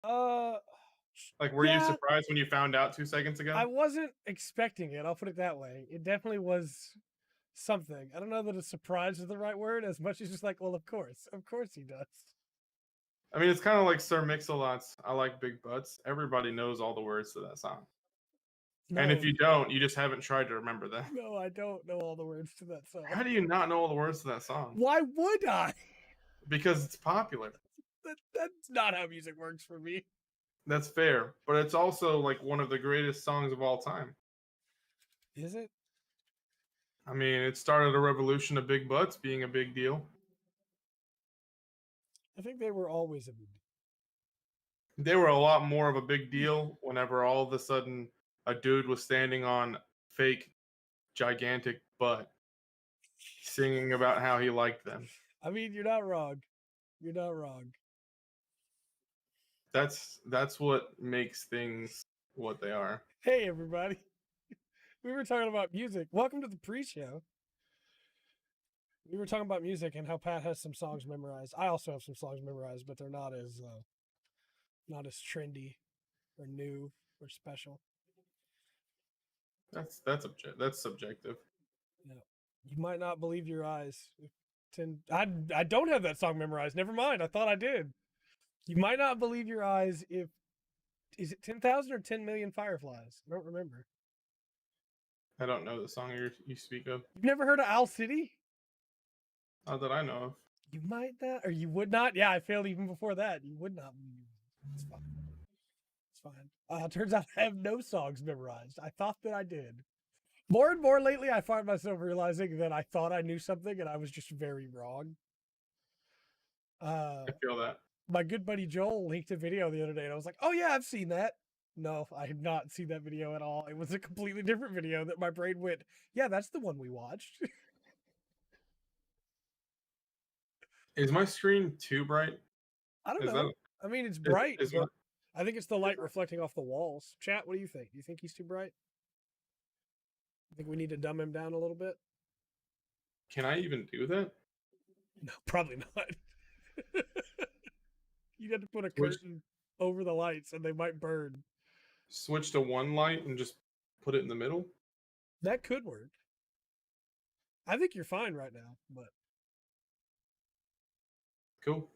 Like, were you surprised when you found out 2 seconds ago? I wasn't expecting it. I'll put it that way. It definitely was something. I don't know that a surprise is the right word as much as just like, well, of course he does. I mean, it's kind of like Sir Mix-a-Lot's I Like Big Butts. Everybody knows all the words to that song. No, and if you don't, you just haven't tried to remember them. no, I don't know all the words to that song. How do you not know all the words to that song? Why would I? Because it's popular. That's not how music works for me. That's fair, but it's also like one of the greatest songs of all time. Is it? I mean, it started a revolution of big butts being a big deal. I think they were always a big deal. They were a lot more of a big deal whenever all of a sudden a dude was standing on fake gigantic butt singing about how he liked them. I mean, you're not wrong. You're not wrong. That's what makes things what they are. Hey, everybody. We were talking about music. Welcome to the pre-show. We were talking about music and how Pat has some songs memorized. I also have some songs memorized, but they're not as trendy or new or special. That's subjective. Yeah. You might not believe your eyes. I don't have that song memorized. Never mind. I thought I did. You might not believe your eyes if... Is it 10,000 or 10 million fireflies? I don't remember. I don't know the song you speak of. You've never heard of Owl City? Not that I know of. You might not, or you would not. Yeah, I failed even before that. You would not. It's fine. It's fine. Turns out I have no songs memorized. I thought that I did. More and more lately, I find myself realizing that I thought I knew something and I was just very wrong. I feel that. My good buddy Joel linked a video the other day and I was like, oh yeah, I've seen that. No, I had not seen that video at all. It was a completely different video that my brain went, yeah, that's the one we watched. Is my screen too bright? I don't know. I mean, it's bright. I think it's the light reflecting off the walls. Chat, what do you think? Do you think he's too bright? I think we need to dumb him down a little bit. Can I even do that? No, probably not. You'd have to put a curtain over the lights and they might burn. Switch to one light and just put it in the middle? That could work. I think you're fine right now, but... Cool.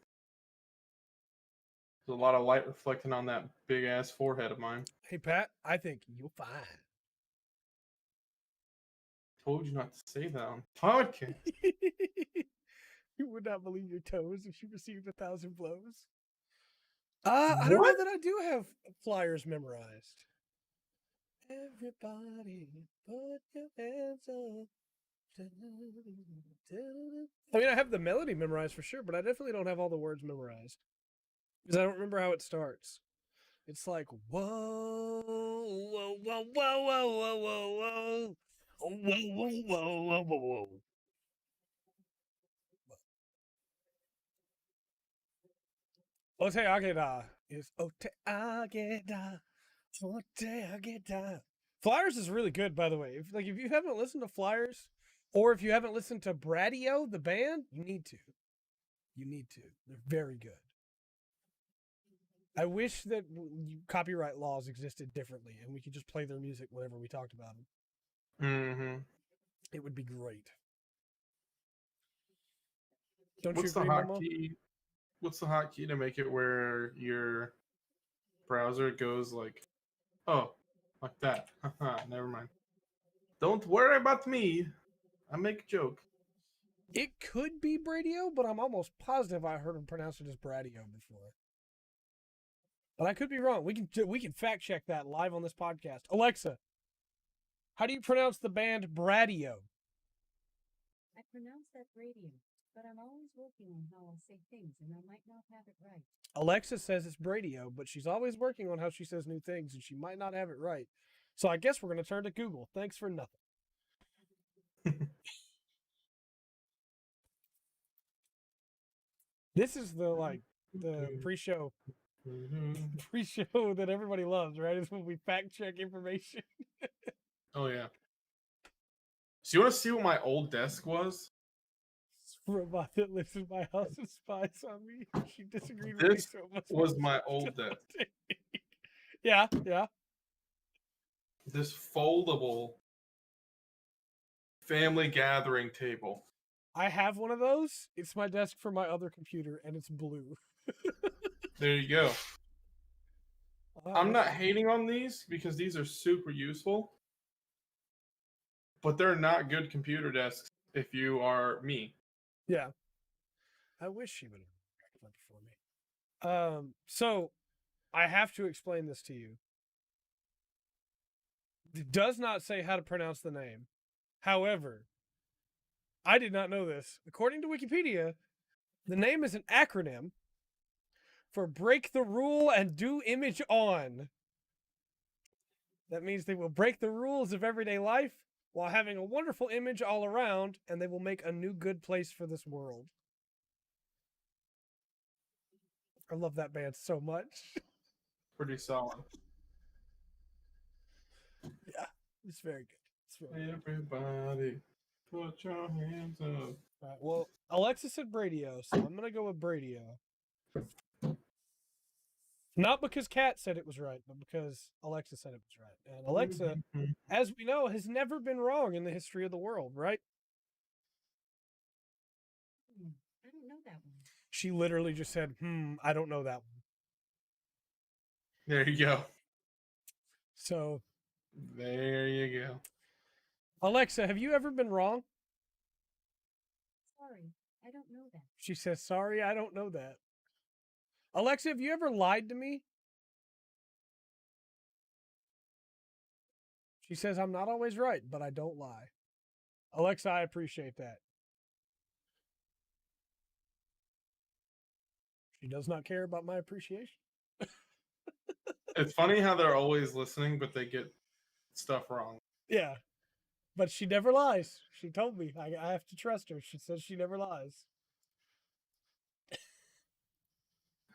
There's a lot of light reflecting on that big-ass forehead of mine. Hey, Pat, I think you're fine. Told you not to say that on podcast. You would not believe your toes if you received 1,000 blows. I don't know that I do have flyers memorized. Everybody, put your hands up. I mean, I have the melody memorized for sure, but I definitely don't have all the words memorized. Because I don't remember how it starts. It's like, whoa, whoa, whoa, whoa, whoa, whoa, whoa, whoa. Whoa, whoa, whoa, whoa, whoa, whoa. Ote ageda is ote ageda. Ote ageda. Flyers is really good, by the way. If you haven't listened to Flyers, or if you haven't listened to Bradio, the band, you need to. You need to. They're very good. I wish that copyright laws existed differently and we could just play their music whenever we talked about them. Mm-hmm. It would be great. Don't What's you agree, the hotkey? What's the hotkey to make it where your browser goes like, oh, like that? Never mind. Don't worry about me. I make a joke. It could be Bradio, but I'm almost positive I heard him pronounce it as Bradio before. But I could be wrong. We can fact check that live on this podcast. Alexa, how do you pronounce the band Bradio? I pronounce that radio, but I'm always working on how I'll say things, and I might not have it right. Alexa says it's Bradio, but she's always working on how she says new things, and she might not have it right. So I guess we're going to turn to Google. Thanks for nothing. This is the pre-show that everybody loves, right? It's when we fact check information. Oh yeah. So you want to see what my old desk was? Robot that lives in my house and spies on me. She disagreed with me This so much. was my old desk. Yeah, yeah. This foldable family gathering table. I have one of those. It's my desk for my other computer, and it's blue. There you go. Oh, I'm not hating on these because these are super useful, but they're not good computer desks if you are me. Yeah. I wish she would have done it for me. So I have to explain this to you. It does not say how to pronounce the name. However, I did not know this. According to Wikipedia, the name is an acronym for break the rule and do image on. That means they will break the rules of everyday life while having a wonderful image all around, and they will make a new good place for this world. I love that band so much. Pretty solid. Yeah, it's very good. It's very good. Everybody, put your hands up. All right, well, Alexa said Bradio, so I'm going to go with Bradio. Not because Kat said it was right, but because Alexa said it was right. And Alexa, as we know, has never been wrong in the history of the world, right? I don't know that one. She literally just said, I don't know that one. There you go. So, There you go. Alexa, have you ever been wrong? Sorry, I don't know that. She says, sorry, I don't know that. Alexa, have you ever lied to me? She says, I'm not always right, but I don't lie. Alexa, I appreciate that. She does not care about my appreciation. It's funny how they're always listening, but they get stuff wrong. Yeah. But she never lies. She told me. I have to trust her. She says she never lies.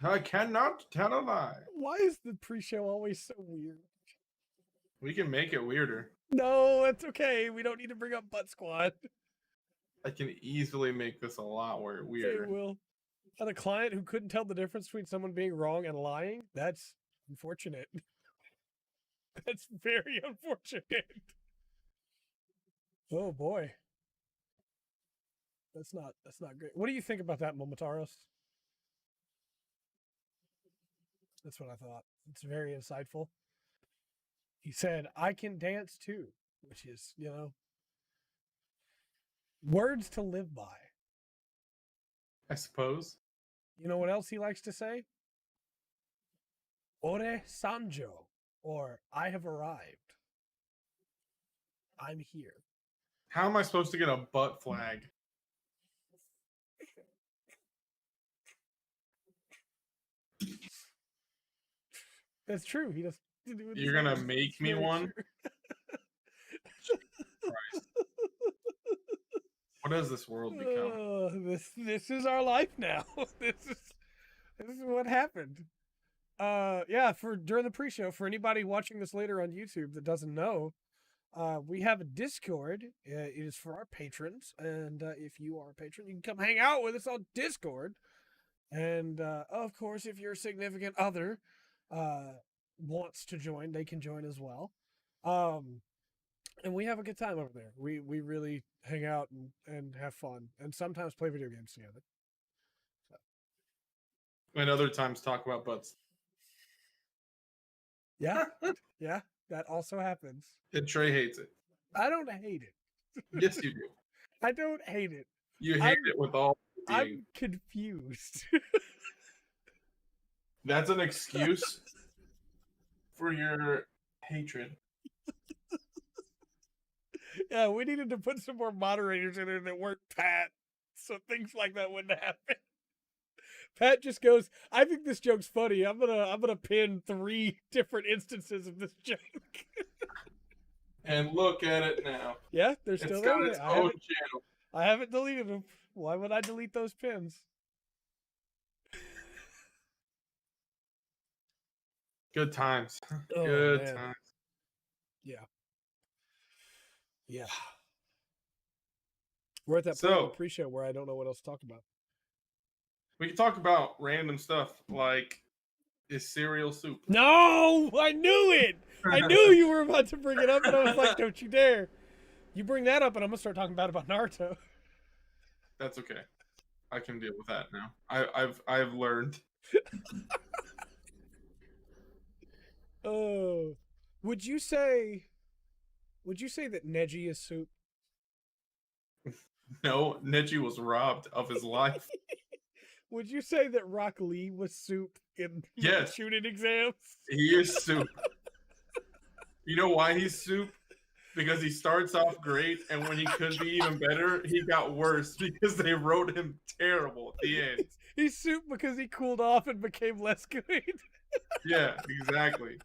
I cannot tell a lie. Why is the pre-show always so weird? We can make it weirder. No, it's okay. We don't need to bring up Butt Squad. I can easily make this a lot They weirder. will. And a client who couldn't tell the difference between someone being wrong and lying, that's unfortunate. That's very unfortunate. Oh boy. That's not great. What do you think about that, Momotaros? That's what I thought. It's very insightful. He said, I can dance too, which is, words to live by. I suppose. You know what else he likes to say? Ore Sanjo, or I have arrived. I'm here. How am I supposed to get a butt flag? That's true. He does. You're gonna make me one? Christ. What has this world become? This is our life now. This is what happened. Yeah, during the pre-show, for anybody watching this later on YouTube that doesn't know, we have a Discord. It is for our patrons, and if you are a patron, you can come hang out with us on Discord. And of course, if your significant other wants to join, they can join as well. And we have a good time over there. We really hang out and have fun, and sometimes play video games together. So. And other times talk about butts. Yeah, yeah, that also happens. And Trey hates it. I don't hate it. Yes, you do. I don't hate it. You hate it with all. I'm confused. That's an excuse for your hatred. Yeah, we needed to put some more moderators in there that weren't Pat, so things like that wouldn't happen. Pat just goes, I think this joke's funny. I'm gonna pin 3 different instances of this joke. And look at it now. Yeah, they're still It's there. got its own channel. I haven't deleted them. Why would I delete those pins? Good times. Oh, Good man. times. Yeah. Yeah. We're at that point of the So pre-show where I don't know what else to talk about. we can talk about random stuff like, is cereal soup? No, I knew it. I knew you were about to bring it up, and I was like, "Don't you dare!" You bring that up, and I'm gonna start talking bad about Naruto. That's okay. I can deal with that now. I've learned. Oh, would you say that Neji is soup? No, Neji was robbed of his life. Would you say that Rock Lee was soup in Yes. shooting exams? He is soup. You know why he's soup? Because he starts off great, and when he could be even better, he got worse because they wrote him terrible at the end. He's soup because he cooled off and became less good. Yeah, exactly.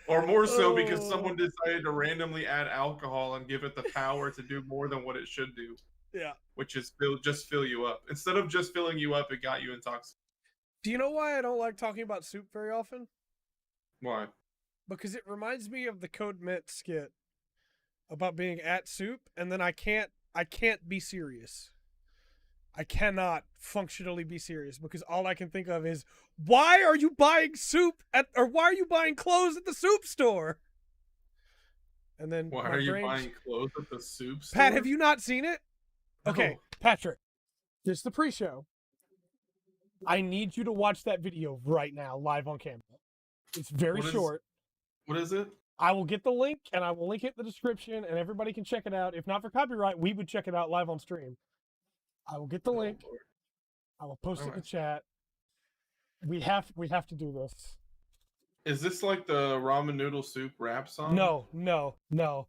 Or more so because Oh. someone decided to randomly add alcohol and give it the power to do more than what it should do, Yeah. which is just fill you up. Instead of just filling you up, it got you intoxicated. Do you know why I don't like talking about soup very often? Why? Because it reminds me of the Code Mint skit about being at soup, and then I can't be serious. I cannot functionally be serious because all I can think of is, why are you buying soup or why are you buying clothes at the soup store? And then Why my are you brain- buying clothes at the soup store? Pat, have you not seen it? Okay, No. Pattrick, this is the pre-show. I need you to watch that video right now, live on camera. It's very short. What is it? I will get the link, and I will link it in the description, and everybody can check it out. If not for copyright, we would check it out live on stream. I will get the link. Lord. I will post it in the Alright. chat. We have to do this. Is this like the ramen noodle soup rap song? No.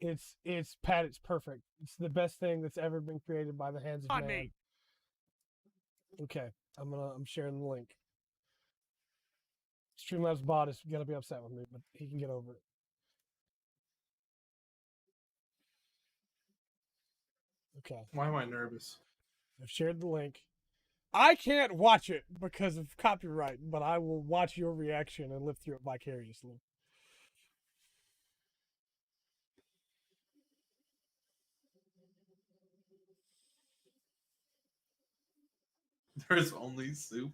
It's Pat. It's perfect. It's the best thing that's ever been created by the hands of man. Okay, I'm sharing the link. Streamlabs bot is gonna be upset with me, but he can get over it. Okay, Why am I nervous? I've shared the link. I can't watch it because of copyright, but I will watch your reaction and live through it vicariously. There's only soup.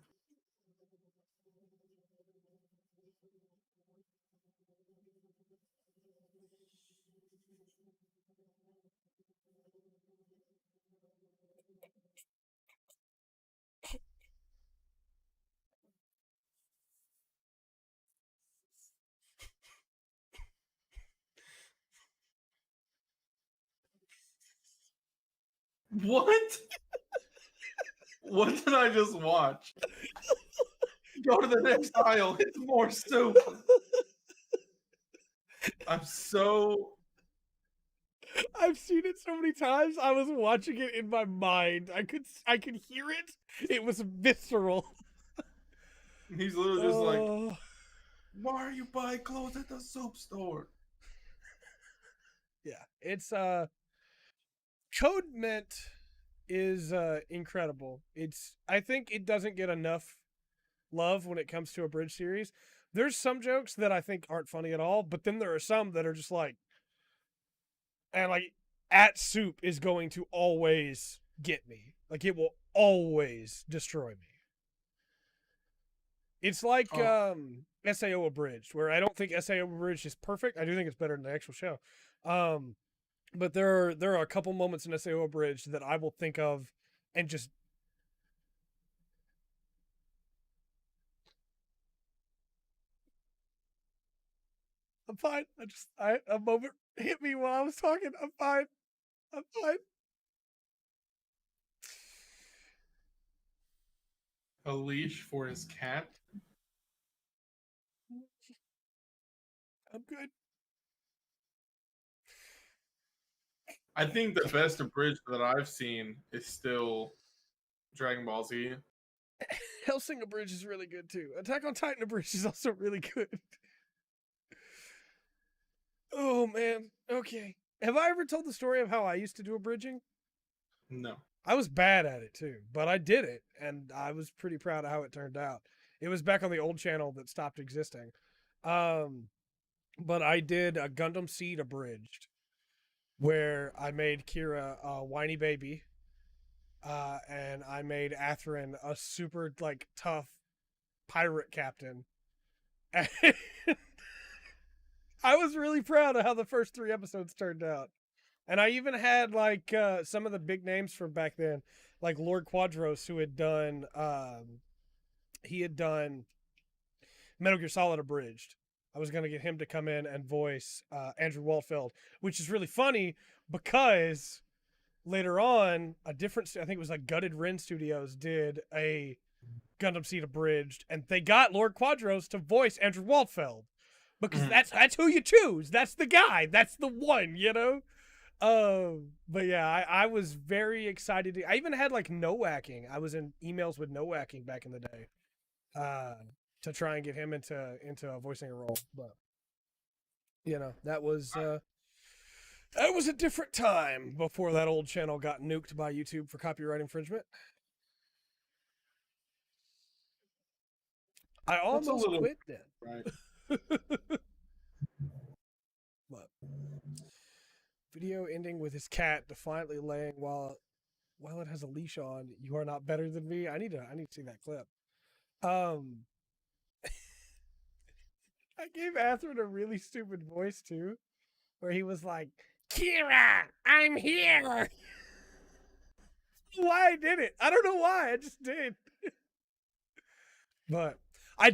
What? What did I just watch? Go to the next aisle. It's more soup. I'm so. I've seen it so many times. I was watching it in my mind. I could hear it. It was visceral. He's literally just like, Oh. why are you buying clothes at the soup store? Yeah, it's Code Mint is incredible. I think it doesn't get enough love when it comes to a bridge series. There's some jokes that I think aren't funny at all, but then there are some that are just like, and like at soup is going to always get me. Like it will always destroy me. It's like SAO Abridged, where I don't think SAO Abridged is perfect. I do think it's better than the actual show. But there are a couple moments in SAO Abridged that I will think of and just I'm fine. A moment hit me while I was talking. I'm fine. A leash for his cat? I'm good. I think the best abridged that I've seen is still Dragon Ball Z. Hellsing Abridged is really good too. Attack on Titan Abridged is also really good. Oh man. Okay. Have I ever told the story of how I used to do abridging? No. I was bad at it too, but I did it, and I was pretty proud of how it turned out. It was back on the old channel that stopped existing. But I did a Gundam Seed abridged, where I made Kira a whiny baby, and I made Atherin a super like tough pirate captain. And I was really proud of how the first 3 episodes turned out. And I even had like some of the big names from back then, like Lord Quadros, who had done he had done Metal Gear Solid Abridged. I was going to get him to come in and voice Andrew Waltfeld, which is really funny because later on, I think it was like Gutted Ren Studios did a Gundam Seed Abridged, and they got Lord Quadros to voice Andrew Waltfeld because that's who you choose. That's the guy. That's the one, you know? But yeah, I was very excited. I even had like no whacking. I was in emails with no whacking back in the day. To try and get him into voicing a role, but you know that was a different time before that old channel got nuked by YouTube for copyright infringement. I almost quit then. Right. But video ending with his cat defiantly laying while it has a leash on. You are not better than me. I need to see that clip. I gave Atherin a really stupid voice too, where he was like, "Kira, I'm here." Why I did it? I don't know why. I just did. But I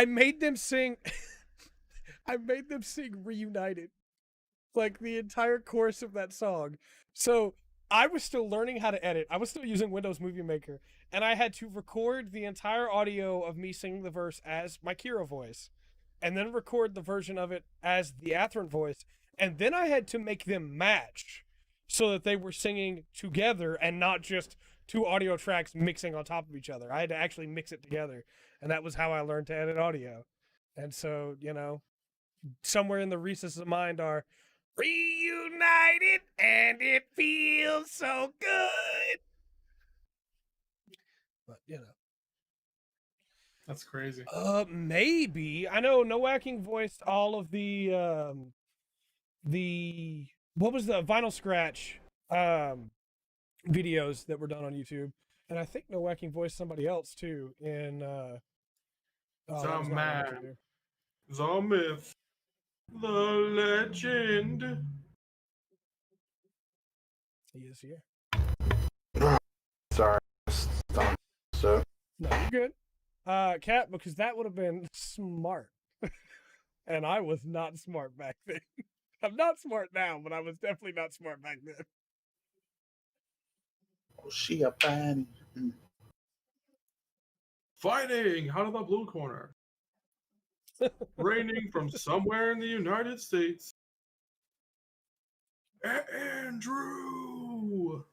made them sing. I made them sing "Reunited," like the entire chorus of that song. So I was still learning how to edit. I was still using Windows Movie Maker, and I had to record the entire audio of me singing the verse as my Kira voice, and then record the version of it as the Atherin voice, and then I had to make them match so that they were singing together and not just 2 audio tracks mixing on top of each other. I had to actually mix it together, and that was how I learned to edit audio. And so, you know, somewhere in the recesses of mind are reunited and it feels so good. But, you know. That's crazy. Maybe. I know No Whacking voiced all of the what was the Vinyl Scratch videos that were done on YouTube, and I think No Whacking voiced somebody else too in The man, the myth, the legend. He is here. Sorry, so No, you're good. Cat, because that would have been smart. And I was not smart back then. I'm not smart now, but I was definitely not smart back then. she a fan. Fighting out of the blue corner. Raining from somewhere in the United States. Andrew.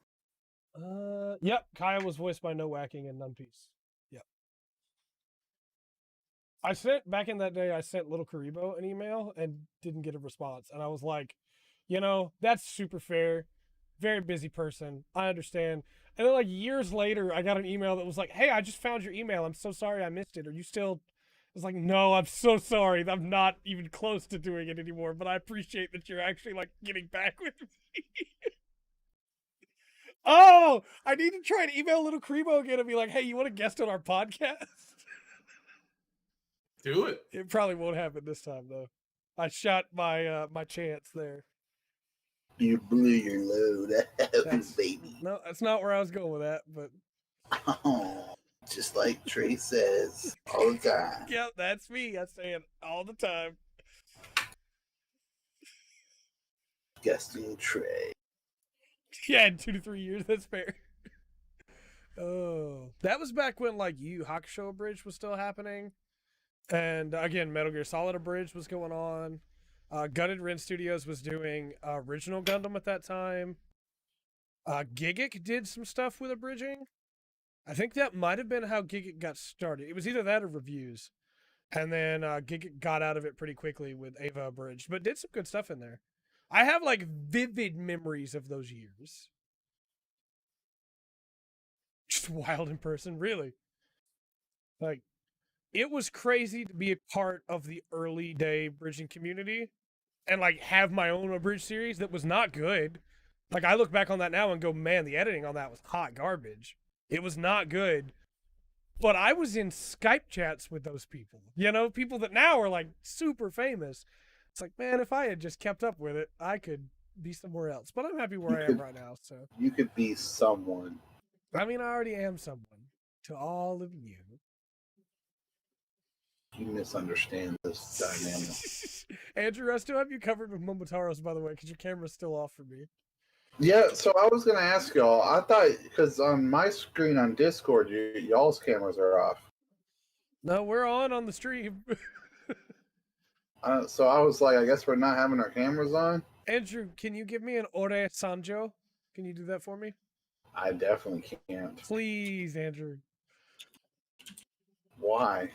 Yep. Kaya was voiced by No Whacking and None Piece. Yep. I sent back in that day. I sent Little Karibo an email and didn't get a response, and I was like, you know, that's super fair. Very busy person. I understand. And then like years later, I got an email that was like, "Hey, I just found your email. I'm so sorry I missed it. Are you still?" I was like, "No, I'm so sorry. I'm not even close to doing it anymore. But I appreciate that you're actually like getting back with me." Oh, I need to try and email Little Karibo again and be like, "Hey, you want to guest on our podcast?" Do it. It probably won't happen this time though. I shot my my chance there. You blew your load, baby. No, that's not where I was going with that, but Oh, just like Trey says all the time. yep, that's me. I say it all the time. Guesting Trey. Yeah, in 2 to 3 years, that's fair. Oh, that was back when like Yu Yu Hakusho Abridged was still happening, and again, Metal Gear Solid Abridged was going on. Gutted Ren Studios was doing original Gundam at that time. Gigic did some stuff with abridging. I think that might have been how Gigic got started. It was either that or reviews, and then Gigic got out of it pretty quickly with Ava Abridged, but did some good stuff in there. I have like vivid memories of those years. Just wild in person, really. Like, it was crazy to be a part of the early day bridging community and like have my own abridged series that was not good. Like I look back on that now and go, man, the editing on that was hot garbage. It was not good. But I was in Skype chats with those people. You know, people that now are like super famous. It's like, man, if I had just kept up with it, I could be somewhere else. But I'm happy where I am right now. So You could be someone. I mean, I already am someone to all of you. You misunderstand this dynamic. Andrew, I still have you covered with Momotaros, by the way, because your camera's still off for me. Yeah, so I was gonna ask y'all. I thought because on my screen on Discord, y'all's cameras are off. No, we're on the stream. So I was like, I guess we're not having our cameras on. Andrew, can you give me an Ore Sanjo? Can you do that for me? I definitely can't. Please, Andrew. Why?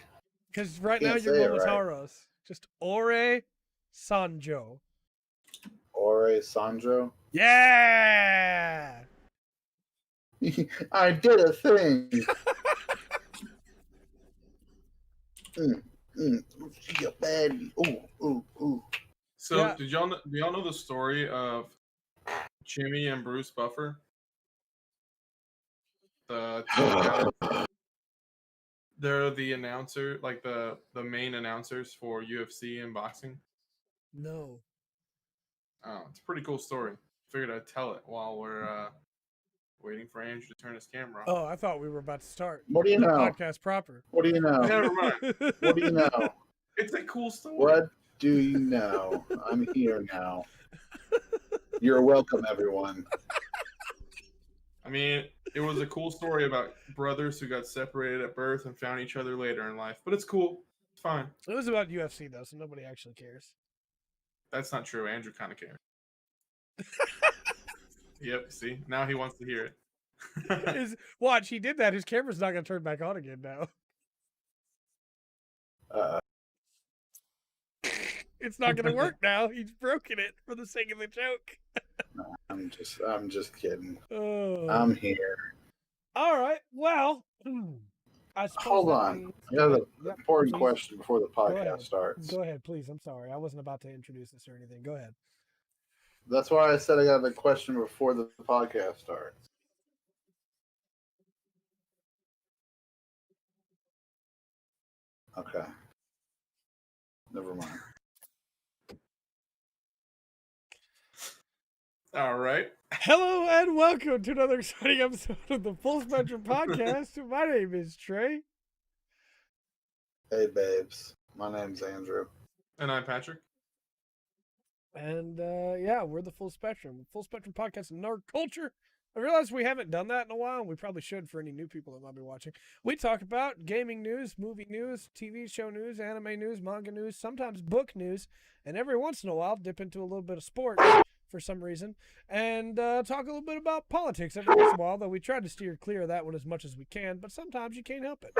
Because right now Can't you're say it right. Momotaros. Just Ore Sanjo. Ore Sandro. Yeah! I did a thing. She a baddie. Ooh. So, Yeah. do y'all know the story of Jimmy and Bruce Buffer? The two guys, they're the announcer, like the main announcers for UFC and boxing. No. Oh, it's a pretty cool story. Figured I'd tell it while we're waiting for Andrew to turn his camera off. Oh, I thought we were about to start. What do you the know? podcast proper. What do you know? Never mind. What do you know? It's a cool story. What do you know? I'm here now. You're welcome, everyone. I mean, it was a cool story about brothers who got separated at birth and found each other later in life. But it's cool. It's fine. It was about UFC, though, so nobody actually cares. That's not true. Andrew kind of cares. Yep, see? Now he wants to hear it. Watch, he did that. His camera's not going to turn back on again now. It's not going to work now. He's broken it for the sake of the joke. I'm just kidding. Oh. I'm here. All right. Well, I suppose Hold that on. means- I got an Yep, important please. question before the Go ahead. podcast starts. Go ahead, please. I'm sorry. I wasn't about to introduce this or anything. Go ahead. That's why I said I got the question before the podcast starts. Okay. Never mind. All right. Hello and welcome to another exciting episode of the Full Spectrum Podcast. My name is Trey. Hey, babes. My name's Andrew. And I'm Pattrick. And yeah, we're the Full Spectrum Podcast of nerd culture. I realize we haven't done that in a while, and we probably should for any new people that might be watching. We talk about gaming news, movie news, TV show news, anime news, manga news, sometimes book news, and every once in a while dip into a little bit of sports for some reason, and talk a little bit about politics every once in a while, though we try to steer clear of that one as much as we can, but sometimes you can't help it.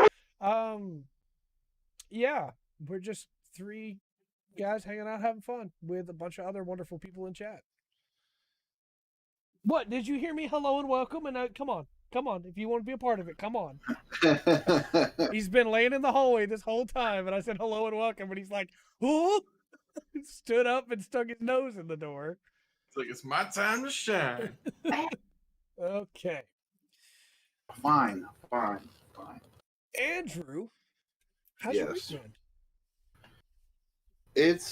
Yeah, we're just three guys hanging out having fun with a bunch of other wonderful people in chat. What, did you hear me? Hello and welcome, and come on, if you want to be a part of it, come on. He's been laying in the hallway this whole time, and I said hello and welcome, and he's like, oh, stood up and stuck his nose in the door. It's like, it's my time to shine. Okay. Fine. Andrew, how's your week been?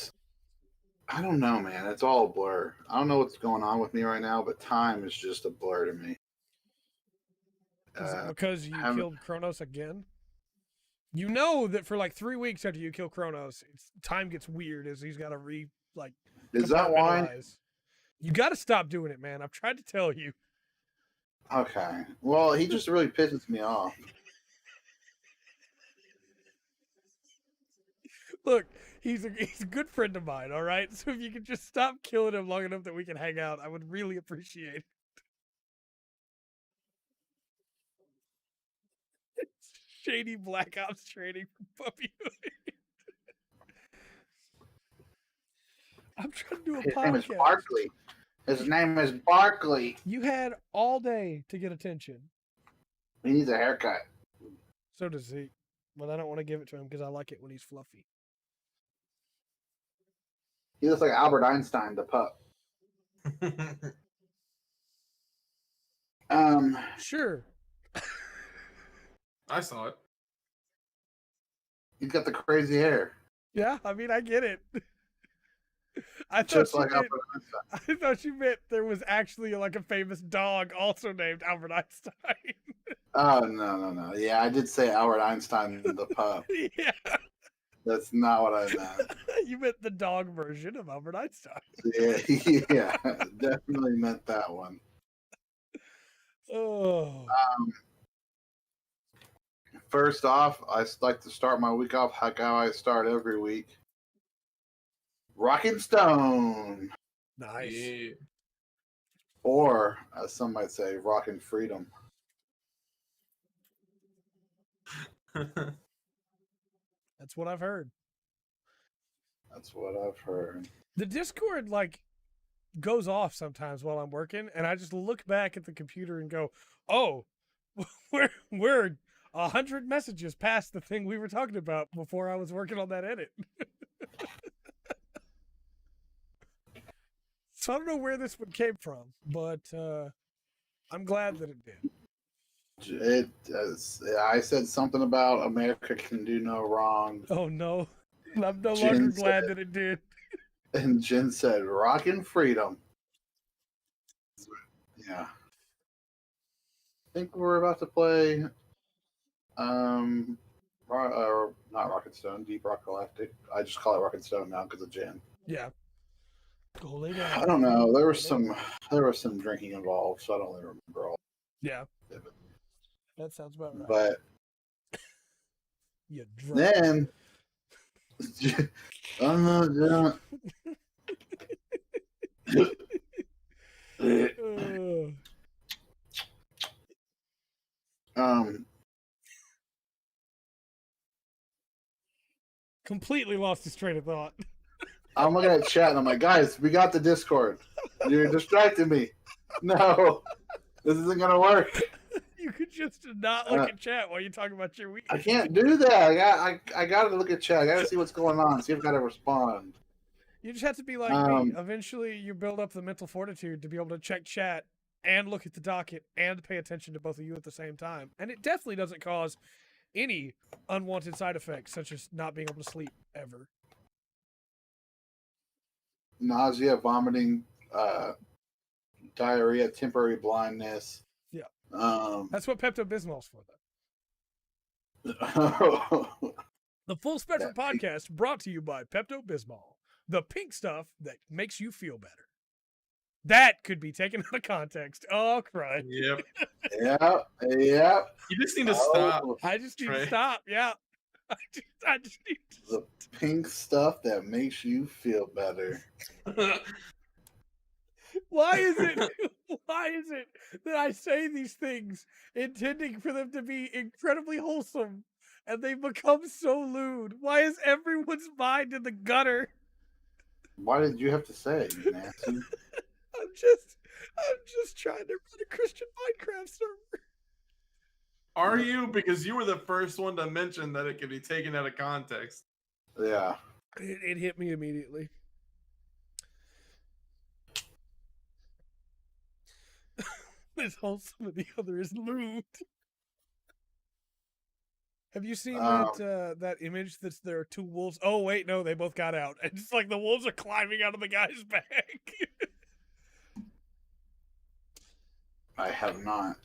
I don't know, man. It's all a blur. I don't know what's going on with me right now, but time is just a blur to me. Is it because you killed Kronos again? You know that for like 3 weeks after you kill Kronos, time gets weird as he's got to Is that why? compartmentalize. You got to stop doing it, man. I've tried to tell you. Okay. Well, he just really pisses me off. Look, he's a good friend of mine, all right? So if you could just stop killing him long enough that we can hang out, I would really appreciate it. Shady Black Ops training for Puppy Hood. I'm trying to do a His podcast. name is Barkley. His name is Barkley. You had all day to get attention. He needs a haircut. So does he. But I don't want to give it to him because I like it when he's fluffy. He looks like Albert Einstein, the pup. Sure. I saw it. He's got the crazy hair, Yeah, I mean, I get it. just like Albert Einstein. I thought you meant there was actually like a famous dog also named Albert Einstein. Oh no! Yeah, I did say Albert Einstein, the pup. Yeah, That's not what I meant. you meant the dog version of Albert Einstein. Yeah, definitely meant that one. Oh, First off, I like to start my week off how I start every week. Rockin' Stone, nice. Yeah. or as some might say, Rockin' Freedom. That's what I've heard. That's what I've heard. The Discord like goes off sometimes while I'm working, and I just look back at the computer and go, "Oh, we're 100 messages past the thing we were talking about before I was working on that edit." So I don't know where this one came from, but I'm glad that it did. I said something about America can do no wrong, Oh no, I'm no Jen longer glad said- that it did. and Jen said, "Rockin' Freedom." Yeah, I think we're about to play. Not Rocket Stone, Deep Rock Galactic. I just call it Rocket Stone now because of Jen. Yeah. Go lay down. I don't know. There was some drinking involved, so I don't really remember all Yeah, of it. that sounds about right. But You drunk. then, I'm not drunk. Completely lost his train of thought. I'm looking at chat and I'm like, guys, we got the Discord. You're distracting me. No, this isn't gonna work. You could just not look at chat while you talk about your week. I can't do that. I gotta look at chat. I gotta see what's going on. See if I gotta respond. You just have to be like me. Eventually, you build up the mental fortitude to be able to check chat and look at the docket and pay attention to both of you at the same time. And it definitely doesn't cause any unwanted side effects, such as not being able to sleep ever. Nausea, vomiting, diarrhea, temporary blindness. Yeah. That's That's what Pepto-Bismol's for, though. The Full Spectrum Podcast brought to you by Pepto-Bismol, the pink stuff that makes you feel better. That could be taken out of context. Oh, Christ. Yep. Yep. You just need to stop. I just need to Trey. stop. Yeah. I just need to The pink stuff that makes you feel better. Why is it that I say these things intending for them to be incredibly wholesome and they become so lewd? Why is everyone's mind in the gutter? Why did you have to say it, you nasty? I'm just trying to run a Christian Minecraft server. Are you? Because you were the first one to mention that it could be taken out of context. Yeah. It hit me immediately. This wholesome and the other is lewd. Have you seen that image that's there are two wolves? Oh wait, no, they both got out. And it's like the wolves are climbing out of the guy's back. I have not.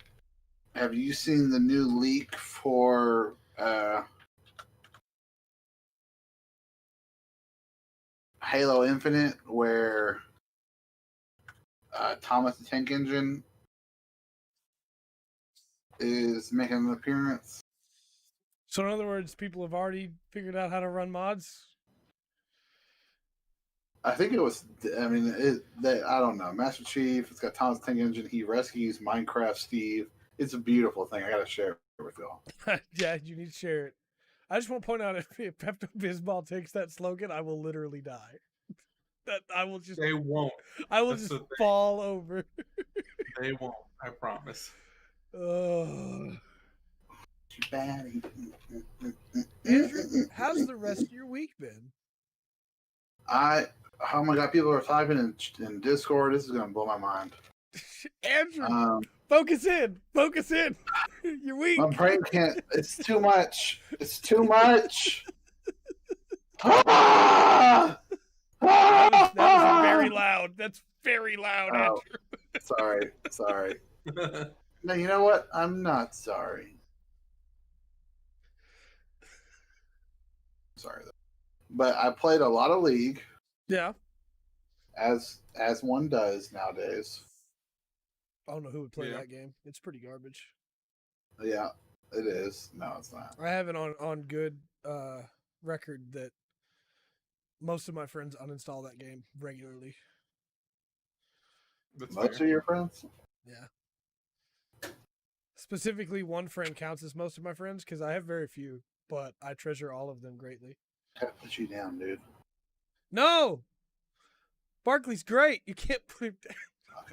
Have you seen the new leak for Halo Infinite where Thomas the Tank Engine is making an appearance? So in other words, people have already figured out how to run mods? I think it was. I mean, I don't know. Master Chief. It's got Thomas the Tank Engine. He rescues Minecraft Steve. It's a beautiful thing. I gotta share it with y'all. Yeah, you need to share it. I just want to point out if Pepto-Bismol takes that slogan, I will literally die. That I will just. They won't. I will That's just the thing. fall over. They won't. I promise. Ugh. Baddy. Andrew, how's the rest of your week been? Oh my god, people are typing in Discord. This is gonna blow my mind. Andrew, focus in. Focus in. You're weak. My brain can't. It's too much. It's too much. Ah! That was very loud. That's very loud, Oh, Andrew. sorry. No, you know what? I'm not sorry. Sorry, though. But I played a lot of League, Yeah. as one does nowadays. I don't know who would play Yeah. that game. It's pretty garbage. Yeah, it is. No, it's not. I have it on good record that most of my friends uninstall that game regularly. That's Most fair. of your friends? Yeah. Specifically, one friend counts as most of my friends because I have very few, but I treasure all of them greatly. Can't put you down, dude. No! Barkley's great. You can't put him down.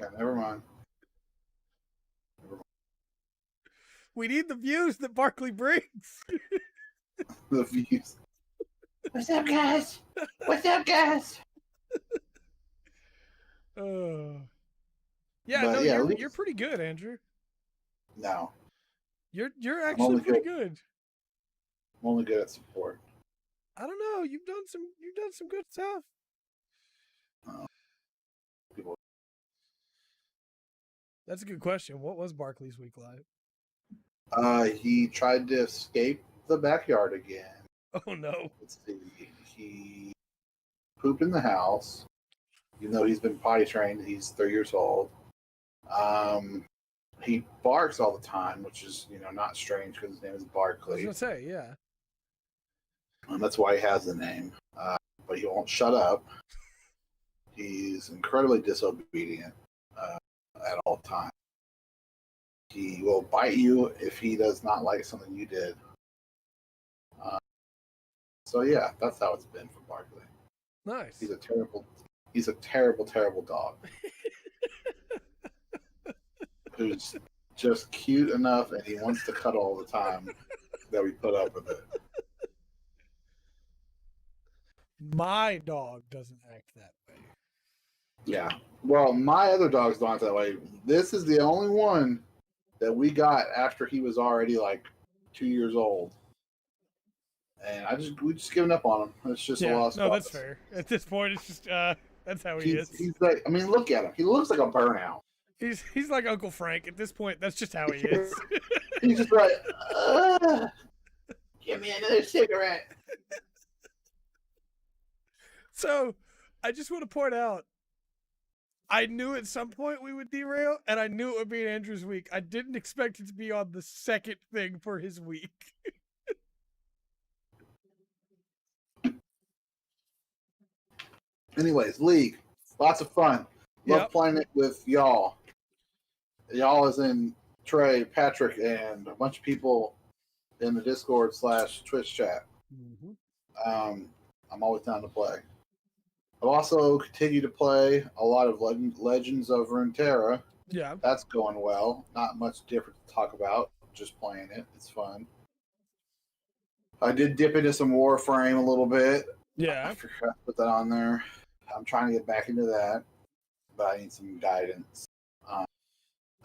Okay, never mind. We need the views that Barkley brings. The views. What's up, guys? What's up, guys? Yeah, But no, yeah, you're pretty good, Andrew. No, You're only actually pretty good. I'm only good at support. I don't know. You've done some good stuff. People. That's a good question. What was Barkley's week like? He tried to escape the backyard again. Oh no. Let's see. He pooped in the house, even though he's been potty trained. He's 3 years old. He barks all the time, which is not strange because his name is I was Barkley, gonna say, yeah. and that's why he has the name. But he won't shut up. He's incredibly disobedient at all times. He will bite you if he does not like something you did. So yeah, that's how it's been for Barkley. Nice. He's a terrible dog. Who's just cute enough and he wants to cuddle all the time that we put up with it. My dog doesn't act that way. Yeah. Well, my other dogs don't act that way. This is the only one that we got after he was already like 2 years old. And we just given up on him. It's just a lost no, cause. that's fair. At this point, it's just that's how he is. He's like, I mean, look at him. He looks like a burnout. He's like Uncle Frank. At this point, that's just how he is. He's just like, give me another cigarette. So, I just want to point out, I knew at some point we would derail, and I knew it would be in Andrew's week. I didn't expect it to be on the second thing for his week. Anyways, League. Lots of fun. Love playing it with y'all. Y'all is in Trey, Pattrick, and a bunch of people in the Discord / Twitch chat. Mm-hmm. I'm always down to play. I've also continued to play a lot of Legends of Runeterra. Yeah. That's going well. Not much different to talk about. Just playing it. It's fun. I did dip into some Warframe a little bit. Yeah. I forgot to put that on there. I'm trying to get back into that, but I need some guidance.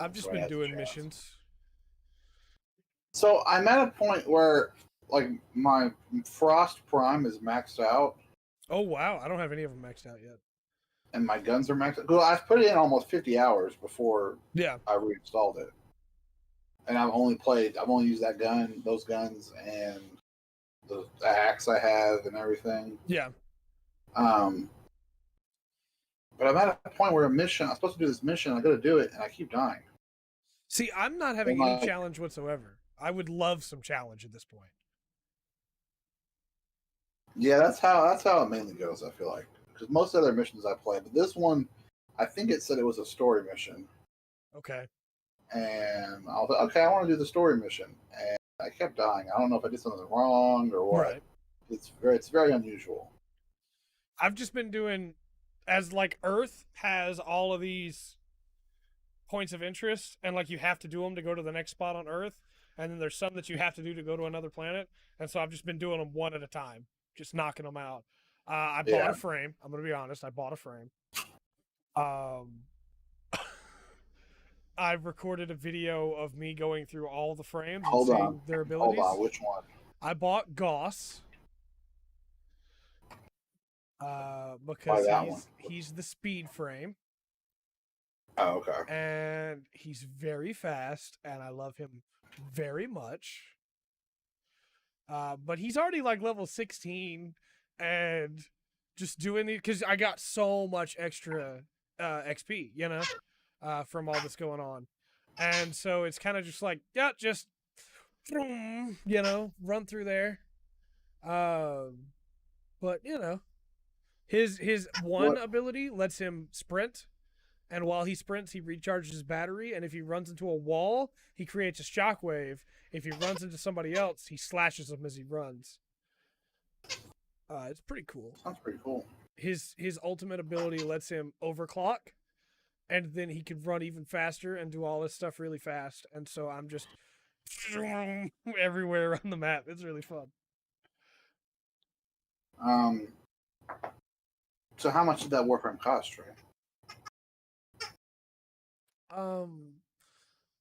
I've just been doing missions. So I'm at a point where, like, my Frost Prime is maxed out. Oh, wow. I don't have any of them maxed out yet. And my guns are maxed out. Well, I've put in almost 50 hours before I reinstalled it. And I've only used those guns, and the axe I have and everything. Yeah. But I'm at a point where I'm supposed to do this mission, I gotta do it, and I keep dying. See, I'm not having any challenge whatsoever. I would love some challenge at this point. Yeah, that's how it mainly goes, I feel like. Because most other missions I play, but this one, I think it said it was a story mission. Okay. And I was like, okay, I want to do the story mission. And I kept dying. I don't know if I did something wrong or what. Right. It's very unusual. I've just been doing, as like Earth has all of these points of interest, and like you have to do them to go to the next spot on Earth, and then there's some that you have to do to go to another planet, and so I've just been doing them one at a time, just knocking them out. I bought Yeah. a frame. I'm gonna be honest. I bought a frame. I've recorded a video of me going through all the frames and Hold seeing on. their Hold abilities. on. Which one? I bought Goss. Why Because that one? he's the speed frame. Oh, okay. And he's very fast, and I love him very much. But he's already like level 16, and just doing it because I got so much extra XP, from all this going on. And so it's kind of just like, yeah, just run through there. But his one ability lets him sprint, and while he sprints, he recharges his battery, and if he runs into a wall, he creates a shockwave. If he runs into somebody else, he slashes them as he runs. It's pretty cool. Sounds pretty cool. His ultimate ability lets him overclock, and then he can run even faster and do all this stuff really fast. And so I'm just everywhere around the map. It's really fun. So how much did that Warframe cost, Trey?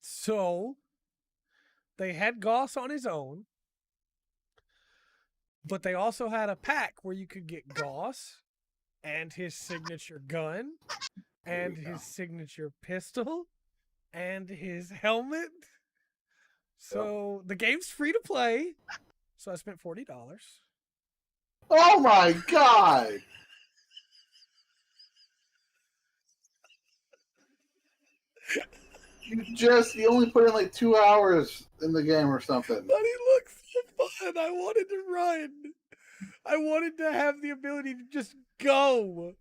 So they had Goss on his own, but they also had a pack where you could get Goss and his signature gun and his signature pistol and his helmet. So the game's free to play. So I spent $40. Oh my god! You only put in like 2 hours in the game or something. But it looks so fun. I wanted to run. I wanted to have the ability to just go.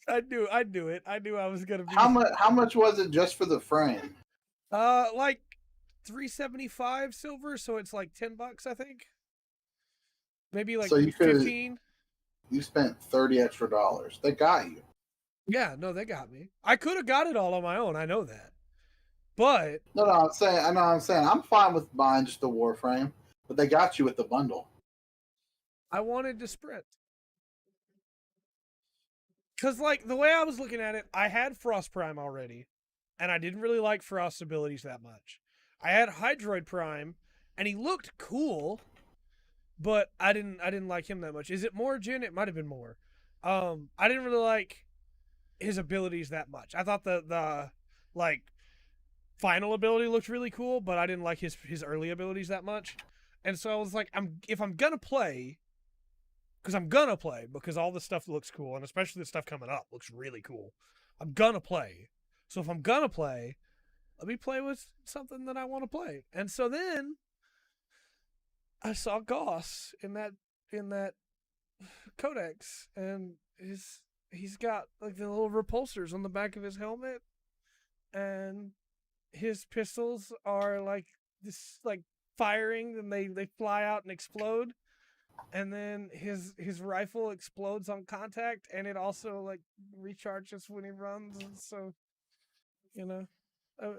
I'd do it. I knew I was gonna be. How much was it just for the frame? Like $375 silver, so it's like $10, I think. Maybe like So you 15. You spent $30 extra. They got you. Yeah, no, they got me. I could have got it all on my own. I know that, but No, I'm saying I'm fine with buying just the Warframe, but they got you with the bundle. I wanted to sprint. Because, like, the way I was looking at it, I had Frost Prime already, and I didn't really like Frost's abilities that much. I had Hydroid Prime, and he looked cool, but I didn't like him that much. Is it more, Jin? It might have been more. I didn't really like his abilities that much. I thought the like final ability looked really cool, but I didn't like his early abilities that much. And so I was like, if I'm gonna play, because all this stuff looks cool, and especially the stuff coming up looks really cool. I'm gonna play. So if I'm gonna play, let me play with something that I want to play. And so then I saw Goss in that codex, and he's got like the little repulsors on the back of his helmet, and his pistols are like this, like firing, and they fly out and explode. And then his rifle explodes on contact, and it also like recharges when he runs. And so,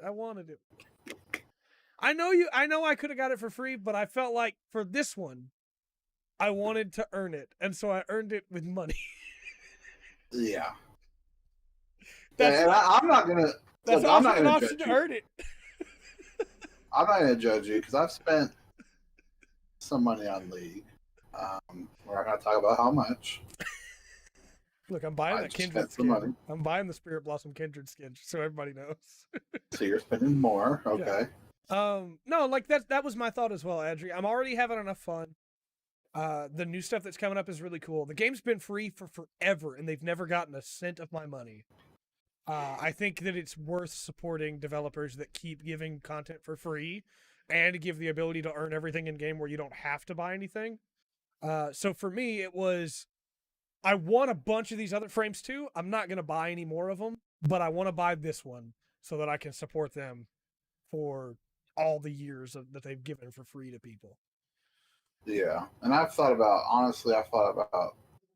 I wanted it. I know I could have got it for free, but I felt like for this one, I wanted to earn it, and so I earned it with money. Yeah. That's I'm not gonna. That's I'm not an gonna option judge to you. earn it. I'm not gonna judge you because I've spent some money on League. We're not gonna talk about how much. Look, I'm buying I that just Kindred spent some skin. money. I'm buying the Spirit Blossom Kindred skin, so everybody knows. So you're spending more, okay? No, like that was my thought as well, Adri. I'm already having enough fun. The new stuff that's coming up is really cool. The game's been free for forever, and they've never gotten a cent of my money. I think that it's worth supporting developers that keep giving content for free and give the ability to earn everything in game where you don't have to buy anything. So for me, it was, I want a bunch of these other frames too. I'm not going to buy any more of them, but I want to buy this one so that I can support them for all the years that they've given for free to people. Yeah, and I've thought about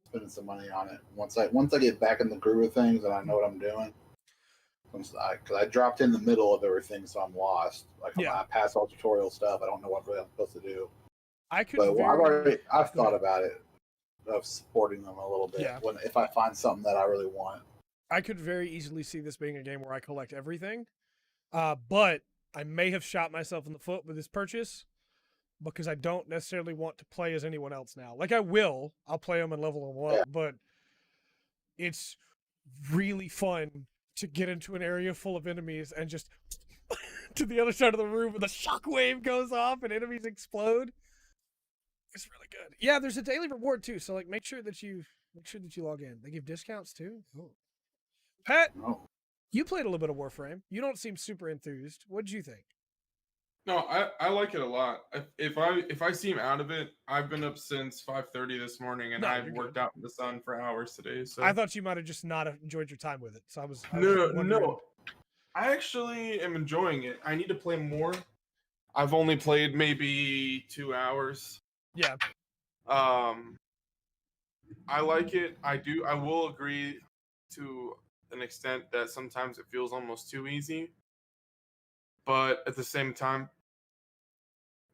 spending some money on it once I get back in the groove of things and I know what I'm doing. Because I dropped in the middle of everything, so I'm lost. Like I pass all tutorial stuff. I don't know what really I'm supposed to do. I could But I've Go thought ahead. about it of supporting them a little bit Yeah. if I find something that I really want. I could very easily see this being a game where I collect everything. But I may have shot myself in the foot with this purchase because I don't necessarily want to play as anyone else now. Like I'll play them and level them up, Yeah. but it's really fun to get into an area full of enemies and just to the other side of the room and the shockwave goes off and enemies explode. It's really good. Yeah, there's a daily reward too, so like make sure that you log in. They give discounts too. Oh. Pat, Oh. you played a little bit of Warframe. You don't seem super enthused. What did you think? No, I like it a lot. If I seem out of it, I've been up since 5:30 this morning, and No, I've you're worked good. out in the sun for hours today. So I thought you might have just not enjoyed your time with it. So I was no, wondering. no, I actually am enjoying it. I need to play more. I've only played maybe 2 hours. Yeah. I like it. I will agree to an extent that sometimes it feels almost too easy. But at the same time,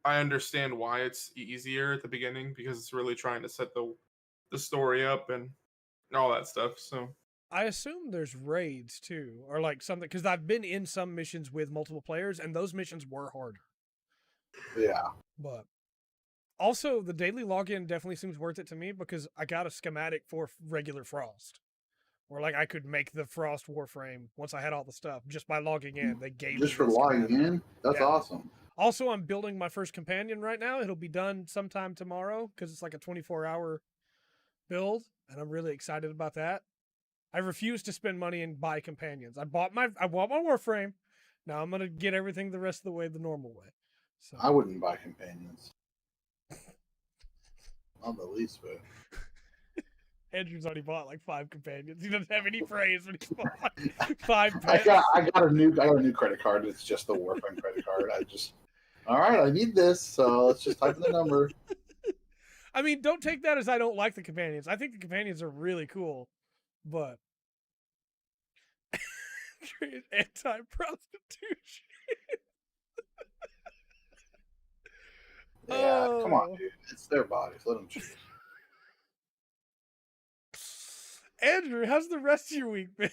I understand why it's easier at the beginning because it's really trying to set the story up and all that stuff. So I assume there's raids too, or like something, because I've been in some missions with multiple players, and those missions were harder. Yeah. But also, the daily login definitely seems worth it to me because I got a schematic for regular Frost, or like I could make the Frost Warframe once I had all the stuff just by logging in. They gave Just me for the logging schematic. in? That's Yeah. awesome. Also, I'm building my first companion right now. It'll be done sometime tomorrow because it's like a 24-hour build, and I'm really excited about that. I refuse to spend money and buy companions. I bought my Warframe. Now I'm gonna get everything the rest of the way the normal way. So I wouldn't buy companions. Not the least bit. Andrew's already bought like 5 companions. He doesn't have any praise, but he's bought like 5 I pets. got a new credit card. It's just the Warframe credit card. All right, I need this, so let's just type in the number. I mean, don't take that as I don't like the companions. I think the companions are really cool, but anti-prostitution. Yeah, come on, Oh. dude. It's their bodies. Let them choose. Andrew, how's the rest of your week been?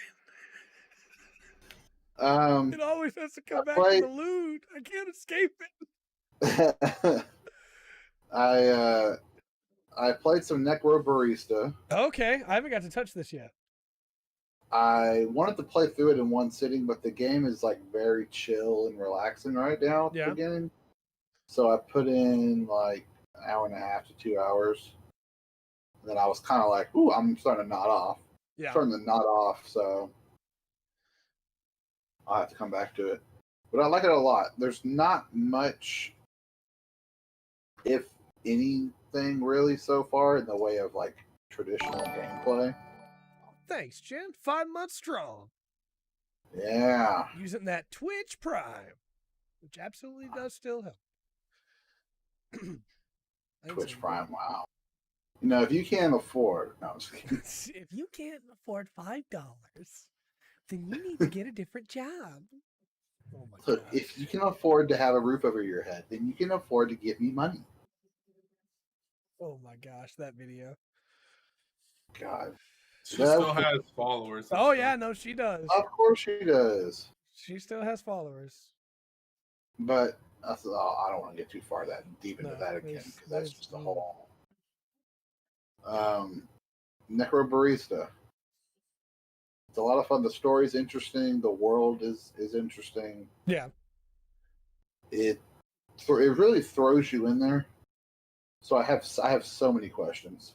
Um, It always has to come I back played- to the loot. I can't escape it. I played some Necrobarista. Okay, I haven't got to touch this yet. I wanted to play through it in one sitting, but the game is like very chill and relaxing right now at Yeah. the beginning. So I put in like an hour and a half to 2 hours. And then I was kind of like, ooh, I'm starting to nod off. Yeah. Starting to nod off, so I'll have to come back to it. But I like it a lot. There's not much, if anything, really so far in the way of like traditional gameplay. Thanks, Jen. 5 months strong. Yeah. Using that Twitch Prime, which absolutely does still help. Twitch Prime, wow. You know, if you can't afford, no, I'm just kidding. If you can't afford $5, then you need to get a different job. Oh my Look, God. if you can afford to have a roof over your head, then you can afford to give me money. Oh my gosh, that video. God. she That- still has followers. and Oh stuff. yeah, no, she does. Of course she does. She still has followers. But I don't want to get too far that deep into No, that again there's- because that's there's- just a whole. Necrobarista. It's a lot of fun. The story's interesting. The world is interesting. Yeah. It really throws you in there. So I have so many questions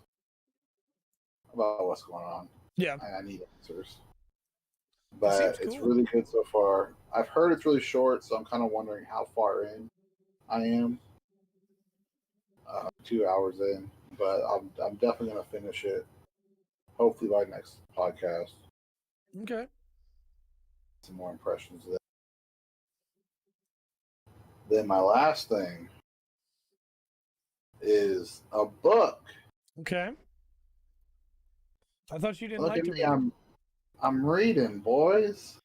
about what's going on. Yeah. And I need answers. But seems it's cool. really good so far. I've heard it's really short, so I'm kind of wondering how far in I am. 2 hours in, but I'm definitely gonna finish it. Hopefully by next podcast. Okay. Some more impressions of that. Then my last thing is a book. Okay. I thought you didn't Look like at to me, read. I'm reading, boys.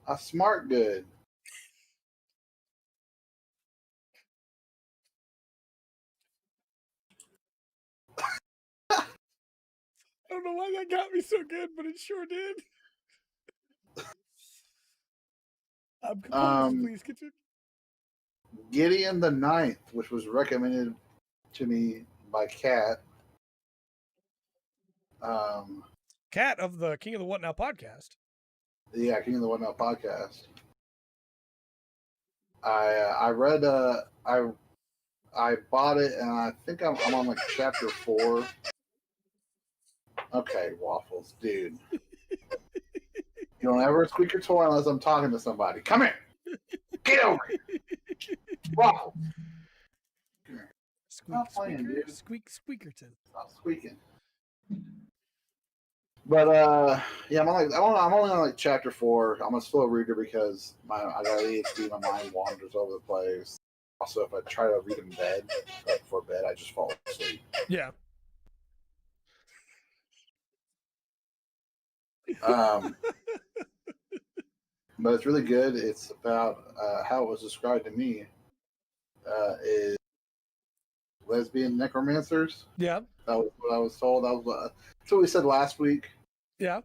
I smart good. I don't know why that got me so good, but it sure did. I'm composed. Please continue. Gideon the Ninth, which was recommended to me by Kat. Cat of the King of the What Now podcast. Yeah, King of the What Now podcast. I read I bought it and I think I'm on like chapter 4. Okay, Waffles, dude. You don't ever squeak your toy unless I'm talking to somebody. Come here. Get over here. Waffles. Squeak, Stop playing, squeaker, dude. squeak, squeakerton. Stop squeaking. But yeah, I'm only on like chapter 4. I'm a slow reader because I got ADHD. My mind wanders over the place. Also, if I try to read in bed, like before bed, I just fall asleep. Yeah. But it's really good. It's about how it was described to me is lesbian necromancers. Yeah. That was what I was told. That's what we said last week. Yeah.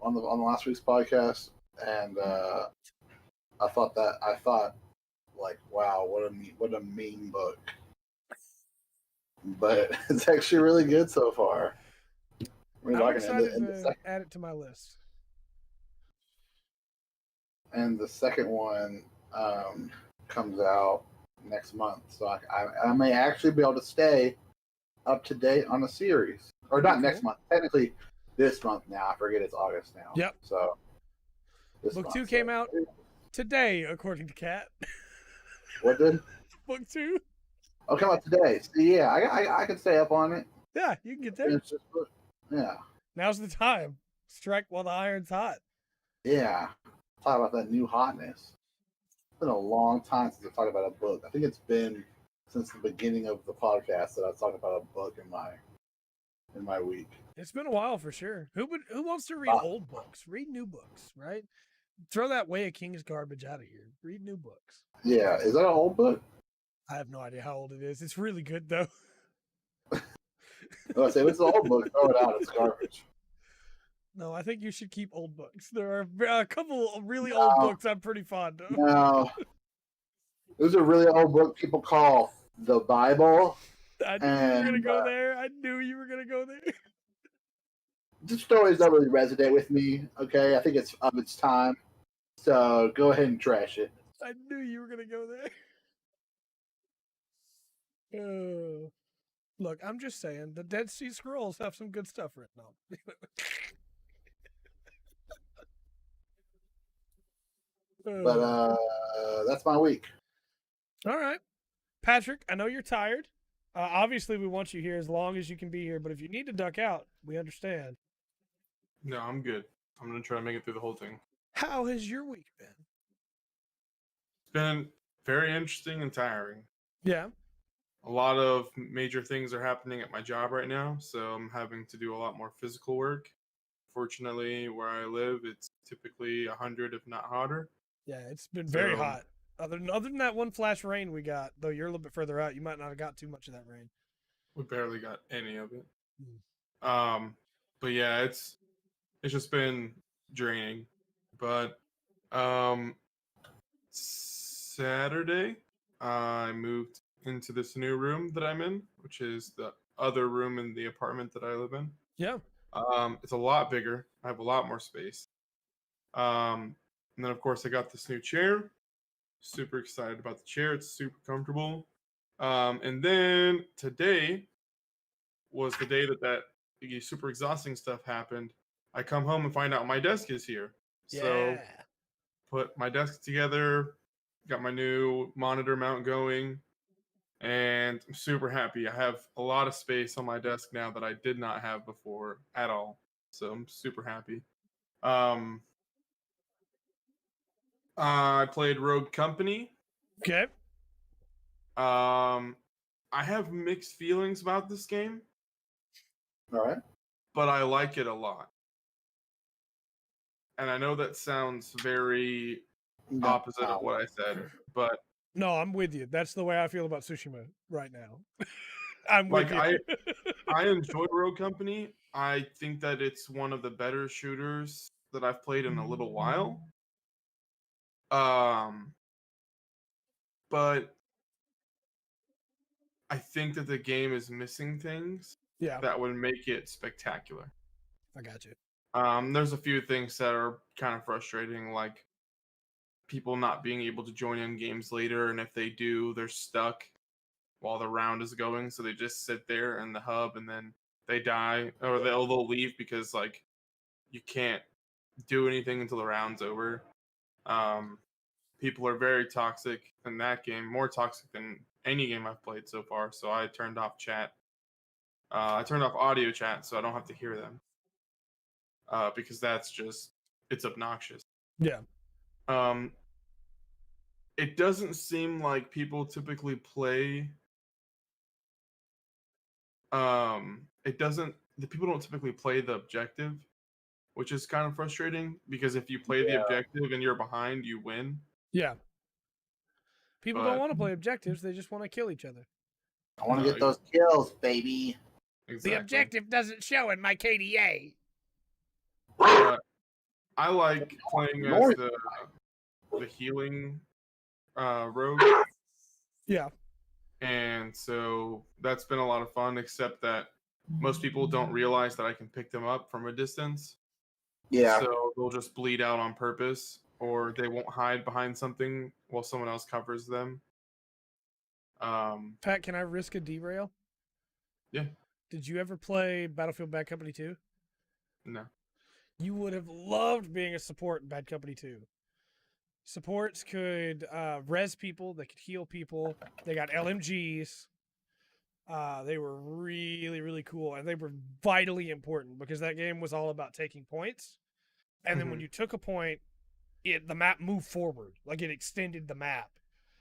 On the last week's podcast, and I thought like, wow, what a mean book. But it's actually really good so far. I'm excited to add it to my list. And the second one comes out next month, so I may actually be able to stay up to date on the series, or not next month. Technically, this month now. I forget it's August now. Yep. So book 2 came out today, according to Kat. What did? Book 2. Oh, come out today. See, yeah, I can stay up on it. Yeah, you can get there. It's just, yeah. Now's the time. Strike while the iron's hot. Yeah. Talk about that new hotness. It's been a long time since I've talked about a book. I think it's been since the beginning of the podcast that I've talked about a book in my week. It's been a while for sure. Who wants to read old books? Read new books, right? Throw that Way of Kings garbage out of here. Read new books. Yeah, is that an old book? I have no idea how old it is. It's really good though. I say if it's an old book, throw it out. It's garbage. No, I think you should keep old books. There are a couple of really old books I'm pretty fond of. No. There's a really old book people call the Bible. I knew you were going to go there. I knew you were going to go there. The stories don't really resonate with me, okay? I think it's of its time. So go ahead and trash it. I knew you were going to go there. Oh. Look, I'm just saying, the Dead Sea Scrolls have some good stuff written on. But that's my week. All right. Pattrick, I know you're tired. Obviously, we want you here as long as you can be here, but if you need to duck out, we understand. No, I'm good. I'm going to try to make it through the whole thing. How has your week been? It's been very interesting and tiring. Yeah. A lot of major things are happening at my job right now, so I'm having to do a lot more physical work. Fortunately, where I live, it's typically 100, if not hotter. Yeah, it's been very hot. Other than that one flash rain we got, though you're a little bit further out, you might not have got too much of that rain. We barely got any of it. But yeah, it's just been draining. But Saturday, I moved into this new room that I'm in, which is the other room in the apartment that I live in. Yeah. It's a lot bigger. I have a lot more space. And then, of course, I got this new chair. Super excited about the chair. It's super comfortable. And then today was the day that super exhausting stuff happened. I come home and find out my desk is here. Yeah. So put my desk together, got my new monitor mount going, and I'm super happy. I have a lot of space on my desk now that I did not have before at all. So I'm super happy. I played Rogue Company. Okay. I have mixed feelings about this game. All right. But I like it a lot. And I know that sounds very opposite of what I said, but no, I'm with you. That's the way I feel about Tsushima right now. I'm with Like, you. I enjoy Rogue Company. I think that it's one of the better shooters that I've played in a little while. But I think that the game is missing things Yeah, that would make it spectacular. I got you. There's a few things that are kind of frustrating, like people not being able to join in games later, and if they do, they're stuck while the round is going, so they just sit there in the hub and then they die, or they'll leave because like you can't do anything until the round's over. People are very toxic in that game, more toxic than any game I've played so far. So I turned off chat. I turned off audio chat so I don't have to hear them. Because that's just, it's obnoxious. Yeah. It doesn't seem like people typically play. The people don't typically play the objective, which is kind of frustrating because if you play the objective and you're behind, you win. Yeah. People don't But want to play objectives; they just want to kill each other. I want to get those kills, baby. exactly. The objective doesn't show in my KDA. But I like playing as the healing rogue, Yeah. and so that's been a lot of fun. Except that most people don't realize that I can pick them up from a distance. Yeah. So they'll just bleed out on purpose, or they won't hide behind something while someone else covers them. Pat, can I risk a derail? Yeah. Did you ever play Battlefield Bad Company 2? No. You would have loved being a support in Bad Company 2. Supports could res people, they could heal people, they got LMGs. They were really, really cool, and they were vitally important because that game was all about taking points. And then when you took a point, the map moved forward, like it extended the map.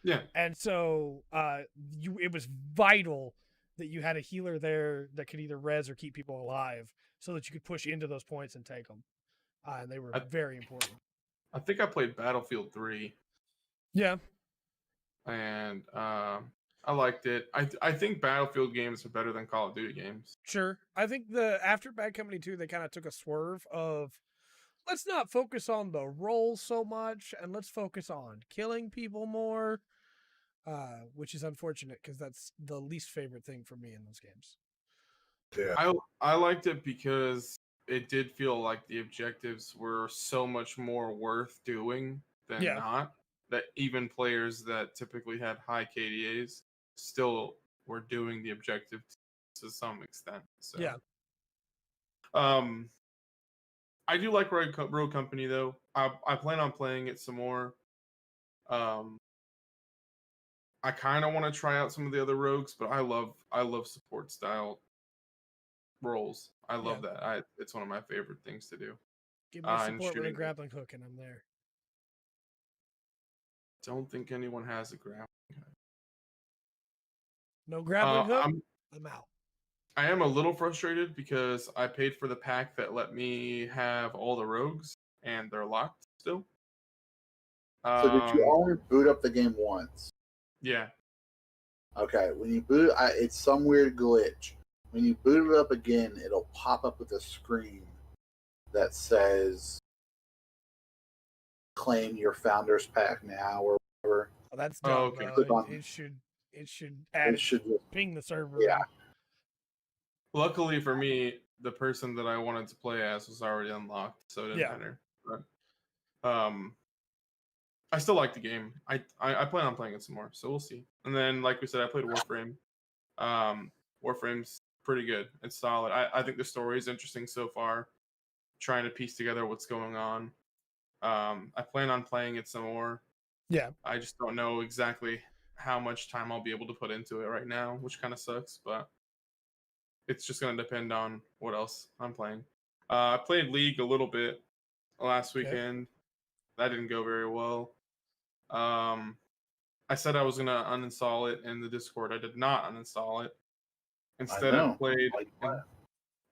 Yeah. And so it was vital that you had a healer there that could either res or keep people alive so that you could push into those points and take them. And they were very important. I think I played Battlefield 3. Yeah. And I liked it. I think Battlefield games are better than Call of Duty games. Sure. I think after Bad Company 2, they kind of took a swerve of let's not focus on the role so much and let's focus on killing people more, which is unfortunate because that's the least favorite thing for me in those games. Yeah. I liked it because it did feel like the objectives were so much more worth doing than not. That even players that typically had high KDAs still were doing the objective to some extent. So yeah. I do like Rogue Company though. I plan on playing it some more. I kind of want to try out some of the other rogues, but I love support style roles. I love that. It's one of my favorite things to do. Give me support with a grappling hook and I'm there. Don't think anyone has a grappling hook. No grappling hook? I'm out. I am a little frustrated because I paid for the pack that let me have all the rogues and they're locked still. So did you only boot up the game once? Yeah. Okay, when you boot it, it's some weird glitch. When you boot it up again, it'll pop up with a screen that says claim your founder's pack now or whatever. Oh, that's dumb. Okay. It should add ping the server. Yeah. Luckily for me, the person that I wanted to play as was already unlocked, so it didn't matter. But I still like the game. I plan on playing it some more, so we'll see. And then, like we said, I played Warframe. Warframe's pretty good. It's solid. I think the story is interesting so far. Trying to piece together what's going on. I plan on playing it some more. Yeah. I just don't know exactly how much time I'll be able to put into it right now, which kind of sucks, but it's just going to depend on what else I'm playing. I played League a little bit last weekend. That didn't go very well. I said I was going to uninstall it in the Discord. I did not uninstall it. Instead, I played.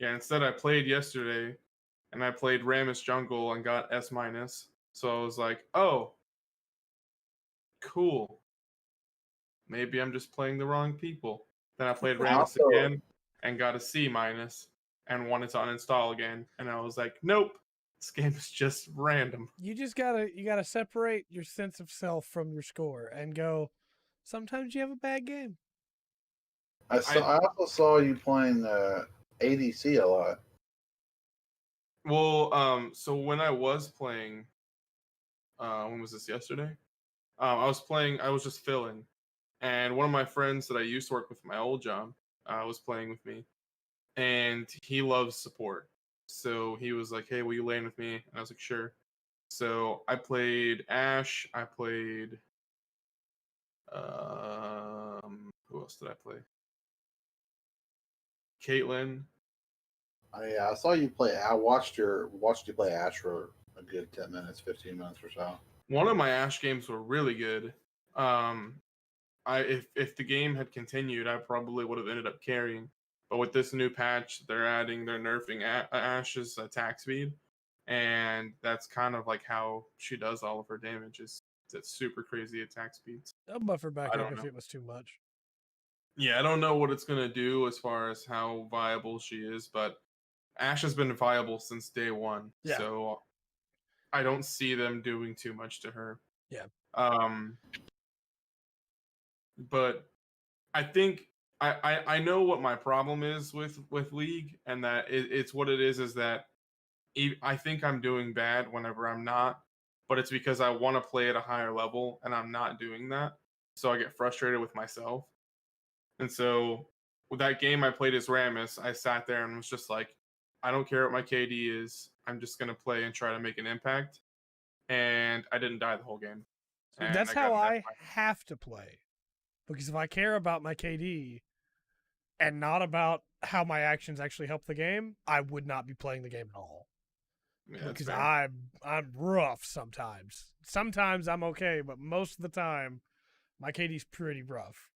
Instead, I played yesterday, and I played Rammus Jungle and got S-. So I was like, oh, cool. Maybe I'm just playing the wrong people. Then I played I Rammus also- again and got a C minus and wanted to uninstall again. And I was like, nope, this game is just random. You just gotta separate your sense of self from your score and go. Sometimes you have a bad game. I also saw you playing ADC a lot. Well, so when I was playing, when was this, yesterday? I was just filling. And one of my friends that I used to work with at my old job was playing with me. And he loves support. So he was like, hey, will you lane with me? And I was like, sure. So I played Ashe. I played... who else did I play? Caitlyn. I saw you play. I watched you play Ash for a good 10 minutes, 15 minutes or so. One of my Ashe games were really good. If the game had continued, I probably would have ended up carrying. But with this new patch, they're nerfing Ashe's attack speed, and that's kind of like how she does all of her damage. It's super crazy attack speeds. I'll buffer back I up don't if know. it was too much. Yeah, I don't know what it's gonna do as far as how viable she is, but Ashe has been viable since day one. Yeah. So I don't see them doing too much to her. Yeah. But I think I know what my problem is with League, and that it's what it is that I think I'm doing bad whenever I'm not, but it's because I want to play at a higher level and I'm not doing that, so I get frustrated with myself. And so with that game I played as Rammus, I sat there and was just like, I don't care what my KD is, I'm just gonna play and try to make an impact, and I didn't die the whole game. And That's got how an I F-. have to play. Because if I care about my KD and not about how my actions actually help the game, I would not be playing the game at all. Yeah, that's Because fair. I'm rough sometimes. Sometimes I'm okay, but most of the time my KD's pretty rough.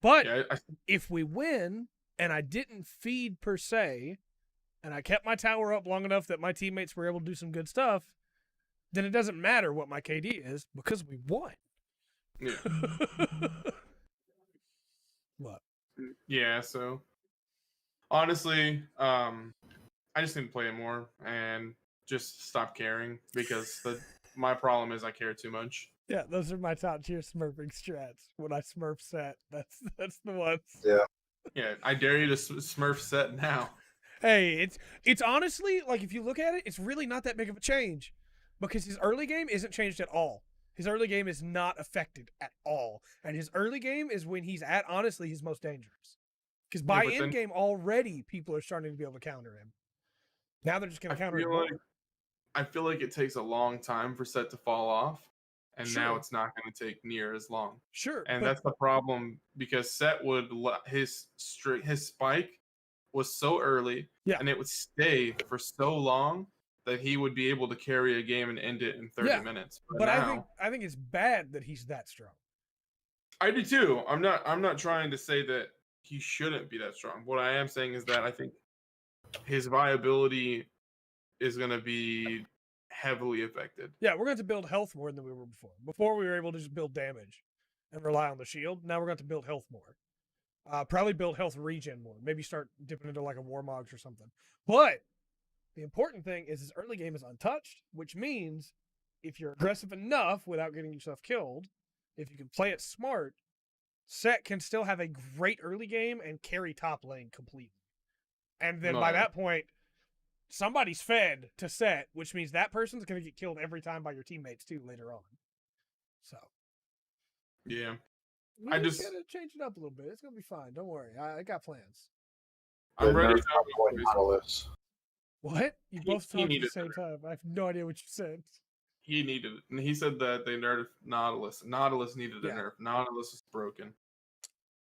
But Yeah, if we win and I didn't feed per se, and I kept my tower up long enough that my teammates were able to do some good stuff, then it doesn't matter what my KD is because we won. yeah. What? Yeah, so honestly, I just need to play it more and just stop caring, because my problem is I care too much. Yeah, those are my top tier smurfing strats. When I smurf set, that's the ones. Yeah, I dare you to smurf set now. Hey, it's honestly, like, if you look at it, it's really not that big of a change, because his early game isn't changed at all. His early game is not affected at all, and his early game is when he's at, honestly, his most dangerous. Because by but end game already, people are starting to be able to counter him. Now they're just going to counter him more. I feel like it takes a long time for set to fall off, and now Sure. it's not going to take near as long. Sure, And but that's the problem, because set would his spike was so early, Yeah. and it would stay for so long that he would be able to carry a game and end it in 30 minutes. but now, I think it's bad that he's that strong. I do too. I'm not trying to say that he shouldn't be that strong. What I am saying is that I think his viability is going to be heavily affected. Yeah, we're going to build health more than we were before. Before we were able to just build damage and rely on the shield. Now we're going to build health more. Probably build health regen more. Maybe start dipping into like a Warmogs or something. But the important thing is his early game is untouched, which means if you're aggressive enough without getting yourself killed, if you can play it smart, Set can still have a great early game and carry top lane completely. And then by that point, somebody's fed to Set, which means that person's going to get killed every time by your teammates too later on. So, yeah, I just got to change it up a little bit. It's going to be fine. Don't worry. I got plans. I'm ready. What? You both talked at the needed same time. I have no idea what you said. He needed it. And he said that they nerfed Nautilus. Nautilus needed a nerf. Nautilus is broken.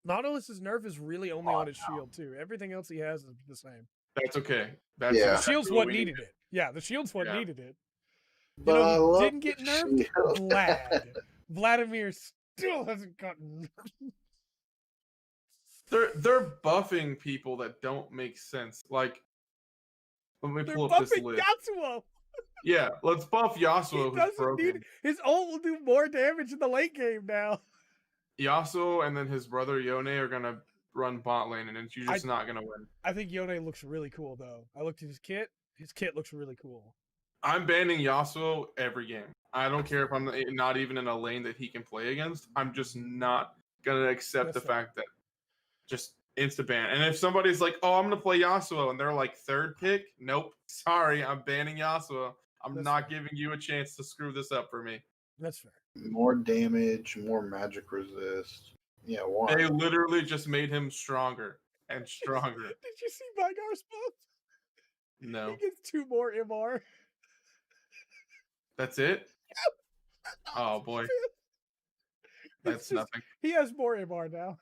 Nautilus' nerf is really only on his shield, too. Everything else he has is the same. That's okay. The shield's what needed it. Yeah, the shield's what needed it. You But know, I didn't get nerfed? Vlad. Vladimir still hasn't gotten nerfed. They're buffing people that don't make sense. Like, let me pull up this list. Yasuo. Yeah, let's buff Yasuo. He doesn't need his ult will do more damage in the late game now. Yasuo and then his brother Yone are gonna run bot lane, and you're just not gonna win. I think Yone looks really cool though. I looked at his kit. His kit looks really cool. I'm banning Yasuo every game. I don't care if I'm not even in a lane that he can play against. I'm just not gonna accept That's the fair. fact that just insta ban. And if somebody's like, "Oh, I'm gonna play Yasuo," and they're like third pick, nope, sorry, I'm banning Yasuo. I'm That's not fair. giving you a chance to screw this up for me. That's fair. More damage, more magic resist. Yeah, why? They literally just made him stronger and stronger. Did you see Vygar's buff? No, He gets 2 more MR. that's it. Oh boy, that's It's just, nothing. he has more MR now.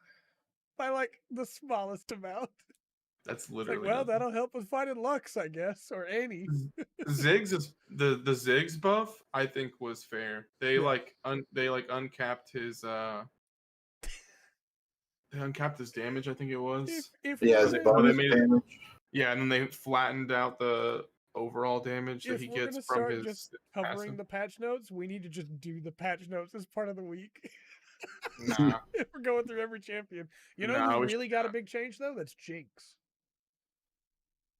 By like the smallest amount. That's It's like, literally. well, nothing. that'll help with fighting Lux, I guess, or Annie. Ziggs is the Ziggs buff. I think was fair. They Yeah. uncapped his they uncapped his damage. I think it was. If Yeah, we're his they- gonna, oh, they bonus made it- damage. Yeah, and then they flattened out the overall damage that if he we're gets gonna from start his just covering passive. the patch notes, we need to just do the patch notes as part of the week. Nah, If we're going through every champion. You know Nah, who we really should got a not. big change though? That's Jinx.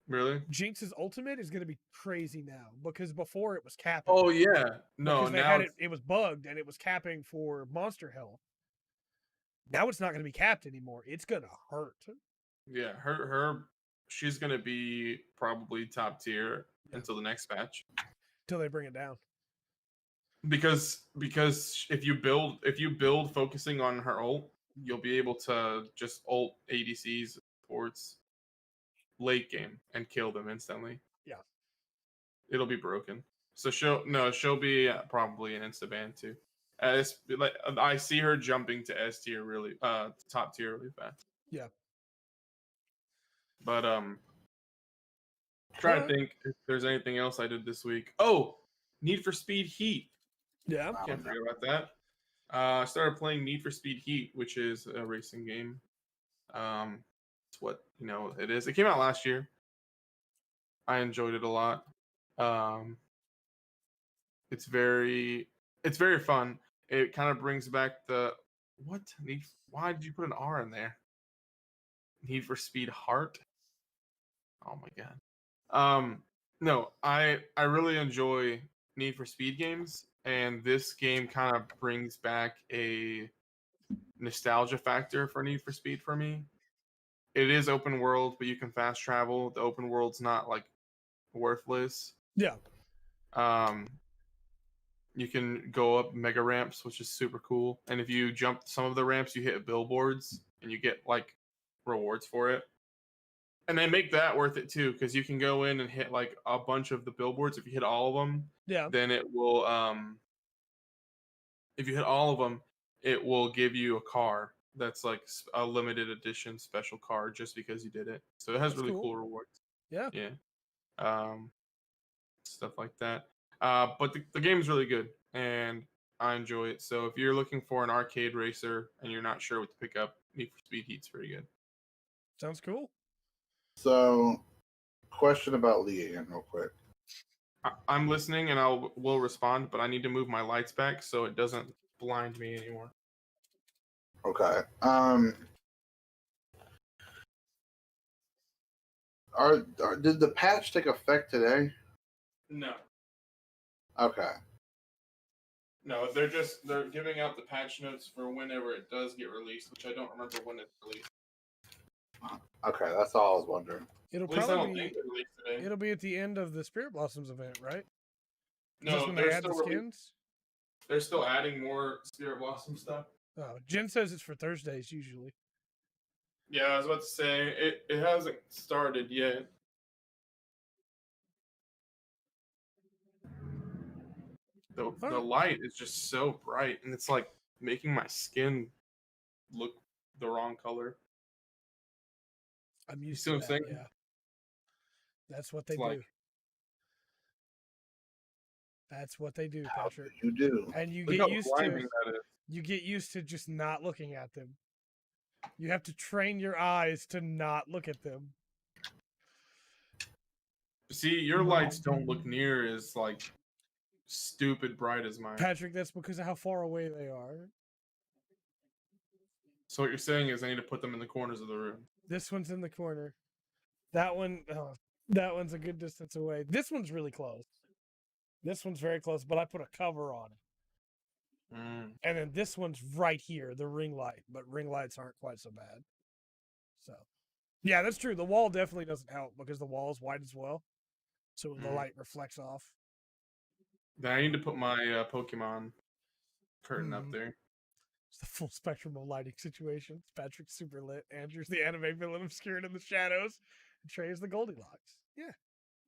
really? Jinx's ultimate is gonna be crazy now because before it was capping. Oh yeah, no. because they Now had it's, it was bugged and it was capping for monster health. Now it's not gonna be capped anymore. It's gonna hurt. yeah. She's gonna be probably top tier until the next patch. Till they bring it down. Because if you build focusing on her ult, you'll be able to just ult ADCs supports late game and kill them instantly. Yeah. It'll be broken. So she'll be probably an insta ban too. I see her jumping to S tier really top tier really fast. Yeah. But trying to Alright. think if there's anything else I did this week. Oh, Need for Speed Heat. Yeah. Can't forget about that. I started playing Need for Speed Heat, which is a racing game. It's what it is. It came out last year. I enjoyed it a lot. It's very fun. It kind of brings back the why did you put an R in there? Need for Speed Heart. Oh my god. No, I really enjoy Need for Speed games, and this game kind of brings back a nostalgia factor for Need for Speed for me. It is open world, but you can fast travel. The open world's not like worthless. Yeah. You can go up mega ramps, which is super cool. And if you jump some of the ramps, you hit billboards and you get like rewards for it. And they make that worth it too, because you can go in and hit like a bunch of the billboards. If you hit all of them, Yeah. then it will if you hit all of them, it will give you a car that's like a limited edition special car just because you did it. So it has That's really cool. cool rewards. Yeah. Stuff like that. But the game's really good and I enjoy it. So if you're looking for an arcade racer and you're not sure what to pick up, Need for Speed Heat's pretty good. Sounds cool. So, question about League again, real quick. I'm listening and will respond, but I need to move my lights back so it doesn't blind me anymore. Okay. Did the patch take effect today? No. Okay. No, they're giving out the patch notes for whenever it does get released, which I don't remember when it's released. Okay, that's all I was wondering. It'll At least I don't probably think be it released today. it'll be at the end of the Spirit Blossoms event, right? Is No, this when they they're add the still skins? they're still adding more Spirit Blossom stuff. Oh, Jen says it's for Thursdays usually. Yeah, I was about to say it hasn't started yet. The light is just so bright, and it's like making my skin look the wrong color. I'm used see to what I'm that. saying? Yeah. That's what they It's do. like- That's what they do, How do Patrick. you do? And you Look get how used blinding to that is. you get used to just not looking at them. You have to train your eyes to not look at them. See, your lights don't look near as like stupid bright as mine. Patrick, that's because of how far away they are. So what you're saying is I need to put them in the corners of the room. This one's in the corner. That one, that one's a good distance away. This one's really close. This one's very close, but I put a cover on it. And then this one's right here, the ring light. But ring lights aren't quite so bad. So, yeah, that's true. The wall definitely doesn't help because the wall is white as well. So the light reflects off. Then I need to put my Pokemon curtain up there. It's the full spectrum of lighting situations. Pattrick's super lit. Andrew's the anime villain obscured in the shadows. And Trey is the Goldilocks. Yeah.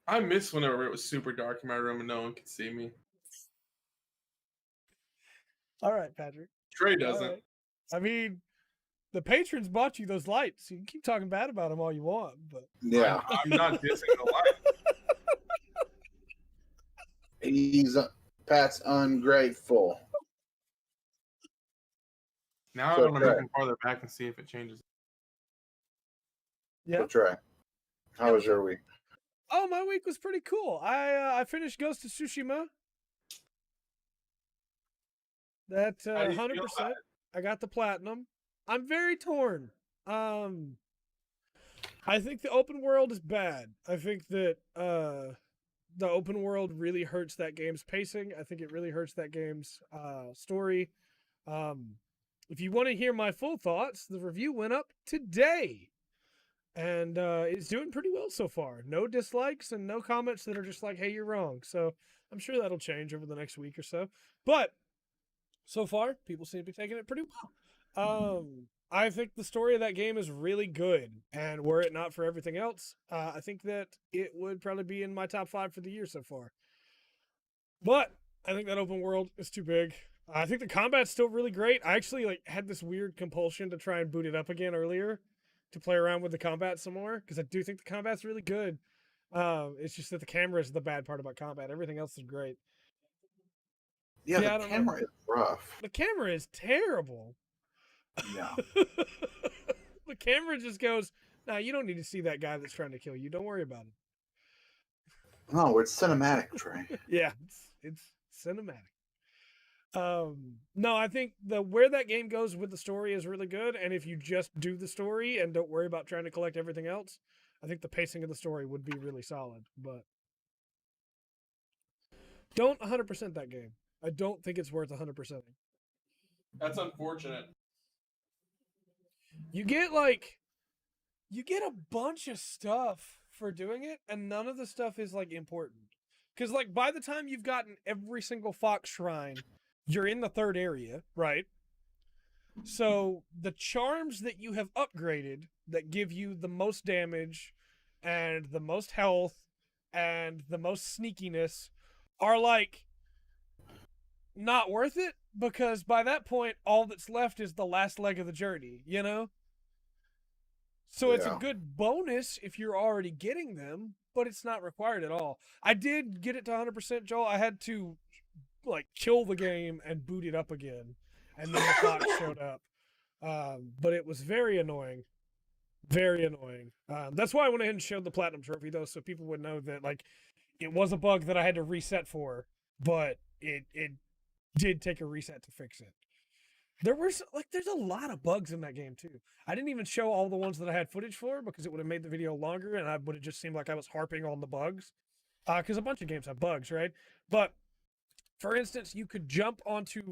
I miss whenever it was super dark in my room and no one could see me. All right, Pattrick. Trey doesn't. Right. I mean, the patrons bought you those lights. You can keep talking bad about them all you want, but Yeah. I'm not dissing the light. Pat's ungrateful. Now So I want to Trey. move him farther back and see if it changes. yeah. So Trey, how was your week? Oh, my week was pretty cool. I finished Ghost of Tsushima. That How do you feel 100%. about it? I got the platinum. I'm very torn. I think the open world is bad. I think that the open world really hurts that game's pacing. I think it really hurts that game's story. If you want to hear my full thoughts, the review went up today. And it's doing pretty well so far. No dislikes and no comments that are just like, hey, you're wrong. So I'm sure that'll change over the next week or so. But so far, people seem to be taking it pretty well. I think the story of that game is really good. And were it not for everything else, I think that it would probably be in my top 5 for the year so far. But I think that open world is too big. I think the combat's still really great. I actually had this weird compulsion to try and boot it up again earlier to play around with the combat some more, because I do think the combat's really good. It's just that the camera is the bad part about combat. Everything else is great. Yeah, the camera is rough. The camera is terrible. Yeah. The camera just goes, nah, you don't need to see that guy that's trying to kill you. Don't worry about it. No, it's cinematic, Trey. Yeah, it's cinematic. No, I think where that game goes with the story is really good, and if you just do the story and don't worry about trying to collect everything else, I think the pacing of the story would be really solid. But don't 100% that game. I don't think it's worth 100%. That's unfortunate. You get a bunch of stuff for doing it, and none of the stuff is important. Because by the time you've gotten every single Fox Shrine, you're in the 3rd area, right? So the charms that you have upgraded that give you the most damage and the most health and the most sneakiness are not worth it, because by that point all that's left is the last leg of the journey, you know? So it's a good bonus if you're already getting them, but it's not required at all. I did get it to 100%, Joel. I had to kill the game and boot it up again, and then the Fox showed up. But it was very annoying. Very annoying. That's why I went ahead and showed the Platinum Trophy, though, so people would know that it was a bug that I had to reset for, but it did take a reset to fix it. There's a lot of bugs in that game too. I didn't even show all the ones that I had footage for because it would have made the video longer, and I would have just seemed like I was harping on the bugs. Because a bunch of games have bugs, right? But for instance, you could jump onto,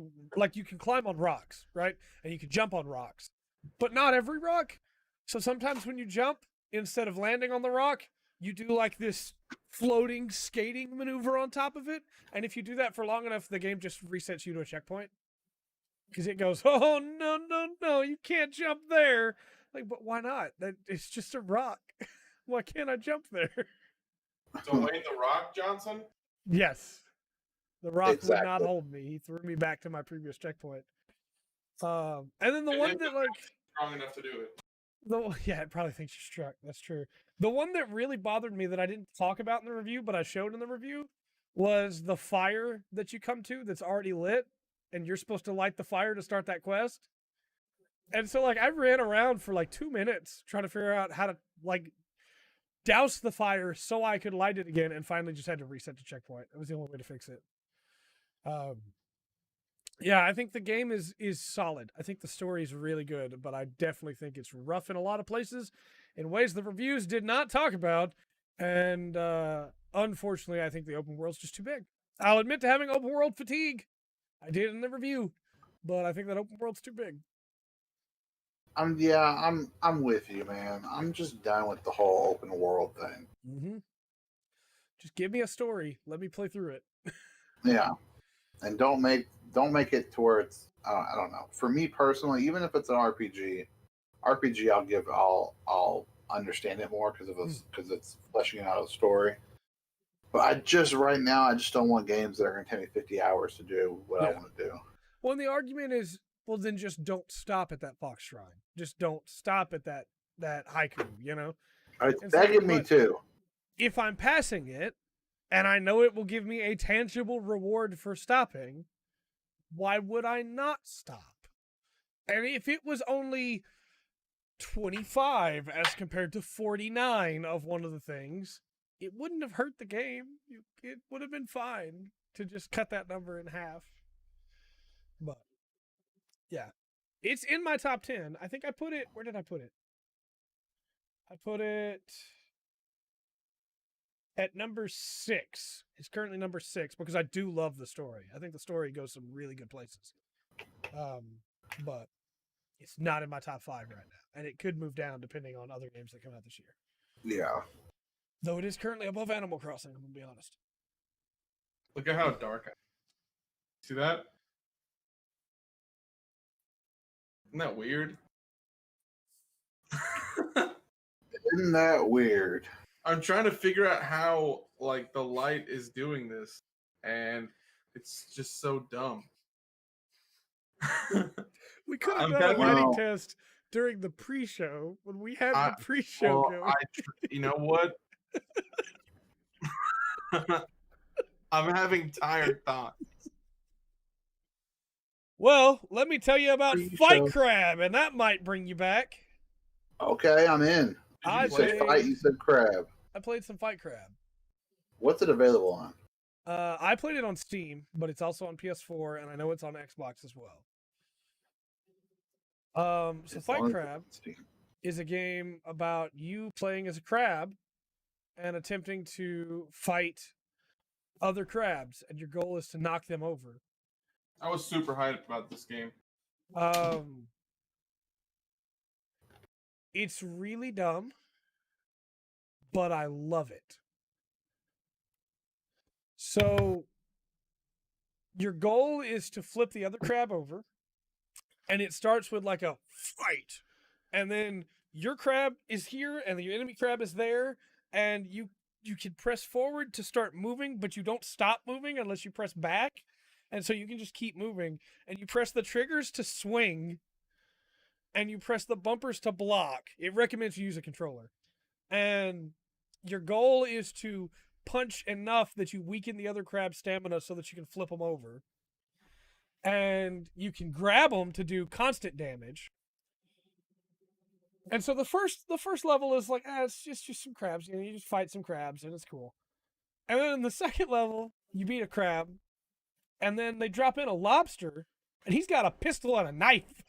you can climb on rocks, right? And you could jump on rocks, but not every rock. So sometimes when you jump, instead of landing on the rock, you do this floating skating maneuver on top of it. And if you do that for long enough, the game just resets you to a checkpoint. Because it goes, oh, no, you can't jump there. But why not? It's just a rock. Why can't I jump there? So Wayne the Rock Johnson? Yes. The rock would not hold me. He threw me back to my previous checkpoint. And then the one that strong enough to do it. Yeah, it probably thinks you're struck. That's true. The one that really bothered me that I didn't talk about in the review, but I showed in the review, was the fire that you come to that's already lit, and you're supposed to light the fire to start that quest. And so I ran around for 2 minutes trying to figure out how to douse the fire so I could light it again, and finally just had to reset the checkpoint. It was the only way to fix it. Yeah, I think the game is solid. I think the story is really good, but I definitely think it's rough in a lot of places in ways the reviews did not talk about. And unfortunately, I think the open world's just too big. I'll admit to having open world fatigue. I did in the review, but I think that open world's too big. I'm with you, man. I'm just done with the whole open world thing. Mm-hmm. Just give me a story. Let me play through it. Yeah, and don't make it to where it's I don't know. For me personally, even if it's an RPG, I'll understand it more because it's fleshing out a story. But I just don't want games that are going to take me 50 hours to do what I want to do. Well, and the argument is, well, then just don't stop at that fox shrine. Just don't stop at that haiku. You know, It's begging me too. If I'm passing it, and I know it will give me a tangible reward for stopping, why would I not stop? And if it was only 25 as compared to 49 of one of the things, it wouldn't have hurt the game. It would have been fine to just cut that number in half. But yeah, it's in my top 10. I think I put it, where did I put it? I put it at number 6. It's currently number 6 because I do love the story. I think the story goes some really good places. But it's not in my top 5 right now. And it could move down depending on other games that come out this year. Yeah. Though it is currently above Animal Crossing, I'm going to be honest. Look at how dark I am. See that? Isn't that weird? Isn't that weird? I'm trying to figure out how like the light is doing this, and it's just so dumb. We could have done a lighting test during the pre-show when we had the pre-show going. You know what? I'm having tired thoughts. Well, let me tell you about Pre-show. Fight Crab, and that might bring you back. Okay, I'm in. You said fight, you said crab. I played some Fight Crab. What's it available on? I played it on Steam, but it's also on PS4, and I know it's on Xbox as well. So Fight Crab is a game about you playing as a crab and attempting to fight other crabs, and your goal is to knock them over. I was super hyped about this game. It's really dumb, but I love it. So your goal is to flip the other crab over, and it starts with like a fight. And then your crab is here and your enemy crab is there, and you can press forward to start moving, but you don't stop moving unless you press back. And so you can just keep moving, and you press the triggers to swing, and you press the bumpers to block. It recommends you use a controller. And your goal is to punch enough that you weaken the other crab's stamina so that you can flip them over. And you can grab them to do constant damage. And so the first level is like, it's just some crabs. You just fight some crabs, and it's cool. And then in the second level, you beat a crab, and then they drop in a lobster, and he's got a pistol and a knife.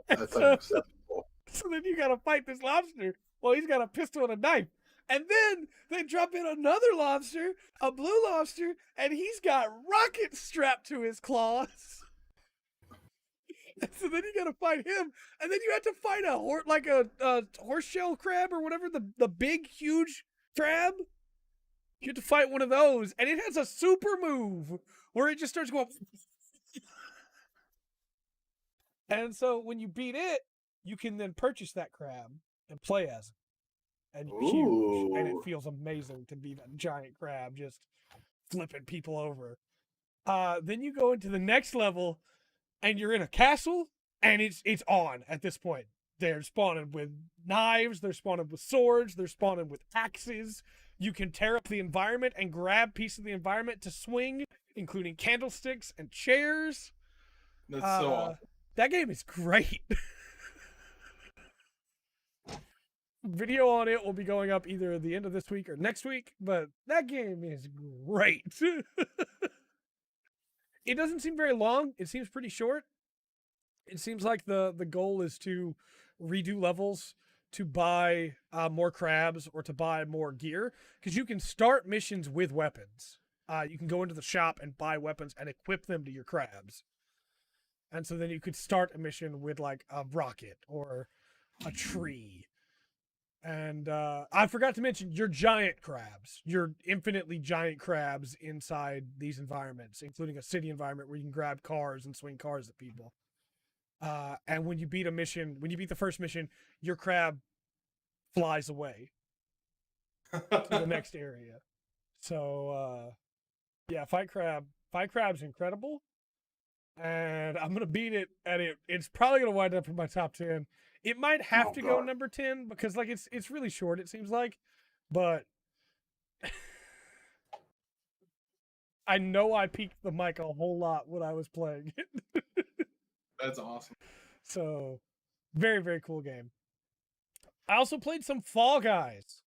That's unacceptable. So then you gotta fight this lobster while he's got a pistol and a knife. And then they drop in another lobster, a blue lobster, and he's got rockets strapped to his claws. And so then you gotta fight him, and then you have to fight a horse shell crab or whatever, the big, huge crab. You have to fight one of those, and it has a super move where it just starts going. And so when you beat it, you can then purchase that crab and play as it. And huge, and it feels amazing to be that giant crab just flipping people over. Then you go into the next level, and you're in a castle, and it's on at this point. They're spawning with knives, they're spawning with swords, they're spawning with axes. You can tear up the environment and grab pieces of the environment to swing, including candlesticks and chairs. That's so awesome. That game is great. Video on it will be going up either at the end of this week or next week, but that game is great. It doesn't seem very long. It seems pretty short. It seems like the goal is to redo levels to buy more crabs or to buy more gear, because you can start missions with weapons. You can go into the shop and buy weapons and equip them to your crabs. And so then you could start a mission with like a rocket or a tree. And I forgot to mention your giant crabs, your infinitely giant crabs inside these environments, including a city environment where you can grab cars and swing cars at people. And when you beat the first mission, your crab flies away to the next area. So, yeah, Fight Crab's incredible. And I'm going to beat it, and it's probably going to wind up in my top 10. It might have to go number 10 because like it's really short, it seems like. But I know I peaked the mic a whole lot when I was playing it. That's awesome. So, very, very cool game. I also played some Fall Guys.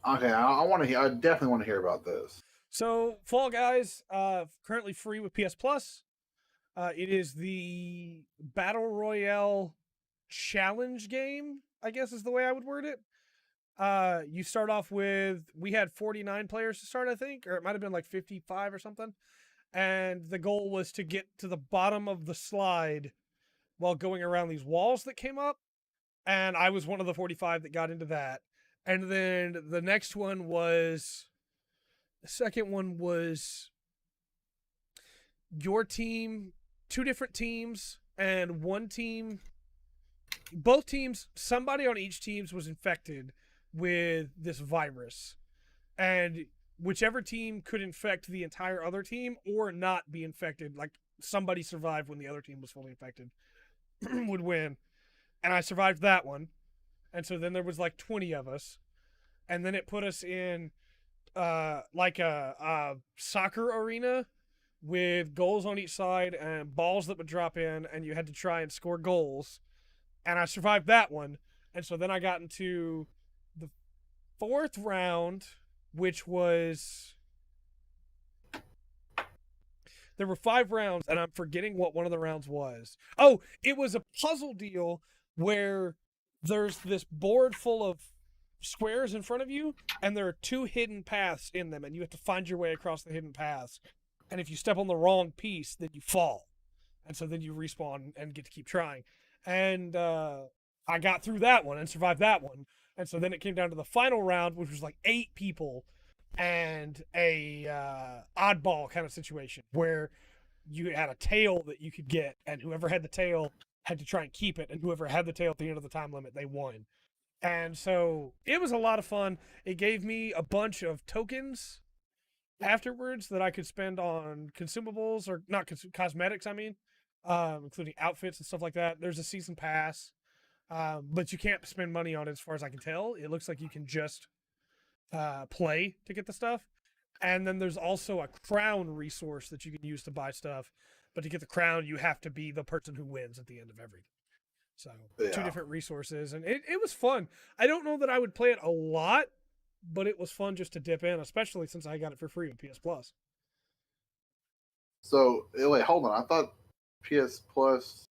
Okay, I want to hear. I definitely want to hear about this. So, Fall Guys, currently free with PS Plus. It is the Battle Royale challenge game, I guess is the way I would word it. You start off with, we had 49 players to start, I think, or it might have been like 55 or something. And the goal was to get to the bottom of the slide while going around these walls that came up. And I was one of the 45 that got into that. And then the second one was your team, two different teams, and both teams, somebody on each team was infected with this virus. And whichever team could infect the entire other team or not be infected, like somebody survived when the other team was fully infected, would win. And I survived that one. And so then there was like 20 of us. And then it put us in like a soccer arena with goals on each side and balls that would drop in, and you had to try and score goals. And I survived that one. And so then I got into the fourth round, which was... There were 5 rounds, and I'm forgetting what one of the rounds was. Oh, it was a puzzle deal where there's this board full of squares in front of you, and there are 2 hidden paths in them, and you have to find your way across the hidden paths. And if you step on the wrong piece, then you fall. And so then you respawn and get to keep trying. And I got through that one and survived that one. And so then it came down to the final round, which was like 8 people and a oddball kind of situation where you had a tail that you could get, and whoever had the tail had to try and keep it, and whoever had the tail at the end of the time limit, they won. And so it was a lot of fun. It gave me a bunch of tokens afterwards that I could spend on consumables, or not cosmetics, I mean, including outfits and stuff like that. There's a season pass, but you can't spend money on it as far as I can tell. It looks like you can just play to get the stuff. And then there's also a crown resource that you can use to buy stuff. But to get the crown, you have to be the person who wins at the end of everything. So, 2 different resources. And it was fun. I don't know that I would play it a lot, but it was fun just to dip in, especially since I got it for free with PS Plus. So, wait, hold on. I thought PS Plus,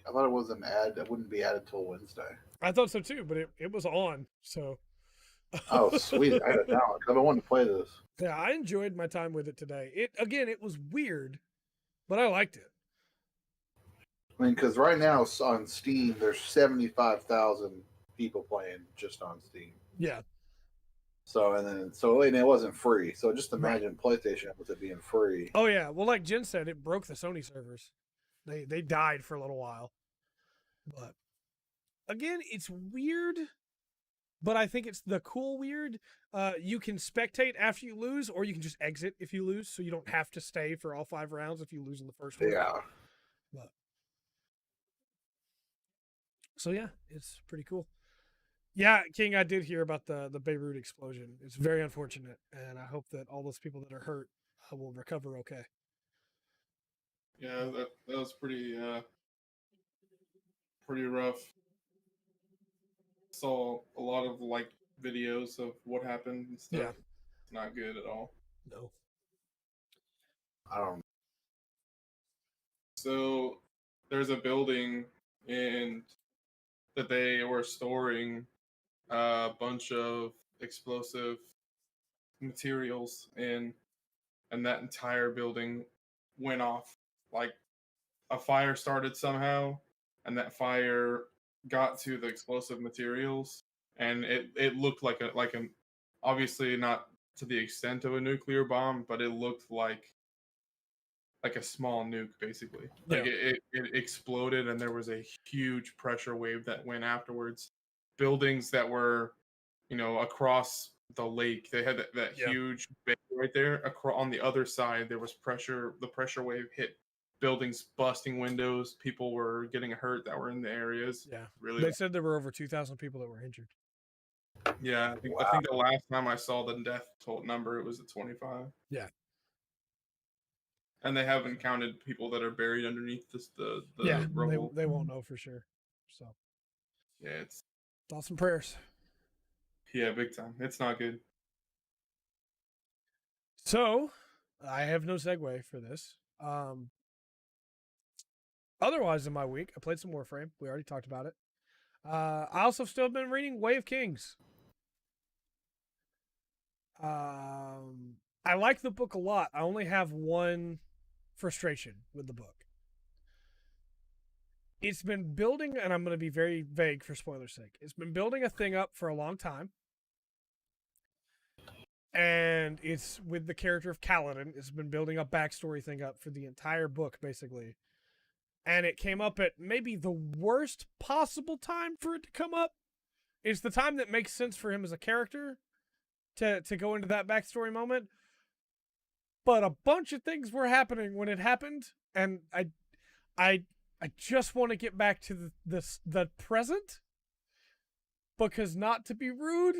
I thought it was an ad that wouldn't be added till Wednesday. I thought so too, but it was on, so... Oh, sweet. I had it down because I've been wanting to play this. Yeah, I enjoyed my time with it today. It was weird, but I liked it. I mean, because right now on Steam, there's 75,000 people playing just on Steam. Yeah. So, and it wasn't free. So just imagine PlayStation with it being free. Oh, yeah. Well, like Jen said, it broke the Sony servers. They died for a little while. But, again, it's weird, but I think it's the cool weird. You can spectate after you lose, or you can just exit if you lose, so you don't have to stay for all 5 rounds if you lose in the first one. Yeah. But, so, yeah, it's pretty cool. Yeah, King, I did hear about the Beirut explosion. It's very unfortunate, and I hope that all those people that are hurt will recover okay. Yeah, that was pretty rough. Saw a lot of like videos of what happened and stuff. Yeah. It's not good at all. No. I don't So there's a building in that they were storing a bunch of explosive materials in, and that entire building went off. Like a fire started somehow, and that fire got to the explosive materials, and it looked like an obviously not to the extent of a nuclear bomb, but it looked like a small nuke, basically. Like Yeah. it exploded, and there was a huge pressure wave that went afterwards. Buildings that were, across the lake, they had that Yeah. huge bay right there. Across on the other side, there was pressure. The pressure wave hit buildings, busting windows. People were getting hurt that were in the areas. Yeah. Really. They said there were over 2,000 people that were injured. Yeah, I think the last time I saw the death toll number, it was at 25. Yeah. And they haven't counted people that are buried underneath the Yeah, rubble. they won't know for sure. So, Yeah, it's thoughts and prayers. big time. It's not good. So, I have no segue for this. Otherwise, in my week, I played some Warframe. We already talked about it. I also still been reading Way of Kings. I like the book a lot. I only have one frustration with the book. It's been building, and I'm going to be very vague for spoiler's sake. It's been building a thing up for a long time. And it's with the character of Kaladin. It's been building a backstory thing up for the entire book, basically. And it came up at maybe the worst possible time for it to come up. It's the time that makes sense for him as a character to go into that backstory moment. But a bunch of things were happening when it happened, and I just want to get back to the present, because not to be rude,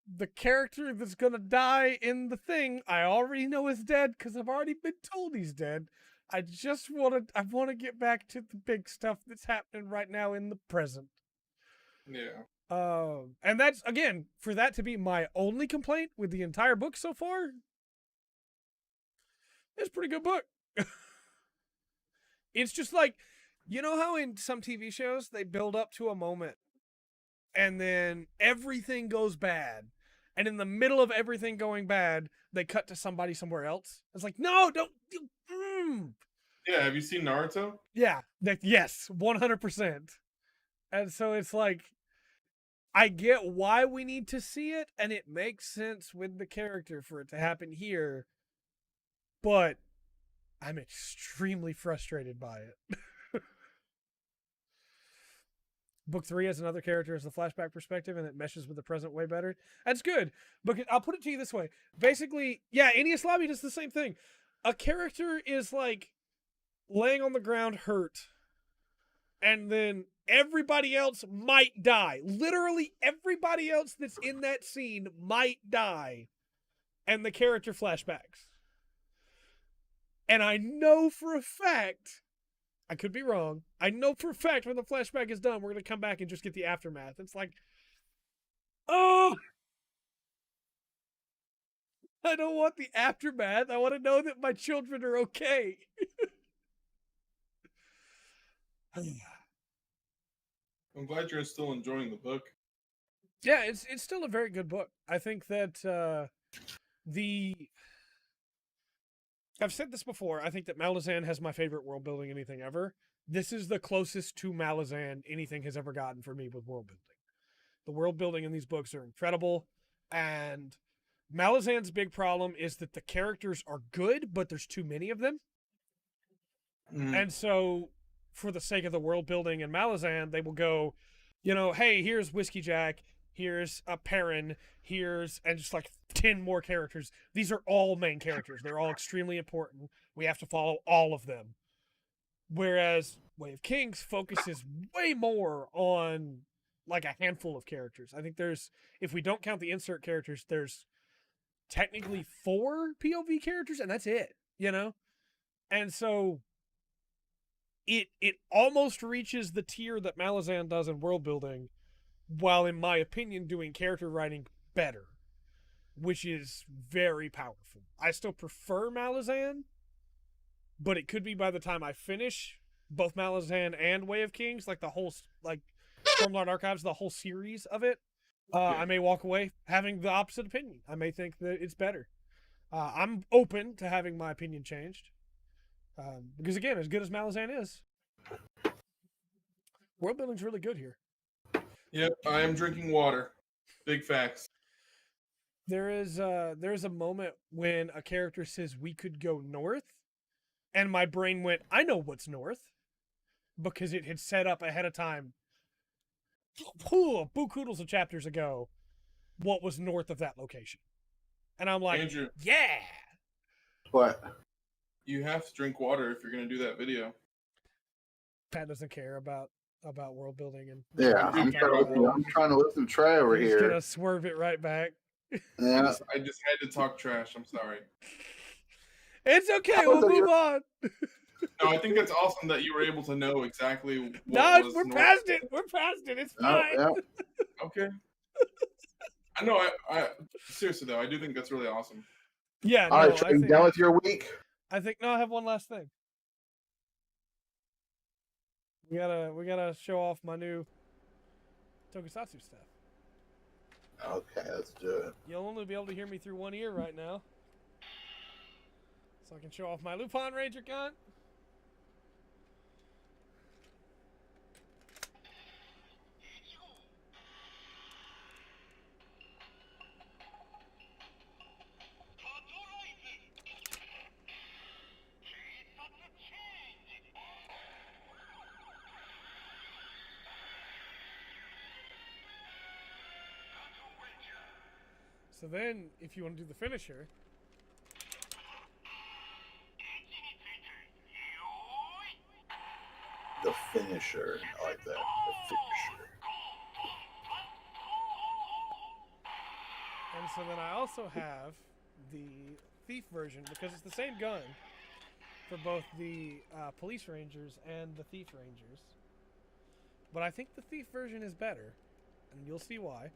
the character that's gonna die in the thing I already know is dead because I've already been told he's dead. I want to get back to the big stuff that's happening right now in the present. Yeah. And that's, again, for that to be my only complaint with the entire book so far, it's a pretty good book. It's just like, you know how in some TV shows they build up to a moment and then everything goes bad, and in the middle of everything going bad, they cut to somebody somewhere else? It's like, no, don't. Yeah, have you seen Naruto? Yeah, yes, 100%. And so it's like, I get why we need to see it, and it makes sense with the character for it to happen here, but I'm extremely frustrated by it. Book 3 has another character as the flashback perspective, and it meshes with the present way better. That's good. But I'll put it to you this way. Basically, yeah, Enies Lobby does the same thing. A character is like laying on the ground hurt, and then everybody else might die. Literally everybody else that's in that scene might die. And the character flashbacks. And I know for a fact, I could be wrong, I know for a fact when the flashback is done, we're going to come back and just get the aftermath. It's like, oh, I don't want the aftermath. I want to know that my children are okay. I'm glad you're still enjoying the book. Yeah, it's still a very good book. I think that I've said this before, I think that Malazan has my favorite world building anything ever. This is the closest to Malazan anything has ever gotten for me with world building. The world building in these books are incredible, and Malazan's big problem is that the characters are good, but there's too many of them. And so, for the sake of the world building in Malazan, they will go, hey, here's Whiskey Jack, here's a Perrin, and just like 10 more characters. These are all main characters. They're all extremely important. We have to follow all of them. Whereas Way of Kings focuses way more on like a handful of characters. I think if we don't count the insert characters, there's technically 4 POV characters, and that's it, And so it almost reaches the tier that Malazan does in world building, while in my opinion doing character writing better, which is very powerful. I still prefer Malazan, but it could be by the time I finish both Malazan and Way of Kings, like the whole Stormlord Archives, the whole series of it. I may walk away having the opposite opinion. I may think that it's better. I'm open to having my opinion changed. Because again, as good as Malazan is, world building's really good here. Yep, I am drinking water. Big facts. There's a moment when a character says we could go north, and my brain went, I know what's north, because it had set up ahead of time. Boo-koodles of chapters ago, what was north of that location, and I'm like, Andrew, yeah. What? you have to drink water if you're going to do that video. Pat doesn't care about world building and Yeah, I'm trying to listen to Trey over He's here. gonna swerve it right back. Yeah. I just had to talk trash. I'm sorry. It's okay. We'll move on. No, I think it's awesome that you were able to know exactly what No, was we're north. past it. We're past it. It's fine. Yeah. Okay. I know. I seriously though, I do think that's really awesome. Yeah. All right, Trey, you done with your week? I think no. I have one last thing. We gotta show off my new Tokusatsu stuff. Okay, let's do it. You'll only be able to hear me through one ear right now, so I can show off my Lupin Ranger gun. So then, if you want to do the finisher, The finisher. I like that. The finisher. and so then I also have the Thief version, because it's the same gun for both the Police Rangers and the Thief Rangers. But I think the Thief version is better, and you'll see why.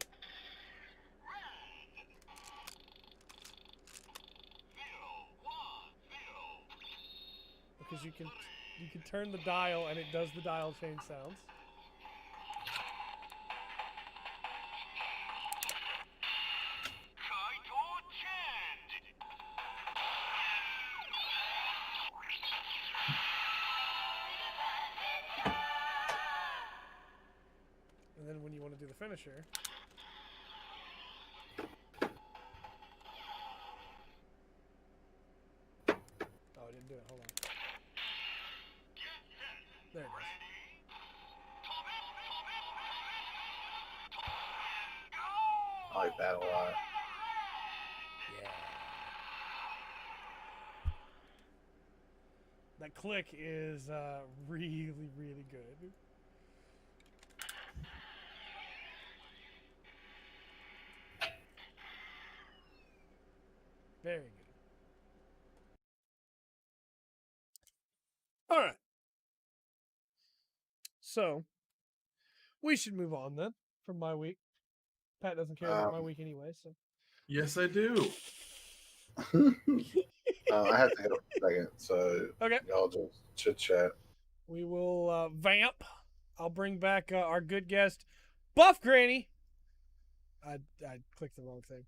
Because you can turn the dial and it does the dial change sounds. And then when you want to do the finisher, oh, I didn't do it. Hold on. There it goes. I like that a lot. Yeah. That click is really, really good. Very good. All right. So, we should move on then from my week. Pat doesn't care about my week anyway, so. Yes, I do. I have to get up a second, so Okay. y'all just chit chat. We will vamp. I'll bring back our good guest, Buff Granny. I clicked the wrong thing.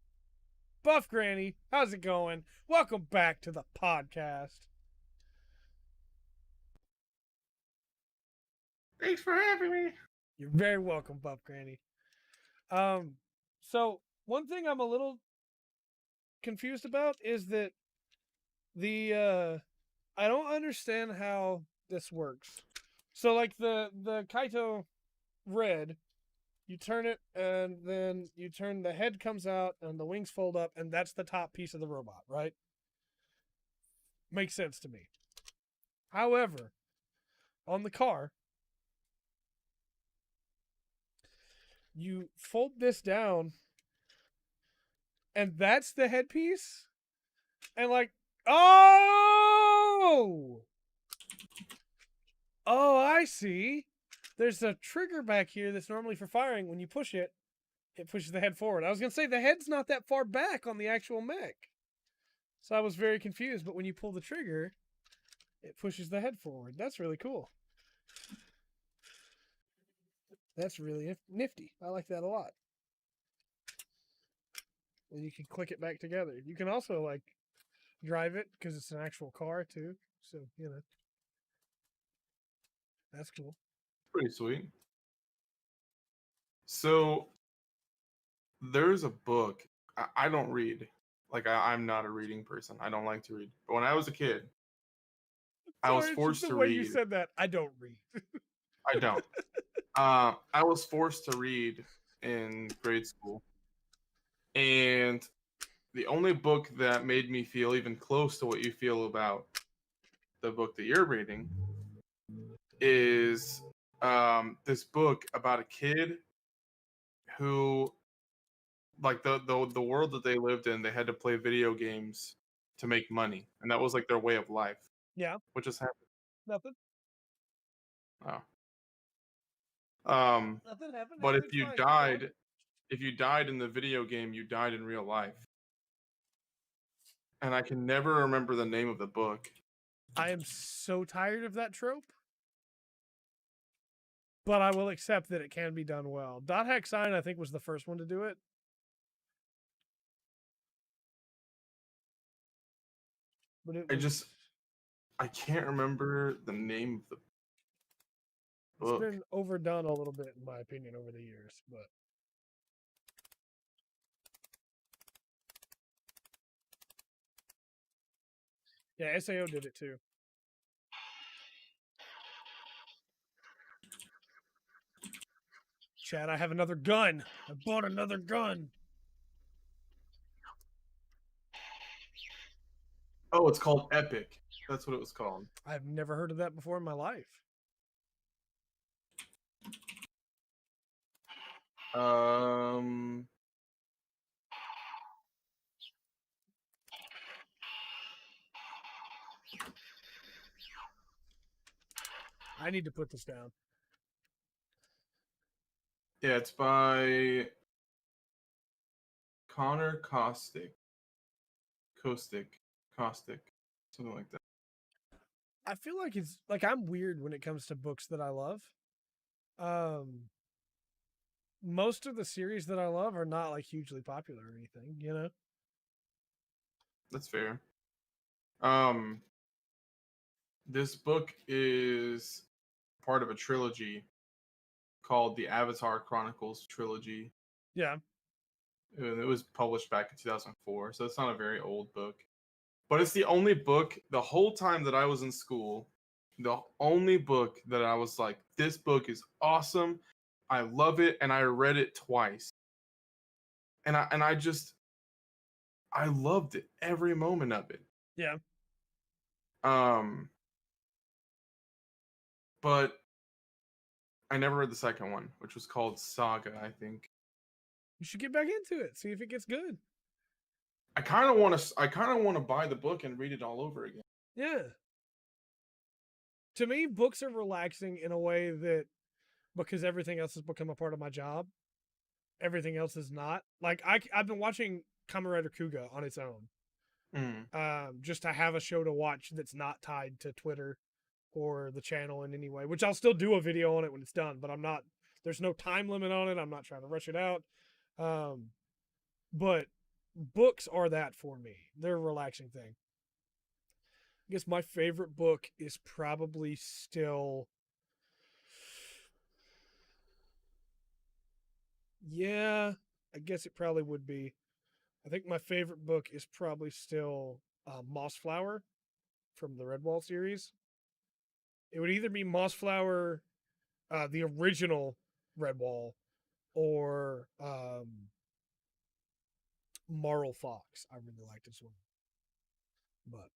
Buff Granny, how's it going? Welcome back to the podcast. Thanks for having me. You're very welcome, Buff Granny. So one thing I'm a little confused about is that the I don't understand how this works. So like the Kaito Red, you turn it and then you turn, the head comes out and the wings fold up, and that's the top piece of the robot, right? Makes sense to me. However, on the car, you fold this down, and that's the headpiece? And like, oh, I see. There's a trigger back here that's normally for firing. When you push it, it pushes the head forward. I was going to say, the head's not that far back on the actual mech. So I was very confused, but when you pull the trigger, It pushes the head forward. That's really cool. That's really nifty. I like that a lot. And you can click it back together. You can also like drive it because it's an actual car too. So, you know, that's cool. Pretty sweet. So there's a book. I don't read. Like I'm not a reading person. I don't like to read. But when I was a kid, I was Sorry, it's just forced the to way you read. said that. I don't read. I don't. I was forced to read in grade school, and the only book that made me feel even close to what you feel about the book that you're reading is this book about a kid who, like the world that they lived in, they had to play video games to make money, and that was like their way of life. Yeah. What just happened? Nothing. Oh. Nothing happened. But Everything's fine. Keep going. if you died in the video game, you died in real life. And I can never remember the name of the book. I am so tired of that trope. But I will accept that it can be done well. Dot Hack Sign, I think, was the first one to do it. But I can't remember the name of the book. It's been overdone a little bit, in my opinion, over the years. But yeah, SAO did it too. Chad, I have another gun. I bought another gun. Oh, it's called Epic. That's what it was called. I've never heard of that before in my life. I need to put this down. Yeah, it's by Connor Caustic, something like that. I feel like it's like I'm weird when it comes to books that I love. Most of the series that I love are not like hugely popular or anything, you know? That's fair. This book is part of a trilogy called the Avatar Chronicles trilogy. Yeah. And it was published back in 2004, so it's not a very old book. But it's the only book, the whole time that I was in school, the only book that I was like, this book is awesome. I love it, and I read it twice. And I loved it, every moment of it. Yeah. But I never read the second one, which was called Saga, I think. You should get back into it. See if it gets good. I kind of want to buy the book and read it all over again. Yeah. To me, books are relaxing in a way that, because everything else has become a part of my job, everything else is not. Like I've been watching Kamen Rider Kuga on its own. Just to have a show to watch that's not tied to Twitter or the channel in any way, which I'll still do a video on it when it's done, but I'm not, there's no time limit on it. I'm not trying to rush it out. But books are that for me. They're a relaxing thing. I guess my favorite book is probably still, yeah, I guess it probably would be. I think my favorite book is probably still Mossflower from the Redwall series. It would either be Mossflower, the original Redwall, or Marl Fox. I really like this one. But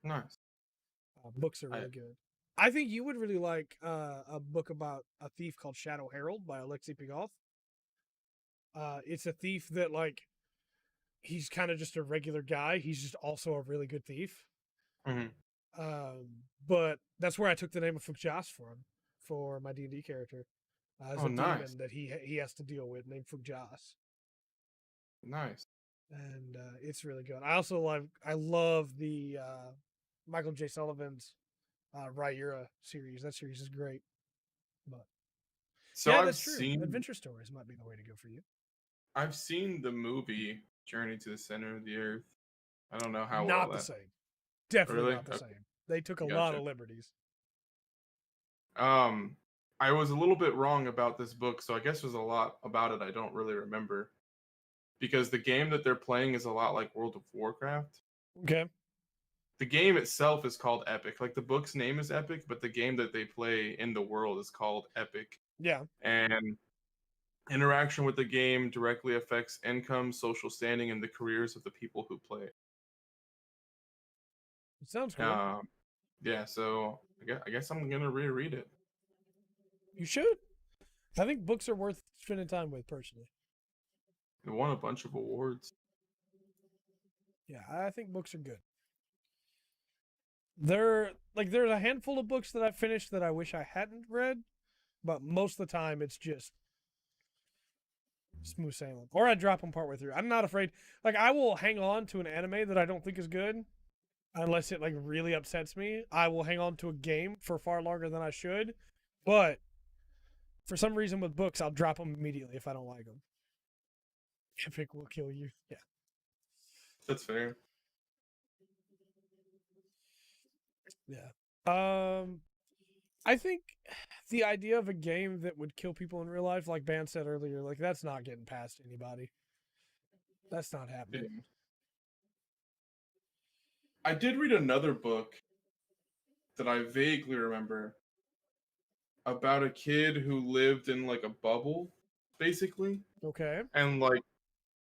Nice. books are really good. I think you would really like a book about a thief called Shadow Herald by Alexei Pigoth. It's a thief that, like, he's kind of just a regular guy. He's just also a really good thief. Mm-hmm. But that's where I took the name of Fugjas from, for my D&D character. As a demon that he has to deal with named Fugjas. Nice. And it's really good. I also love the Michael J. Sullivan's Ryura series. That series is great. But So yeah, I've that's true. seen Adventure stories might be the way to go for you. I've seen the movie Journey to the Center of the Earth. I don't know how Not well the that. same. Definitely Really? not the Okay, same. They took a lot gotcha. of liberties. I was a little bit wrong about this book, so I guess there's a lot about it I don't really remember. Because the game that they're playing is a lot like World of Warcraft. Okay. The game itself is called Epic. Like the book's name is Epic, but the game that they play in the world is called Epic. Yeah. And interaction with the game directly affects income, social standing, and the careers of the people who play it. It sounds cool. Yeah, so I guess I'm gonna reread it. You should. I think books are worth spending time with, personally. It won a bunch of awards. Yeah, I think books are good. There's a handful of books that I finished that I wish I hadn't read, but most of the time it's just smooth sailing. Or I drop them partway through. I'm not afraid. Like, I will hang on to an anime that I don't think is good, unless it like really upsets me. I will hang on to a game for far longer than I should, but for some reason with books, I'll drop them immediately if I don't like them. Epic will kill you. Yeah. That's fair. Yeah. I think the idea of a game that would kill people in real life, like Ban said earlier, like that's not getting past anybody. That's not happening. Yeah. I did read another book that I vaguely remember about a kid who lived in like a bubble, basically. Okay. And like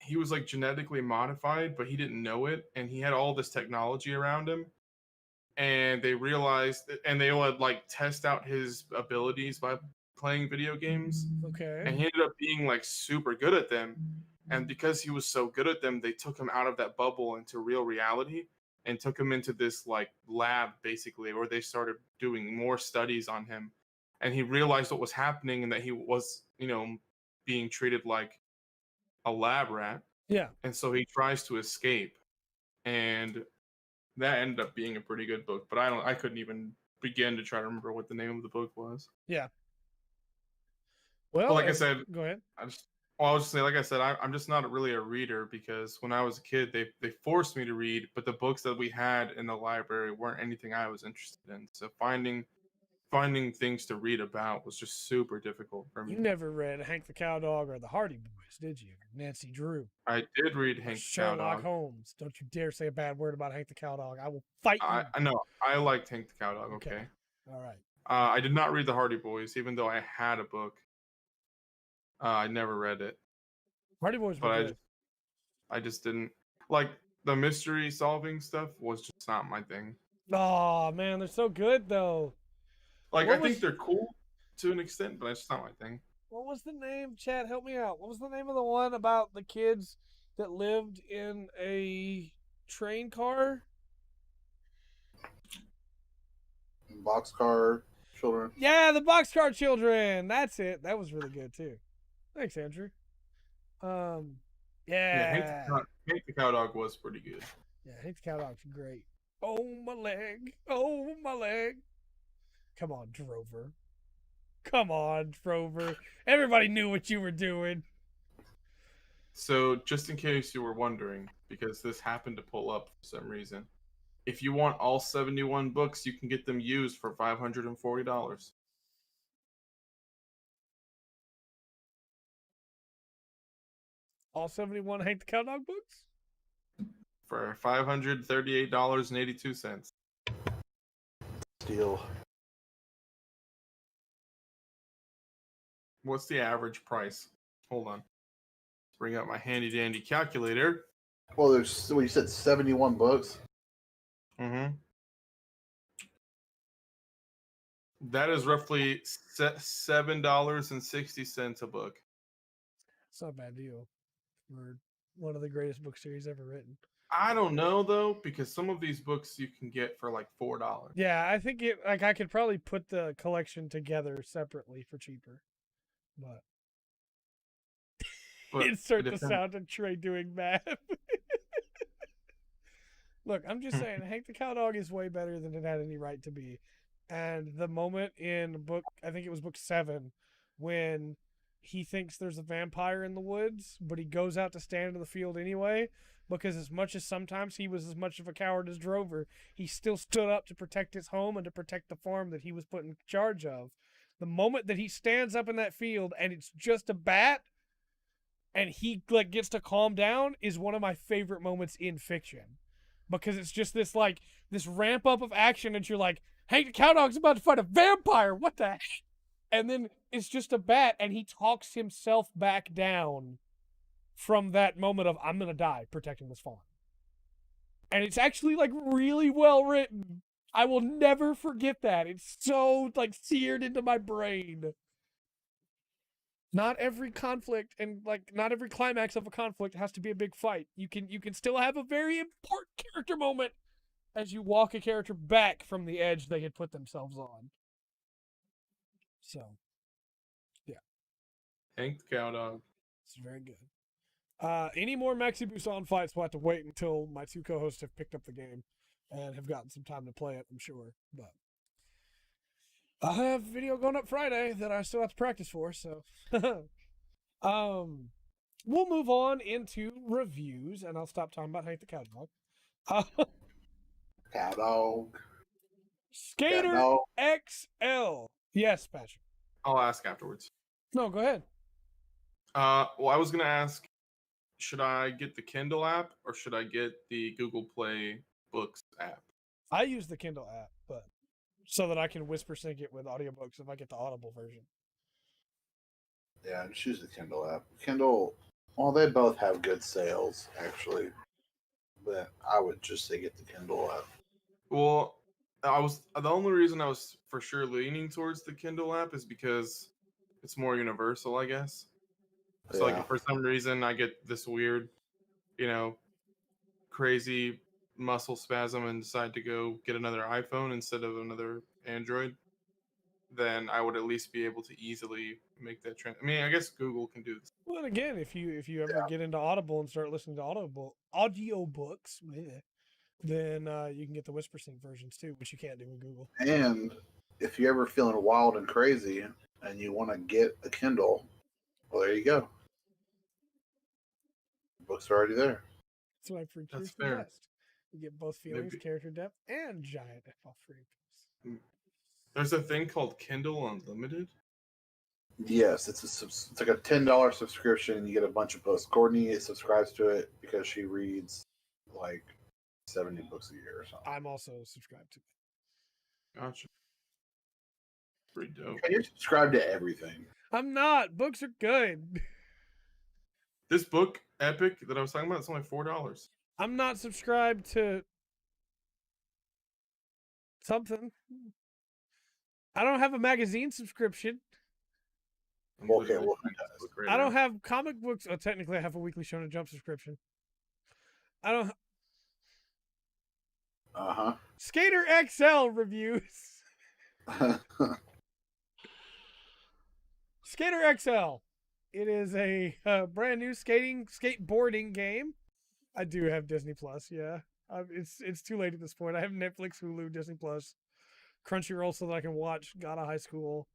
he was like genetically modified, but he didn't know it, and he had all this technology around him. And they realized, and they would like test out his abilities by playing video games. Okay. And he ended up being like super good at them. And because he was so good at them, they took him out of that bubble into real reality and took him into this like lab, basically, where they started doing more studies on him. And he realized what was happening and that he was, being treated like a lab rat. Yeah. And so he tries to escape. And that ended up being a pretty good book, but I couldn't even begin to try to remember what the name of the book was. Yeah. Well, But like I said, go ahead. I was just saying, like I said, I'm just not really a reader, because when I was a kid, they forced me to read, but the books that we had in the library weren't anything I was interested in. So finding things to read about was just super difficult for me. You never read Hank the Cowdog or the Hardy Boys, did you? Nancy Drew. I did read Hank the Sherlock Cowdog. Holmes. Don't you dare say a bad word about Hank the Cowdog. I will fight you. I know. I liked Hank the Cowdog. Okay. All right. I did not read the Hardy Boys, even though I had a book. I never read it. Hardy Boys were But good. I just didn't like the mystery solving stuff. Was just not my thing. Oh man, they're so good though. Like What I think was- they're cool to an extent, but it's just not my thing. What was the name? Chad, help me out. What was the name of the one about the kids that lived in a train car? Boxcar children. Yeah, the Boxcar Children. That's it. That was really good too. Thanks, Andrew. Yeah. Hank the Cowdog was pretty good. Yeah, Hank the Cowdog's great. Oh my leg. Oh my leg. Come on, Drover. Come on, Drover. Everybody knew what you were doing. So just in case you were wondering, because this happened to pull up for some reason, if you want all 71 books, you can get them used for $540. All 71 Hank the Cowdog books? For $538.82. Steal. What's the average price? Hold on. Bring out my handy dandy calculator. Well, there's you said 71 books. Mm-hmm. That is roughly $7.60 a book. It's not a bad deal for one of the greatest book series ever written. I don't know though, because some of these books you can get for like $4. Yeah, I think I could probably put the collection together separately for cheaper. But But insert it the depends. sound of Trey doing math. Look, I'm just saying, Hank the Cowdog is way better than it had any right to be. And the moment in I think it was book 7, when he thinks there's a vampire in the woods, but he goes out to stand in the field anyway, because as much as sometimes he was as much of a coward as Drover, he still stood up to protect his home and to protect the farm that he was put in charge of. The moment that he stands up in that field and it's just a bat, and he like gets to calm down, is one of my favorite moments in fiction. Because it's just this ramp up of action, and you're like, Hank the Cowdog's about to fight a vampire. What the heck? And then it's just a bat, and he talks himself back down from that moment of, I'm going to die protecting this farm. And it's actually like really well written. I will never forget that. It's so like seared into my brain. Not every conflict and like not every climax of a conflict has to be a big fight. You can still have a very important character moment as you walk a character back from the edge they had put themselves on. So, yeah. Hank the Cowdog. It's very good. Any more Maxi Busan fights will have to wait until my 2 co-hosts have picked up the game and have gotten some time to play it, I'm sure. But I have a video going up Friday that I still have to practice for, so we'll move on into reviews, and I'll stop talking about Hank the Cowdog. Cowdog. Skater Cowdog. XL. Yes, Pattrick. I'll ask afterwards. No, go ahead. Well, I was gonna ask, should I get the Kindle app or should I get the Google Play Books app? I use the Kindle app, but so that I can whisper sync it with audiobooks if I get the Audible version. Yeah, just use the Kindle app. Kindle, well, they both have good sales, actually. But I would just say get the Kindle app. Well, the only reason I was for sure leaning towards the Kindle app is because it's more universal, I guess. So Yeah. like for some reason I get this weird, crazy muscle spasm and decide to go get another iPhone instead of another Android, then I would at least be able to easily make that trend. I mean, I guess Google can do this. Well, and again, if you ever get into Audible and start listening to audiobooks, then you can get the Whisper Sync versions too, which you can't do with Google. And if you're ever feeling wild and crazy and you want to get a Kindle, well, there you go. Books are already there. That's why Free That's Truth's the fair. best. You get both feelings, Maybe. character depth, and giant FL free. There's a thing called Kindle Unlimited. Yes, it's like a $10 subscription. You get a bunch of books. Courtney subscribes to it because she reads like 70 books a year or something. I'm also subscribed to it. Gotcha. Pretty dope. And you're subscribed to everything. I'm not. Books are good. This book, Epic, that I was talking about, it's only $4. I'm not subscribed to something. I don't have a magazine subscription. I'm Okay, literally well, reading this book right I don't now. have comic books. Oh, technically, I have a weekly Shonen Jump subscription. I don't. Skater XL reviews. Skater XL. It is a brand new skateboarding game. I do have Disney Plus. Yeah, it's too late at this point. I have Netflix, Hulu, Disney Plus, Crunchyroll, so that I can watch God of High School.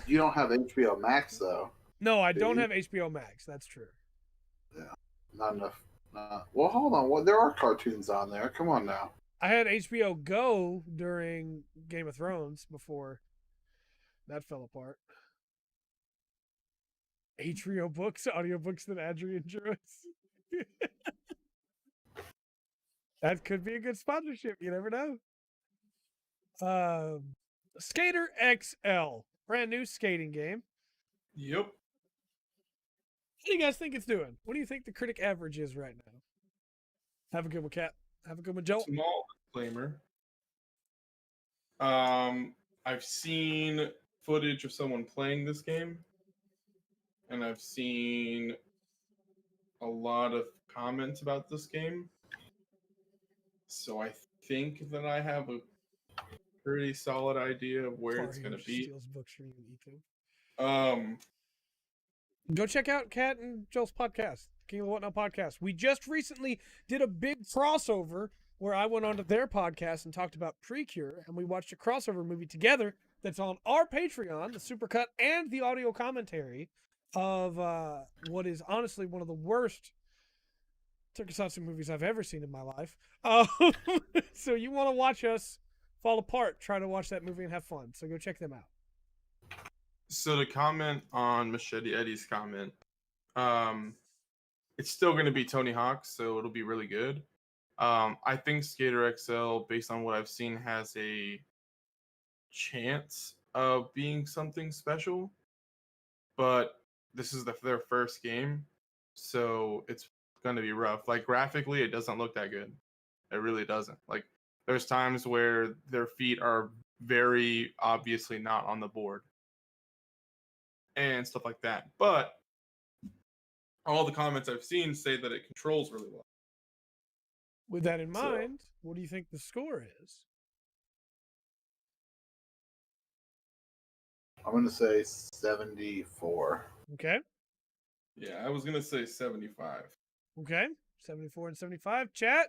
You don't have HBO Max though. No, I Do don't you? have HBO Max. That's true. Yeah, not enough. Well, hold on. Well, there are cartoons on there. Come on now. I had HBO Go during Game of Thrones before that fell apart. Atrio Books, audiobooks that Adri enjoys. That could be a good sponsorship. You never know. Skater XL, brand new skating game. Yep. What do you guys think it's doing? What do you think the critic average is right now? Have a good one, Kat. Have a good one, Joe. Small disclaimer. I've seen footage of someone playing this game, and I've seen a lot of comments about this game. So I think that I have a pretty solid idea of where it's going to be. Steals books from you, YouTube. Go check out Kat and Joel's podcast. King of the Whatnot podcast. We just recently did a big crossover where I went onto their podcast and talked about Precure, and we watched a crossover movie together that's on our Patreon, the supercut and the audio commentary of what is honestly one of the worst tokusatsu movies I've ever seen in my life. So you want to watch us fall apart, try to watch that movie and have fun. So go check them out. So to comment on Machete Eddie's comment, it's still going to be Tony Hawk, so it'll be really good. I think Skater XL, based on what I've seen, has a chance of being something special, but this is their first game, so it's going to be rough. Like, graphically, it doesn't look that good. It really doesn't. Like, there's times where their feet are very obviously not on the board and stuff like that. But all the comments I've seen say that it controls really well. With that in mind, what do you think the score is? I'm going to say 74. Okay. Yeah, I was going to say 75. Okay. 74 and 75. Chat?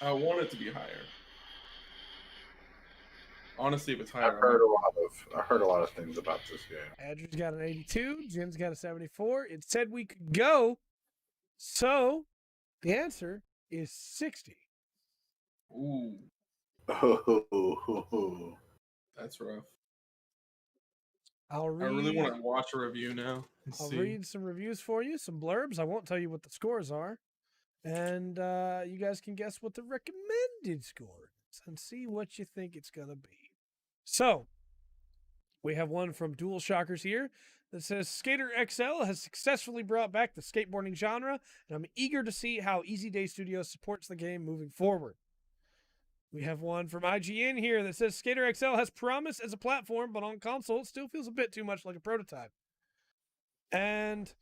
I want it to be higher. Honestly, if it's higher, I heard a lot of things about this game. Andrew's got an 82. Jen's got a 74. It said we could go. So the answer is 60. Ooh, Oh, that's rough. I I really want to watch a review now and I'll see. read some reviews for you, some blurbs. I won't tell you what the scores are. And you guys can guess what the recommended score is and see what you think it's going to be. So, we have one from Dual Shockers here that says, Skater XL has successfully brought back the skateboarding genre, and I'm eager to see how Easy Day Studios supports the game moving forward. We have one from IGN here that says, Skater XL has promise as a platform, but on console, it still feels a bit too much like a prototype. And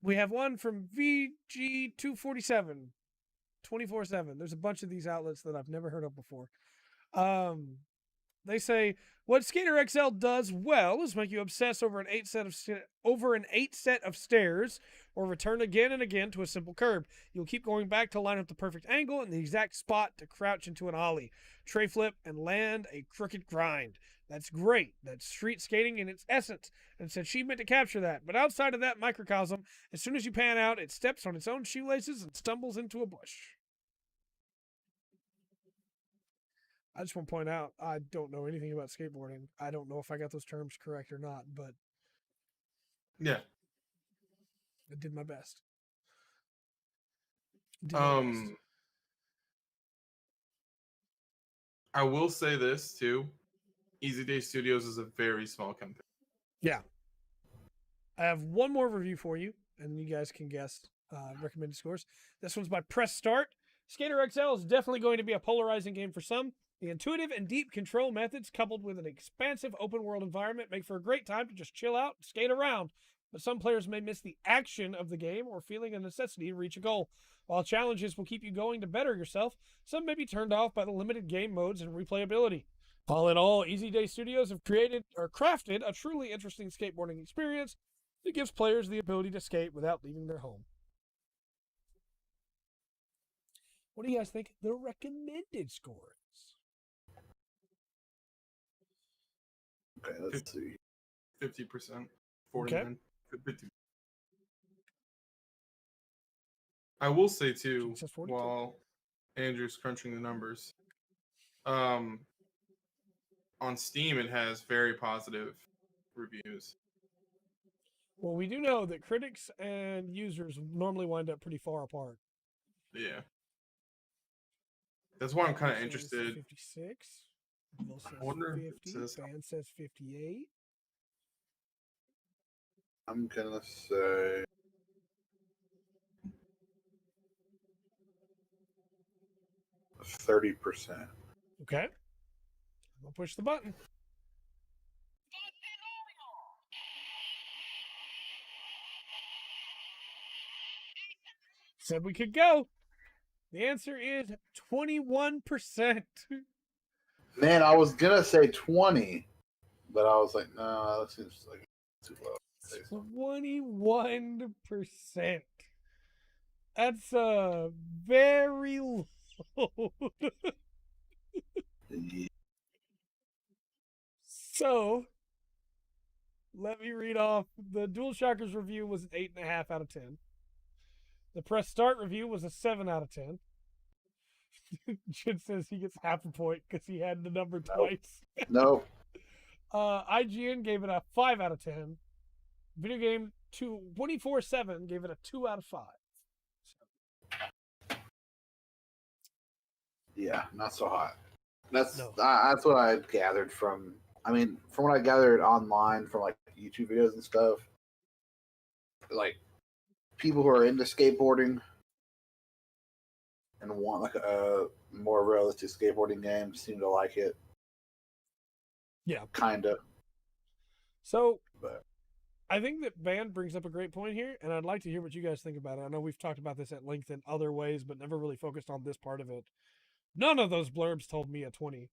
we have one from VG247, 24/7. There's a bunch of these outlets that I've never heard of before. They say, what Skater XL does well is make you obsess over an 8 set of stairs, or return again and again to a simple curb. You'll keep going back to line up the perfect angle and the exact spot to crouch into an ollie, tray flip, and land a crooked grind. That's great. That's street skating in its essence, and it's an achievement to capture that. But outside of that microcosm, as soon as you pan out, it steps on its own shoelaces and stumbles into a bush. I just want to point out, I don't know anything about skateboarding. I don't know if I got those terms correct or not, but Yeah. I did my best. I will say this too. Easy Day Studios is a very small company. Yeah. I have one more review for you, and you guys can guess recommended scores. This one's by Press Start. Skater XL is definitely going to be a polarizing game for some. The intuitive and deep control methods, coupled with an expansive open world environment, make for a great time to just chill out and skate around. But some players may miss the action of the game or feeling a necessity to reach a goal. While challenges will keep you going to better yourself, some may be turned off by the limited game modes and replayability. All in all, Easy Day Studios have crafted a truly interesting skateboarding experience that gives players the ability to skate without leaving their home. What do you guys think the recommended score is? Okay, let's see. 50%. 49. Okay. 50. I will say too, It says 42. while Andrew's crunching the numbers, on Steam it has very positive reviews. Well, we do know that critics and users normally wind up pretty far apart. Yeah. That's why I'm kind of Says interested. 56. Bill says I wonder if it 50. says- Fan says 58. I'm going to say 30%. Okay. I'm going to push the button. Said we could go. The answer is 21%. Man, I was going to say 20, but I was like, no, that seems like too low. say so. 21%. That's very low. Yeah. So, let me read off. The DualShockers review was an 8.5 out of 10. The press start review was a 7 out of 10. Jin says he gets half a point because he had the number twice. Nope. IGN gave it a 5 out of 10. Video Game 24/7 gave it a 2 out of 5. Yeah, not so hot. That's No. that's what I gathered from. I mean, from what I gathered online from like YouTube videos and stuff, like people who are into skateboarding and want like a more realistic skateboarding game seem to like it. Yeah. Kinda. So, But I think that Band brings up a great point here, and I'd like to hear what you guys think about it. I know we've talked about this at length in other ways, but never really focused on this part of it. None of those blurbs told me a 20.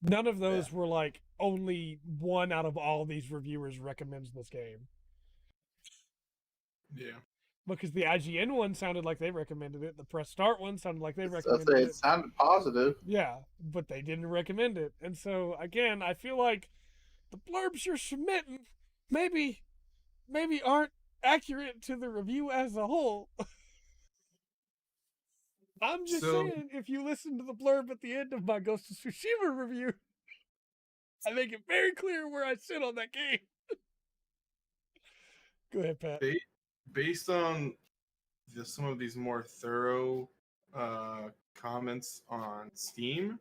None of those were like, only one out of all these reviewers recommends this game. Yeah. Because the IGN one sounded like they recommended it. The Press Start one sounded like they I'd recommended say it. it sounded positive. Yeah, but they didn't recommend it. And so, again, I feel like the blurbs you're submitting maybe aren't accurate to the review as a whole. I'm just saying, if you listen to the blurb at the end of my Ghost of Tsushima review, I make it very clear where I sit on that game. Go ahead, Pat. Based on some of these more thorough comments on Steam,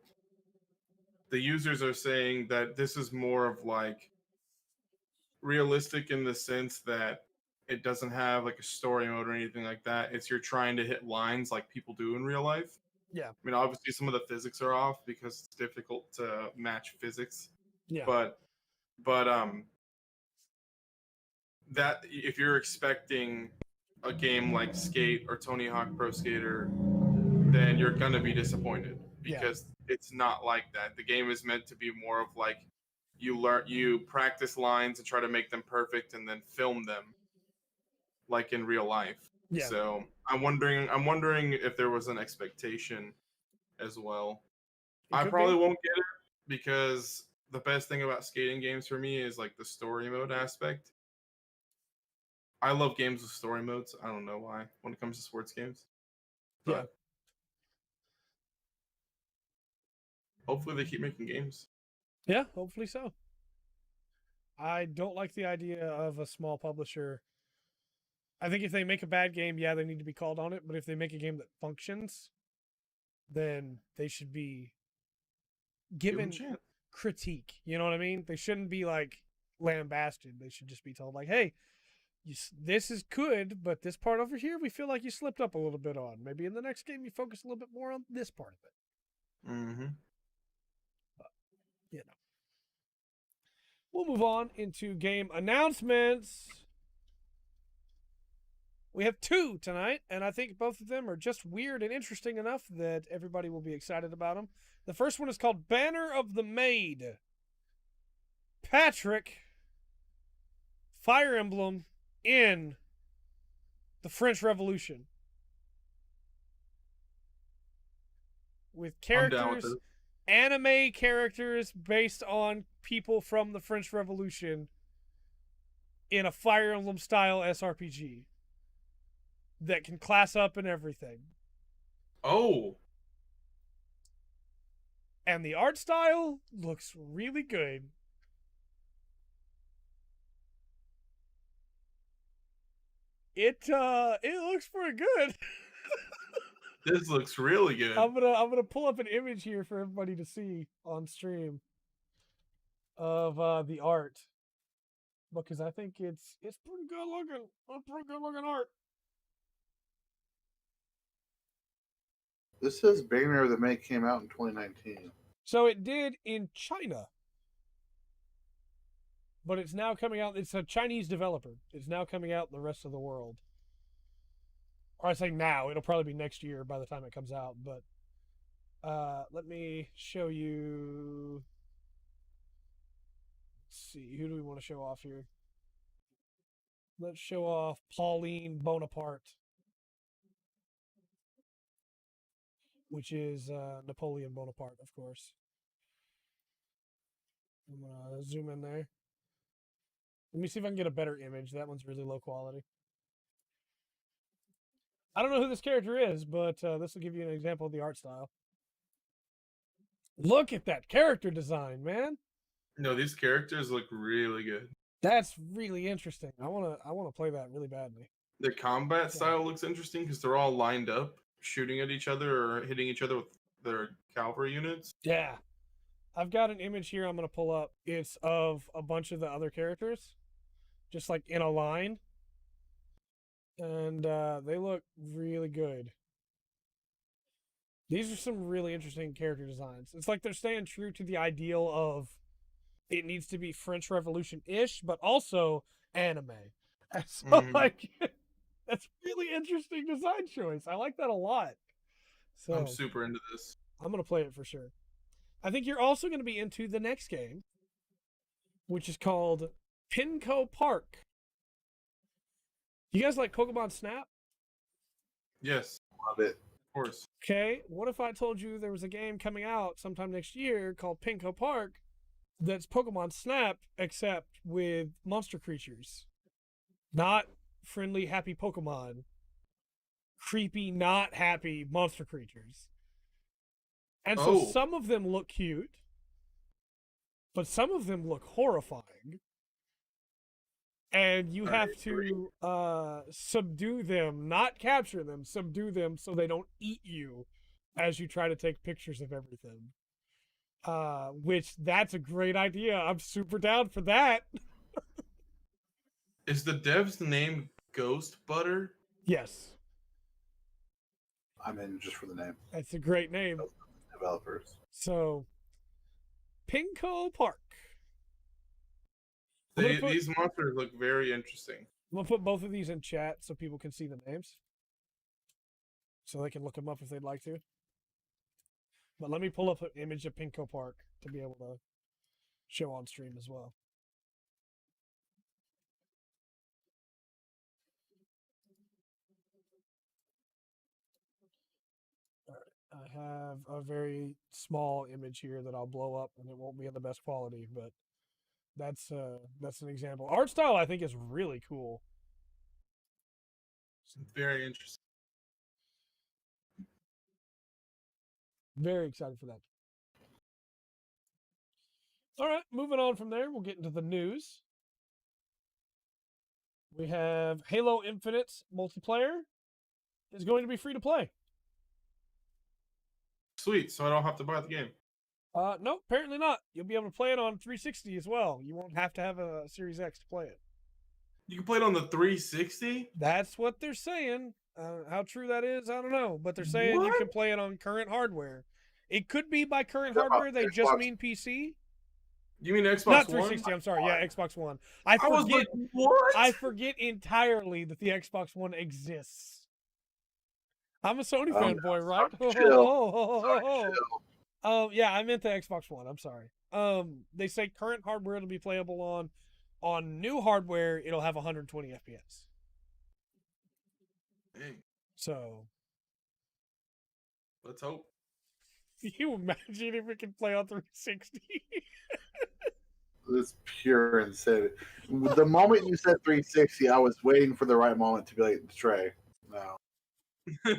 the users are saying that this is more of like realistic in the sense that it doesn't have like a story mode or anything like that. It's you're trying to hit lines like people do in real life. Yeah. I mean, obviously some of the physics are off because it's difficult to match physics. Yeah. But that if you're expecting a game like Skate or Tony Hawk Pro Skater, then you're gonna be disappointed because it's not like that. The game is meant to be more of like you practice lines and try to make them perfect and then film them like in real life. Yeah. So I'm wondering if there was an expectation as well. I probably won't get it because the best thing about skating games for me is like the story mode aspect. I love games with story modes. I don't know why when it comes to sports games. But hopefully they keep making games. Yeah, hopefully so. I don't like the idea of a small publisher. I think if they make a bad game, they need to be called on it. But if they make a game that functions, then they should be given critique. You know what I mean? They shouldn't be like lambasted. They should just be told like, hey, this is good, but this part over here, we feel like you slipped up a little bit on. Maybe in the next game, you focus a little bit more on this part of it. Mm-hmm. But, we'll move on into game announcements. We have 2 tonight, and I think both of them are just weird and interesting enough that everybody will be excited about them. The first one is called Banner of the Maid. Pattrick, Fire Emblem in the French Revolution. With characters, anime characters based on people from the French Revolution in a Fire Emblem style SRPG. That can class up and everything. Oh. And the art style looks really good. It looks pretty good. This looks really good. I'm gonna pull up an image here for everybody to see on stream of the art. Because I think it's pretty good looking. Pretty good looking art. This says Banner of the Maid came out in 2019. So it did in China. But it's now coming out. It's a Chinese developer. It's now coming out in the rest of the world. Or I say now. It'll probably be next year by the time it comes out. But let me show you. Let's see. Who do we want to show off here? Let's show off Pauline Bonaparte, which is Napoleon Bonaparte, of course. I'm going to zoom in there. Let me see if I can get a better image. That one's really low quality. I don't know who this character is, but this will give you an example of the art style. Look at that character design, man. No, these characters look really good. That's really interesting. I wanna play that really badly. The combat style looks interesting because they're all lined up, shooting at each other or hitting each other with their cavalry units. Yeah. I've got an image here I'm going to pull up. It's of a bunch of the other characters, just like in a line. And they look really good. These are some really interesting character designs. It's like they're staying true to the ideal of it needs to be French Revolution-ish, but also anime. And so, like, that's really interesting design choice. I like that a lot. So I'm super into this. I'm going to play it for sure. I think you're also going to be into the next game, which is called Penko Park. You guys like Pokemon Snap? Yes, Love it. of course. Okay, what if I told you there was a game coming out sometime next year called Penko Park that's Pokemon Snap, except with monster creatures? Not friendly, happy Pokemon. Creepy, not happy monster creatures. And so some of them look cute, but some of them look horrifying. And you have to subdue them, not capture them, subdue them so they don't eat you as you try to take pictures of everything. Which, that's a great idea. I'm super down for that. Is the dev's name Ghost Butter? Yes. I'm in just for the name. That's a great name. Developers. So, Penko Park. These monsters look very interesting. I'm going to put both of these in chat so people can see the names. So they can look them up if they'd like to. But let me pull up an image of Penko Park to be able to show on stream as well. I have a very small image here that I'll blow up, and it won't be in the best quality, but that's an example. Art style, I think, is really cool. Very interesting. Very excited for that. All right, moving on from there, we'll get into the news. We have Halo Infinite's multiplayer is going to be free to play. Sweet, so I don't have to buy the game. No, apparently not. You'll be able to play it on 360 as well. You won't have to have a Series X to play it. You can play it on the 360? That's what they're saying. How true that is, I don't know. But they're saying you can play it on current hardware. It could be by current hardware. They just mean PC. You mean Xbox Not One? 360, I'm sorry. Yeah, Xbox One. I was like, what? I forget entirely that the Xbox One exists. I'm a Sony fanboy, right? Yeah, I meant the Xbox One. I'm sorry. They say current hardware it'll be playable on. On new hardware, it'll have 120 FPS. Dang. So, let's hope. Can you imagine if it can play on 360? It's pure insanity. The moment you said 360, I was waiting for the right moment to be like, Trey, no. No.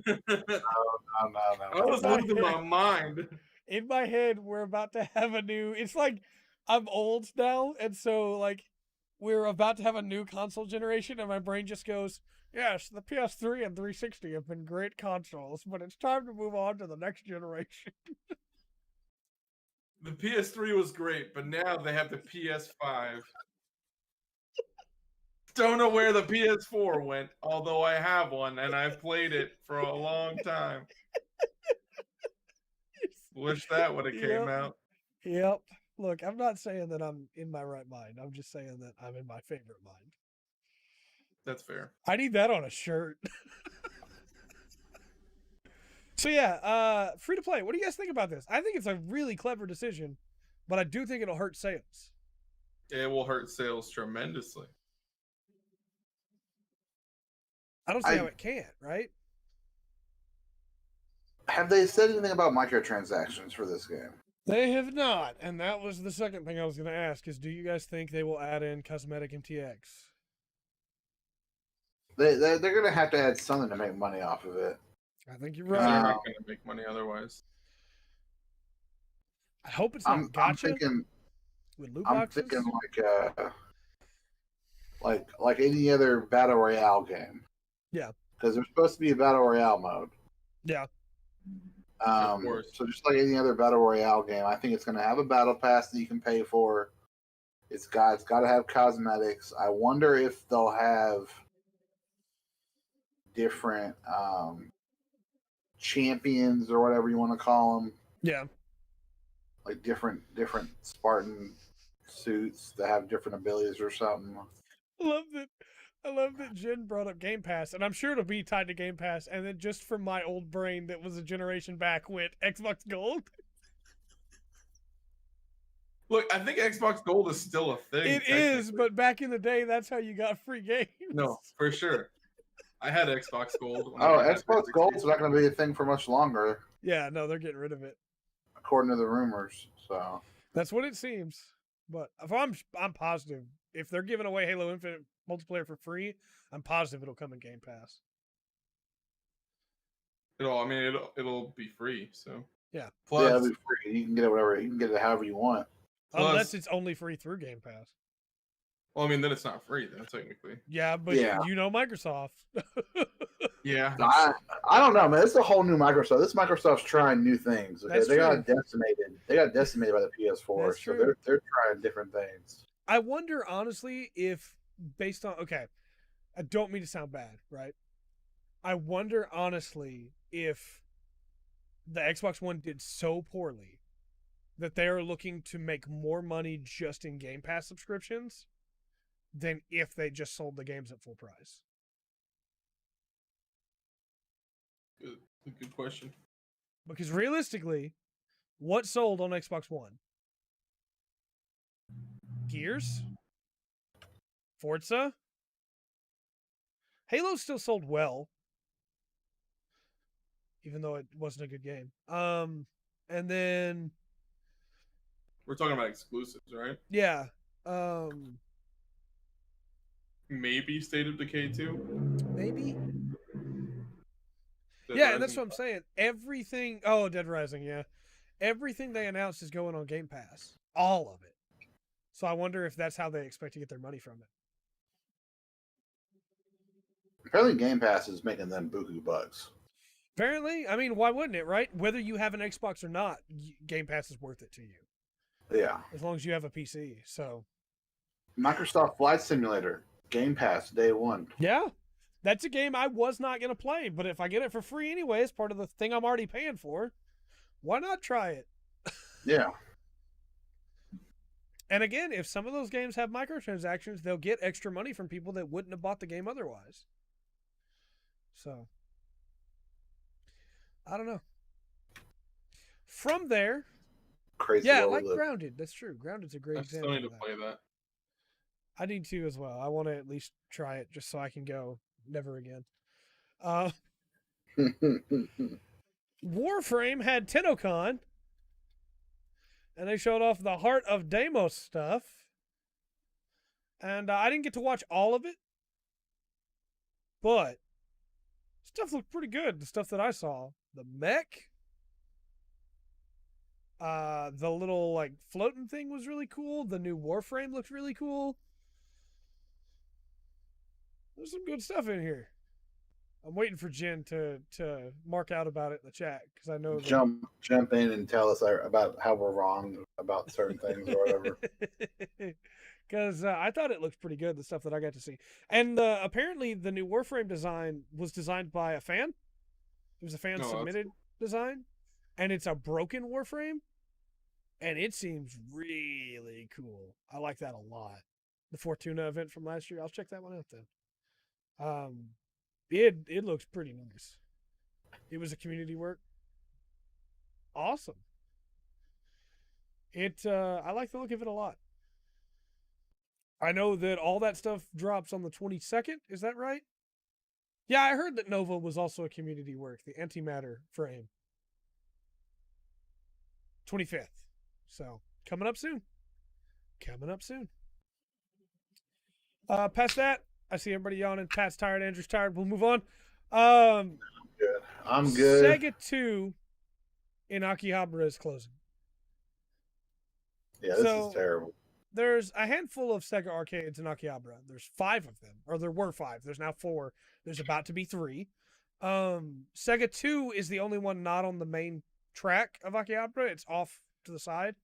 I was losing my mind. In my head, we're about to have a new... It's like, I'm old now, and so, like, we're about to have a new console generation, and my brain just goes, yes, the PS3 and 360 have been great consoles, but it's time to move on to the next generation. The PS3 was great, but now they have the PS5. Don't know where the PS4 went, although I have one, and I've played it for a long time. Wish that would have came out. Yep. Look, I'm not saying that I'm in my right mind. I'm just saying that I'm in my favorite mind. That's fair. I need that on a shirt. So yeah, free to play. What do you guys think about this? I think it's a really clever decision, but I do think it'll hurt sales. It will hurt sales tremendously. I don't see how it can't, right? Have they said anything about microtransactions for this game? They have not, and that was the second thing I was going to ask: is do you guys think they will add in cosmetic MTX? They're going to have to add something to make money off of it. I think you're They're right. not going to make money otherwise. I hope it's not gotcha. With loot boxes? I'm thinking like any other battle royale game. Yeah. Because there's supposed to be a battle royale mode. Yeah. So just like any other battle royale game, I think it's going to have a battle pass that you can pay for. It's got to have cosmetics. I wonder if they'll have different champions or whatever you want to call them. Yeah. Like different Spartan suits that have different abilities or something. I love that Jen brought up Game Pass, and I'm sure it'll be tied to Game Pass. And then just from my old brain that was a generation back went Xbox Gold. Look, I think Xbox Gold is still a thing. It is, but back in the day, that's how you got free games. No, for sure. I had Xbox Gold. Xbox Gold's not going to be a thing for much longer. Yeah, no, they're getting rid of it, according to the rumors. So that's what it seems. But if I'm positive, if they're giving away Halo Infinite multiplayer for free, I'm positive it'll come in Game Pass. It'll be free. So yeah, plus, it'll be free. You can get it whatever. You can get it however you want. Unless it's only free through Game Pass. Well, I mean, then it's not free, then, technically. Yeah, but you know Microsoft. Yeah. I don't know, man. It's a whole new Microsoft. This Microsoft's trying new things. Okay? They got decimated. They got decimated by the PS4. That's so true. they're trying different things. I wonder, honestly, if based on... Okay, I don't mean to sound bad, right? I wonder, honestly, if the Xbox One did so poorly that they are looking to make more money just in Game Pass subscriptions than if they just sold the games at full price. Good question. Because realistically, what sold on Xbox One? Gears? Forza? Halo still sold well, even though it wasn't a good game. And then we're talking about exclusives, right? Yeah. Maybe State of Decay 2? Maybe. Yeah, and that's what I'm saying. Everything... Oh, Dead Rising, yeah. Everything they announced is going on Game Pass. All of it. So I wonder if that's how they expect to get their money from it. Apparently Game Pass is making them buku bucks. Apparently. I mean, why wouldn't it, right? Whether you have an Xbox or not, Game Pass is worth it to you. Yeah. As long as you have a PC, so... Microsoft Flight Simulator. Game Pass, day one. Yeah. That's a game I was not going to play, but if I get it for free anyway, it's part of the thing I'm already paying for. Why not try it? Yeah. And again, if some of those games have microtransactions, they'll get extra money from people that wouldn't have bought the game otherwise. So, I don't know. From there, crazy. Yeah, like Grounded. That's true. Grounded's a great example. I still need to play that. I need to as well. I want to at least try it just so I can go never again. Warframe had TennoCon, and they showed off the Heart of Deimos stuff. And I didn't get to watch all of it, but stuff looked pretty good. The stuff that I saw, the mech, the little like floating thing was really cool. The new Warframe looked really cool. There's some good stuff in here. I'm waiting for Jen to mark out about it in the chat because I know jump in and tell us about how we're wrong about certain things or whatever. Because I thought it looked pretty good, the stuff that I got to see. And apparently the new Warframe design was designed by a fan. It was a fan submitted design, and it's a broken Warframe, and it seems really cool. I like that a lot. The Fortuna event from last year. I'll check that one out then. It looks pretty nice. It was a community work. Awesome. I like the look of it a lot. I know that all that stuff drops on the 22nd. Is that right? Yeah, I heard that Nova was also a community work, the antimatter frame. 25th. So, coming up soon. Coming up soon. Past that, I see everybody yawning. Pat's tired, Andrew's tired. We'll move on. Good. I'm good. Sega 2 in Akihabara is closing. Yeah, this is terrible. There's a handful of Sega arcades in Akihabara. There's 5 of them, or there were 5. There's now 4. There's about to be 3. Sega 2 is the only one not on the main track of Akihabara. It's off to the side,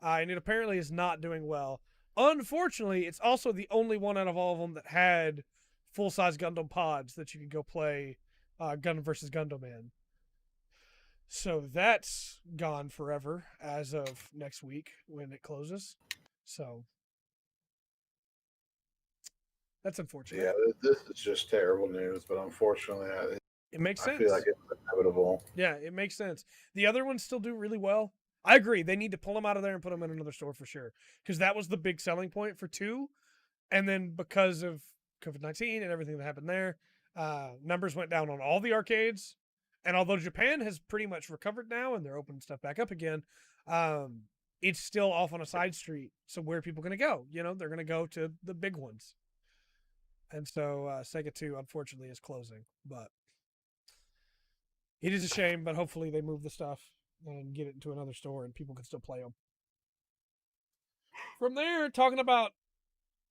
and it apparently is not doing well. Unfortunately, it's also the only one out of all of them that had full-size Gundam pods that you could go play Gundam versus Gundam in. So that's gone forever as of next week when it closes. So that's unfortunate. Yeah, this is just terrible news, but unfortunately, it makes sense. I feel like it's inevitable. Yeah, it makes sense. The other ones still do really well. I agree. They need to pull them out of there and put them in another store for sure. Because that was the big selling point for 2. And then because of COVID-19 and everything that happened there, numbers went down on all the arcades. And although Japan has pretty much recovered now and they're opening stuff back up again, it's still off on a side street. So where are people going to go? You know, they're going to go to the big ones. And so Sega 2, unfortunately, is closing. But it is a shame, but hopefully they move the stuff and get it into another store and people can still play them. From there, talking about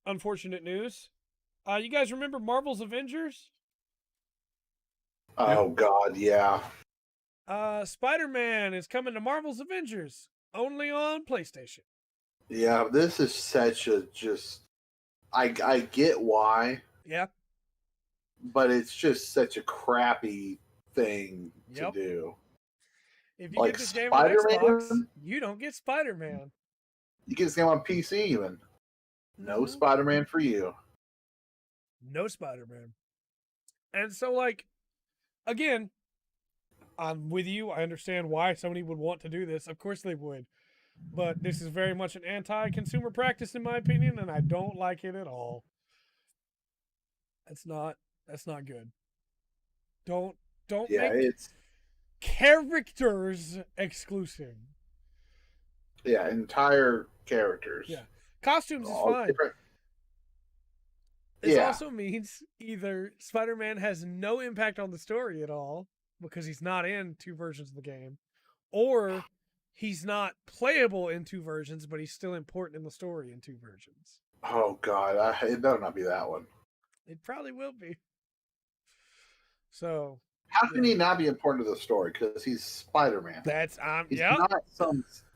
unfortunate news, you guys remember Marvel's Avengers? Oh, God, yeah. Spider-Man is coming to Marvel's Avengers, only on PlayStation. Yeah, this is such a just... I get why. Yeah. But it's just such a crappy thing to do. If you get this game on Xbox, you don't get Spider-Man. You get this game on PC even. No Spider-Man for you. No Spider-Man. And so, like, again, I'm with you. I understand why Sony would want to do this. Of course they would. But this is very much an anti-consumer practice, in my opinion, and I don't like it at all. That's not good. Don't make characters exclusive. Yeah, entire characters. Yeah. Costumes is fine. Different. This also means either Spider-Man has no impact on the story at all because he's not in 2 versions of the game, or he's not playable in 2 versions, but he's still important in the story in 2 versions. Oh, God. It better not be that one. It probably will be. So... How can he not be important to the story? Because he's Spider-Man.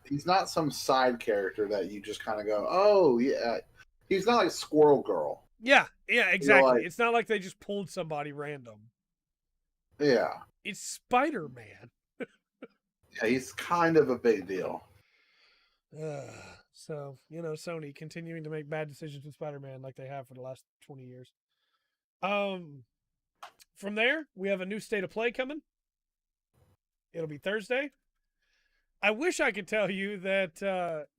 He's not some side character that you just kind of go, oh, yeah. He's not like Squirrel Girl. Yeah, exactly. It's not like they just pulled somebody random. Yeah. It's Spider-Man. Yeah, he's kind of a big deal. So, Sony continuing to make bad decisions with Spider-Man like they have for the last 20 years. From there, we have a new State of Play coming. It'll be Thursday. I wish I could tell you that,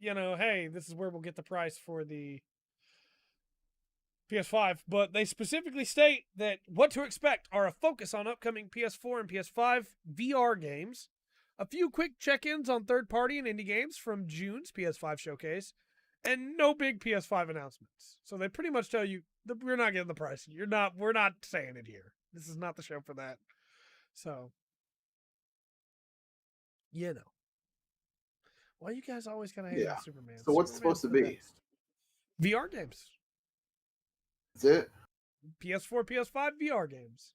hey, this is where we'll get the price for the PS5, but they specifically state that what to expect are a focus on upcoming PS4 and PS5 VR games, a few quick check-ins on third-party and indie games from June's PS5 showcase, and no big PS5 announcements. So they pretty much tell you, we're not getting the price. We're not saying it here. This is not the show for that. So, why you guys always gotta hate on Superman? So what's it supposed to be? VR games. That's it? PS4, PS5 VR games.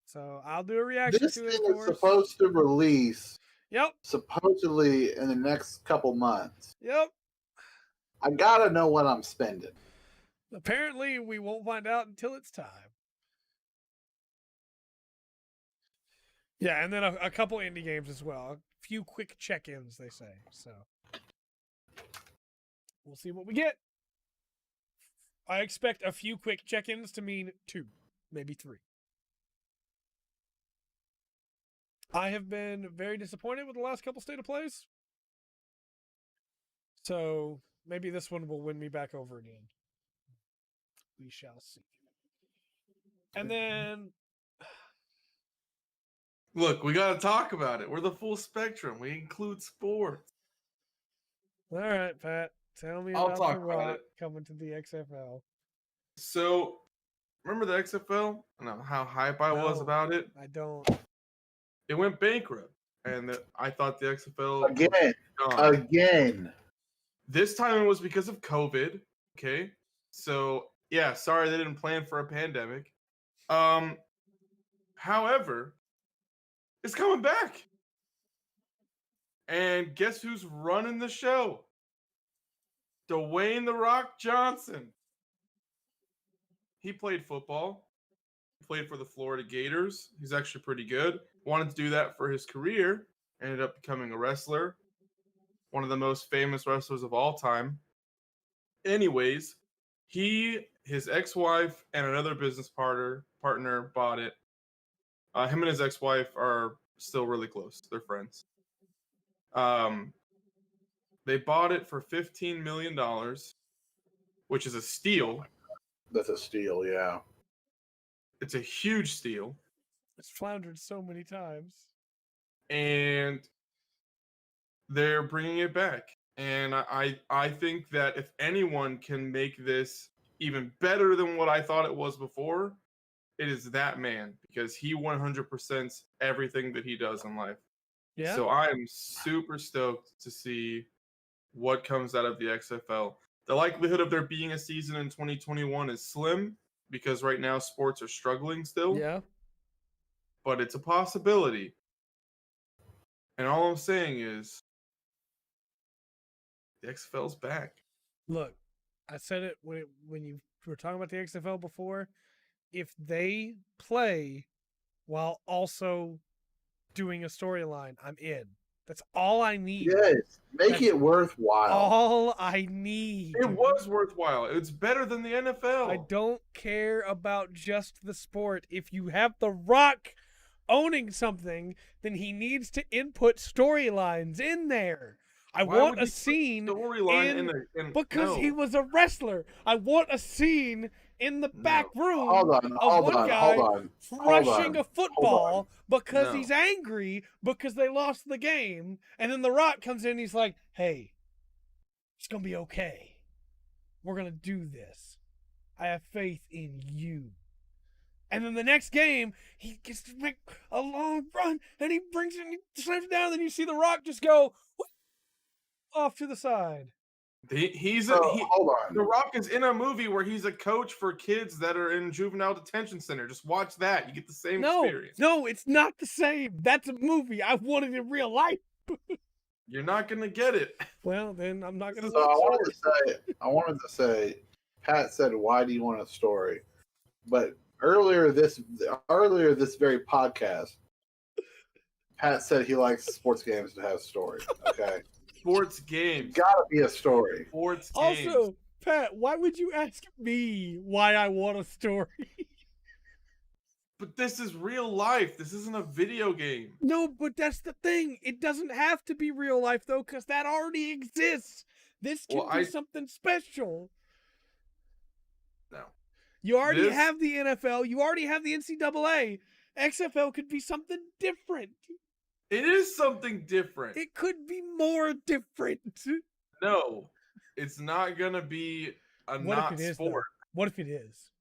So I'll do a reaction this to it. This thing is supposed to release. Yep. Supposedly in the next couple months. Yep. I gotta know what I'm spending. Apparently, we won't find out until it's time. Yeah, and then a couple indie games as well. A few quick check-ins, they say. So we'll see what we get. I expect a few quick check-ins to mean 2, maybe 3. I have been very disappointed with the last couple State of Plays. So Maybe this one will win me back over again. We shall see. And then Look, we got to talk about it. We're the full spectrum. We include sports. all right, Pat, tell me I'll about talk The about Rock it. coming to the XFL. So, remember the XFL? I know how hype I was No. about it. I don't. It went bankrupt, and I thought the XFL Again. was gone. Again. This time it was because of COVID. Okay, so yeah, sorry they didn't plan for a pandemic. However, it's coming back, and guess who's running the show? Dwayne "The Rock" Johnson. He played football. He played for the Florida Gators. He's actually pretty good. Wanted to do that for his career. Ended up becoming a wrestler. One of the most famous wrestlers of all time. Anyways, his ex-wife, and another business partner bought it. Him and his ex-wife are still really close. They're friends. They bought it for $15 million, which is a steal. That's a steal, yeah. It's a huge steal. It's floundered so many times. And they're bringing it back. And I think that if anyone can make this even better than what I thought it was before, it is that man, because he 100% everything that he does in life. Yeah. So I am super stoked to see what comes out of the XFL. The likelihood of there being a season in 2021 is slim, because right now sports are struggling still. Yeah. But it's a possibility. And all I'm saying is the XFL's back. Look, I said it when you were talking about the XFL before. If they play while also doing a storyline, I'm in. That's all I need. Yes. Make it worthwhile. All I need. It was worthwhile. It's better than the NFL. I don't care about just the sport. If you have The Rock owning something, then he needs to input storylines in there. I Why want would a he put scene storyline because no. he was a wrestler. I want a scene in the back room Hold of one guy rushing a football because No. he's angry because they lost the game, and then The Rock comes in and he's like, "Hey, it's gonna be okay. We're gonna do this. I have faith in you." And then the next game, he gets to make a long run, and he brings it, and he slams it down, and then you see The Rock just go off to the side. Hold on. The Rock is in a movie where he's a coach for kids that are in juvenile detention center. Just watch that. You get the same experience. No, it's not the same. That's a movie. I want it in real life. You're not going to get it. Well, then I'm not going to So watch it. I wanted to say, Pat said, "Why do you want a story?" But earlier this very podcast, Pat said he likes sports games to have stories. Okay, Sports games. gotta be a story. Sports games. Also, Pat, why would you ask me why I want a story? But this is real life. This isn't a video game. No, but that's the thing. It doesn't have to be real life, though, because that already exists. This can be something special. No. You already have the NFL. You already have the NCAA. XFL could be something different. It is something different. It could be more different. No. It's not going to be a not sport. What if it is?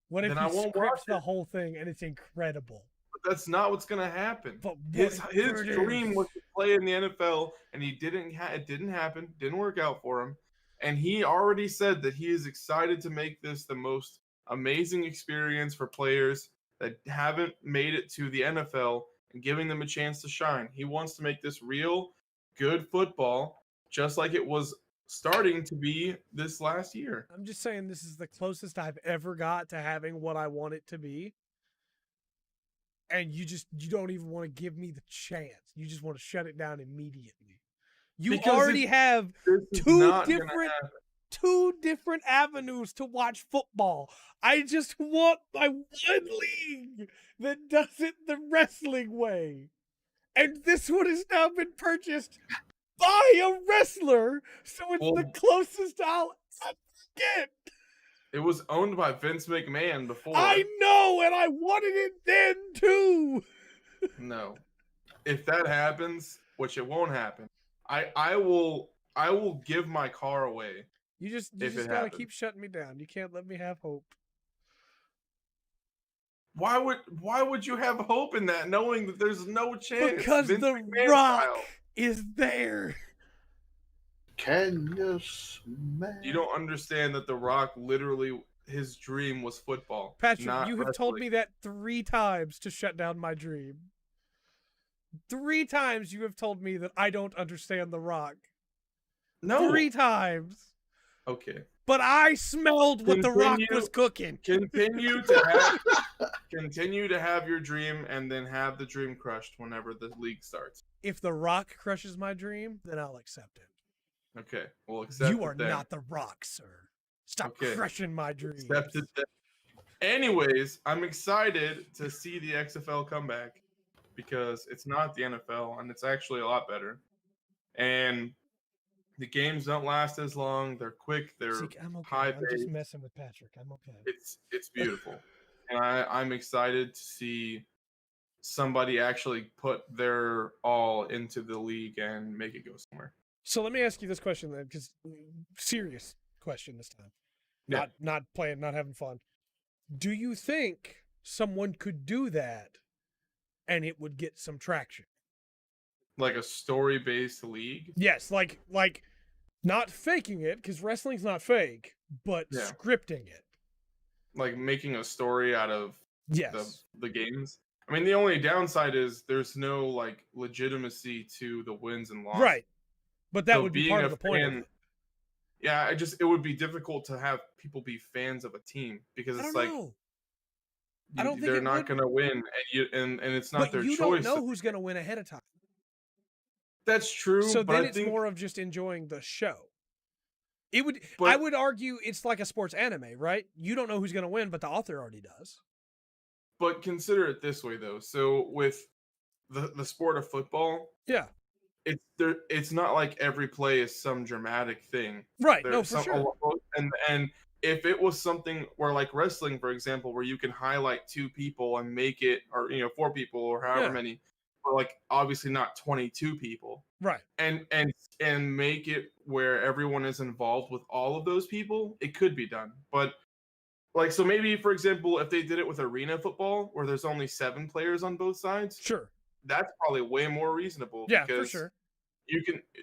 What if Then he I won't scripts watch the it. whole thing and it's incredible? But that's not what's going to happen. But His what dream was to play in the NFL, and it didn't happen. Didn't work out for him. And he already said that he is excited to make this the most amazing experience for players that haven't made it to the NFL and giving them a chance to shine. He wants to make this real, good football, just like it was starting to be this last year. I'm just saying this is the closest I've ever got to having what I want it to be. And you don't even want to give me the chance. You just want to shut it down immediately. You Because already have two different avenues to watch football. I just want my one league that does it the wrestling way. And this one has now been purchased buy a wrestler, so it's the Well- closest I'll ever get. It was owned by Vince McMahon before. I know, and I wanted it then too. No. If that happens, which it won't happen, I will give my car away. You just If it gotta happens. keep shutting me down. You can't let me have hope. Why would you have hope in that, knowing that there's no chance? Because Vince The McMahon Rock style. is there. Can you smell? You don't understand that The Rock literally his dream was football. Patrick, not you have told wrestling. me that 3 times to shut down my dream. 3 times you have told me that I don't understand The Rock. No. 3 times. Okay. But I smelled what The Rock Continue- was cooking. Continue to have your dream, and then have the dream crushed whenever the league starts. If The Rock crushes my dream, then I'll accept it. Okay, we'll accept You it are then. not The Rock, sir. Stop Okay. crushing my dreams. Accept it then. Anyways, I'm excited to see the XFL come back because it's not the NFL and it's actually a lot better. And the games don't last as long. They're quick. They're See, I'm okay. high I'm just paced. messing with Patrick. I'm okay. It's beautiful, and I'm excited to see somebody actually put their all into the league and make it go somewhere. So let me ask you this question then, because serious question this time. Yeah. Not playing, not having fun. Do you think someone could do that and it would get some traction? Like a story-based league. Yes, like not faking it, because wrestling's not fake, but Yeah. scripting it. Like making a story out of Yes. the games. I mean, the only downside is there's no like legitimacy to the wins and losses. Right. But that So would be being part a of the point of fan- it. Yeah, it would be difficult to have people be fans of a team because I it's don't like know. I don't think they're it not would. going to win, and it's not But their you choice. don't know who's going to win ahead of time. That's true. So but then I it's think, more of just enjoying the show. I But- would argue it's like a sports anime, right? You don't know who's going to win, but the author already does. But consider it this way, though. So with the sport of football, Yeah. it's not like every play is some dramatic thing. Right. No, There's for sure. And if it was something where, like wrestling, for example, where you can highlight 2 people and make it, or 4 people, or however Yeah. many, but like obviously not 22 people, Right. and make it where everyone is involved with all of those people, it could be done. But like, so maybe, for example, if they did it with arena football, where there's only 7 players on both sides, Sure. that's probably way more reasonable. Yeah, for because sure.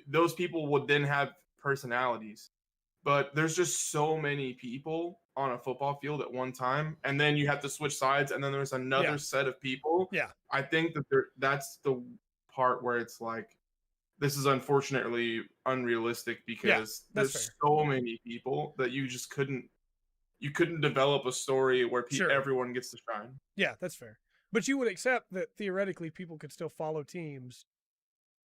those people would then have personalities. But there's just so many people on a football field at one time, and then you have to switch sides, and then there's another Yeah. set of people. Yeah. I think that that's the part where it's like, this is unfortunately unrealistic because that's there's fair. so many people that you just couldn't develop a story where Sure. everyone gets to shine. Yeah, that's fair. But you would accept that theoretically people could still follow teams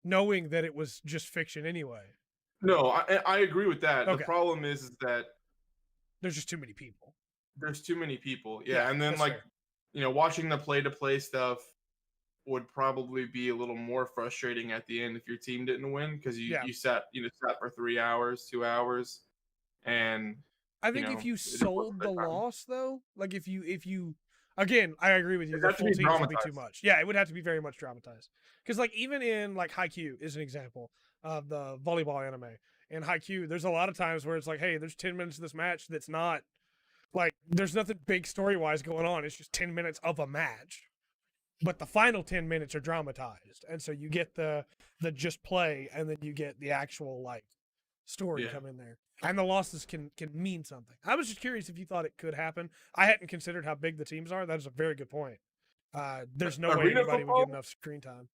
knowing that it was just fiction anyway. No, I agree with that. Okay. The problem is that There's just too many people. there's too many people. Yeah, Yeah, and then that's like fair. watching the play-to-play stuff would probably be a little more frustrating at the end if your team didn't win, because Yeah. you sat for 3 hours, 2 hours, and I think know, if you it wasn't sold their the time. loss though, like if you again, I agree with you. It'd The have to full be teams would be too dramatized. much. Yeah, it would have to be very much dramatized. Because like even in like Haikyuu is an example of the volleyball anime. In Haikyuu, there's a lot of times where it's like, hey, there's 10 minutes of this match that's not like there's nothing big story wise going on. It's just 10 minutes of a match. But the final 10 minutes are dramatized. And so you get the just play and then you get the actual like story Yeah. come in there. And the losses can mean something. I was just curious if you thought it could happen. I hadn't considered how big the teams are. That is a very good point. There's no way Arena anybody would football? get enough screen time.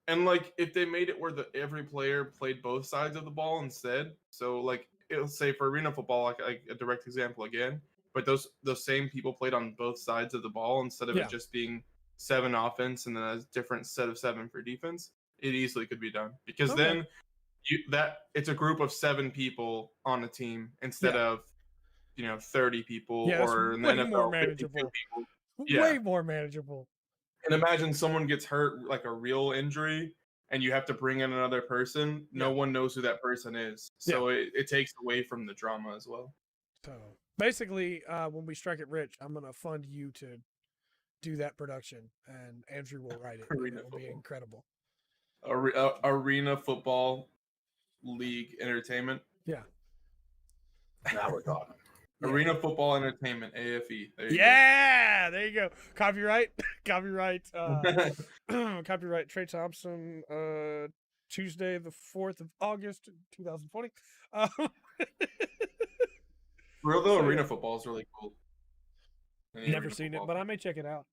And like if they made it where every player played both sides of the ball instead, so like it'll say for arena football, like a direct example again, but those same people played on both sides of the ball instead of Yeah. it just being 7 offense and then a different set of 7 for defense, it easily could be done, because Okay. then it's a group of 7 people on a team instead of 30 people, Yeah, that's or in the way NFL, more 52 manageable. people. Yeah. Way more manageable. And imagine someone gets hurt, like a real injury, and you have to bring in another person, no one knows who that person is. So it takes away from the drama as well. So basically, when we strike it rich, I'm gonna fund you to do that production, and Andrew will write it. And Arena it will be football. incredible. Arena Football League Entertainment. Yeah. Now we're talking. Arena Football Entertainment, AFE. There you Yeah, there you go. Copyright, copyright, go. copyright. Trey Thompson. Tuesday, the 4th of August, 2020. Real though, So, Arena Football is really cool. Any Never Arena seen it, Football but I fan. may check it out.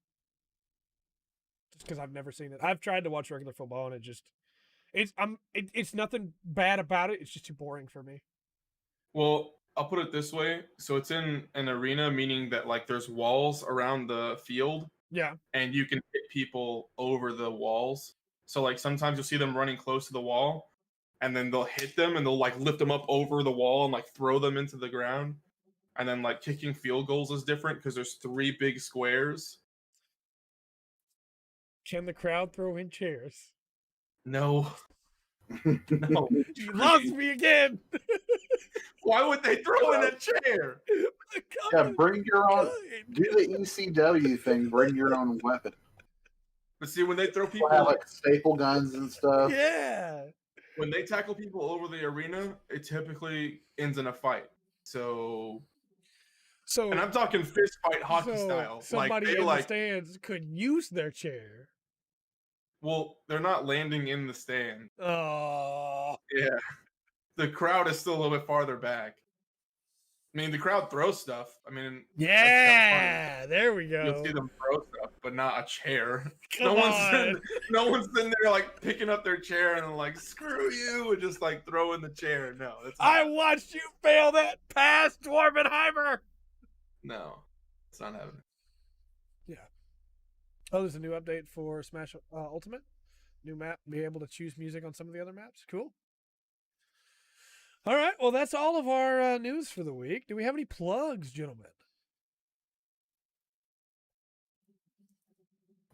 Just because I've never seen it. I've tried to watch regular football, and it's nothing bad about it. It's just too boring for me. Well, I'll put it this way. So it's in an arena, meaning that like there's walls around the field, Yeah. and you can hit people over the walls. So like sometimes you'll see them running close to the wall, and then they'll hit them and they'll like lift them up over the wall and like throw them into the ground. And then like kicking field goals is different because there's 3 big squares. Can the crowd throw in chairs? No. No. You lost me again. Why would they throw in a chair? Yeah, bring your own. Do the ECW thing. Bring your own weapon. But see, when they throw people, We'll have like staple guns and stuff. Yeah. when they tackle people over the arena, it typically ends in a fight. So, and I'm talking fist fight hockey style. Somebody like, in the stands could use their chair. Well, they're not landing in the stand. Oh. Yeah. The crowd is still a little bit farther back. I mean, the crowd throws stuff. I mean, yeah, there we go. You'll see them throw stuff, but not a chair. Come on. No one's sitting there like picking up their chair and like screw you and just like throwing the chair. No, that's not, I watched you fail that pass, Dwarbenheimer. no, it's not happening. Yeah. Oh, there's a new update for Smash Ultimate. New map. Be able to choose music on some of the other maps. Cool. All right. Well, that's all of our news for the week. Do we have any plugs, gentlemen?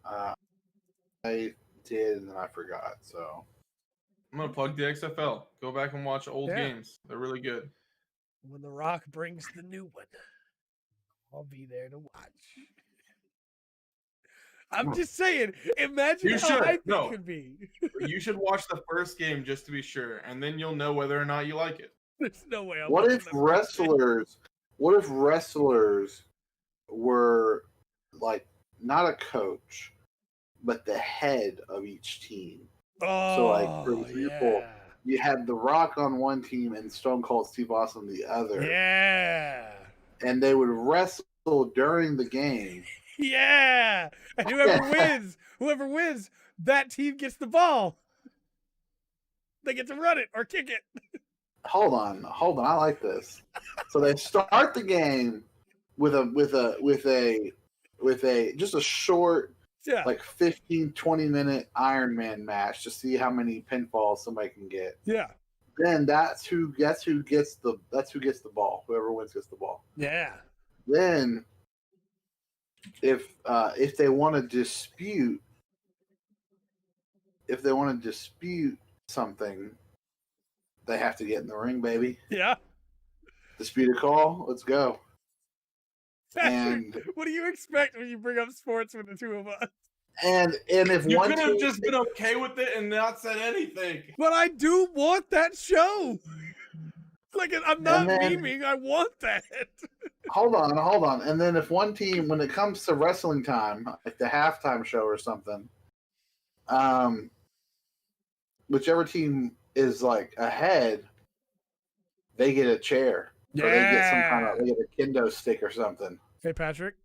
I did, and then I forgot. So I'm gonna plug the XFL. Go back and watch old games. They're really good. When The Rock brings the new one, I'll be there to watch. I'm just saying. Imagine how hype it could be. You should watch the first game just to be sure, and then you'll know whether or not you like it. There's no way. What if wrestlers were like not a coach, but the head of each team? Oh, so, like for example, you had The Rock on one team and Stone Cold Steve Austin the other. Yeah. And they would wrestle during the game. Yeah. And whoever wins, that team gets the ball. They get to run it or kick it. Hold on. I like this. So they start the game with a just a short, like 15, 20-minute Iron Man match to see how many pinfalls somebody can get. Yeah. Then that's who gets the ball. Whoever wins gets the ball. Yeah. Then if they want to dispute something, they have to get in the ring, baby. Yeah. Dispute a call. Let's go. Patrick, what do you expect when you bring up sports with the two of us? And if you one could have team, just been okay with it and not said anything. But I do want that show. Like, I'm not memeing. I want that. Hold on. And then if one team, when it comes to wrestling time, like the halftime show or something, whichever team is like ahead, they get a chair. Yeah. Or they get a kendo stick or something. Hey, Patrick.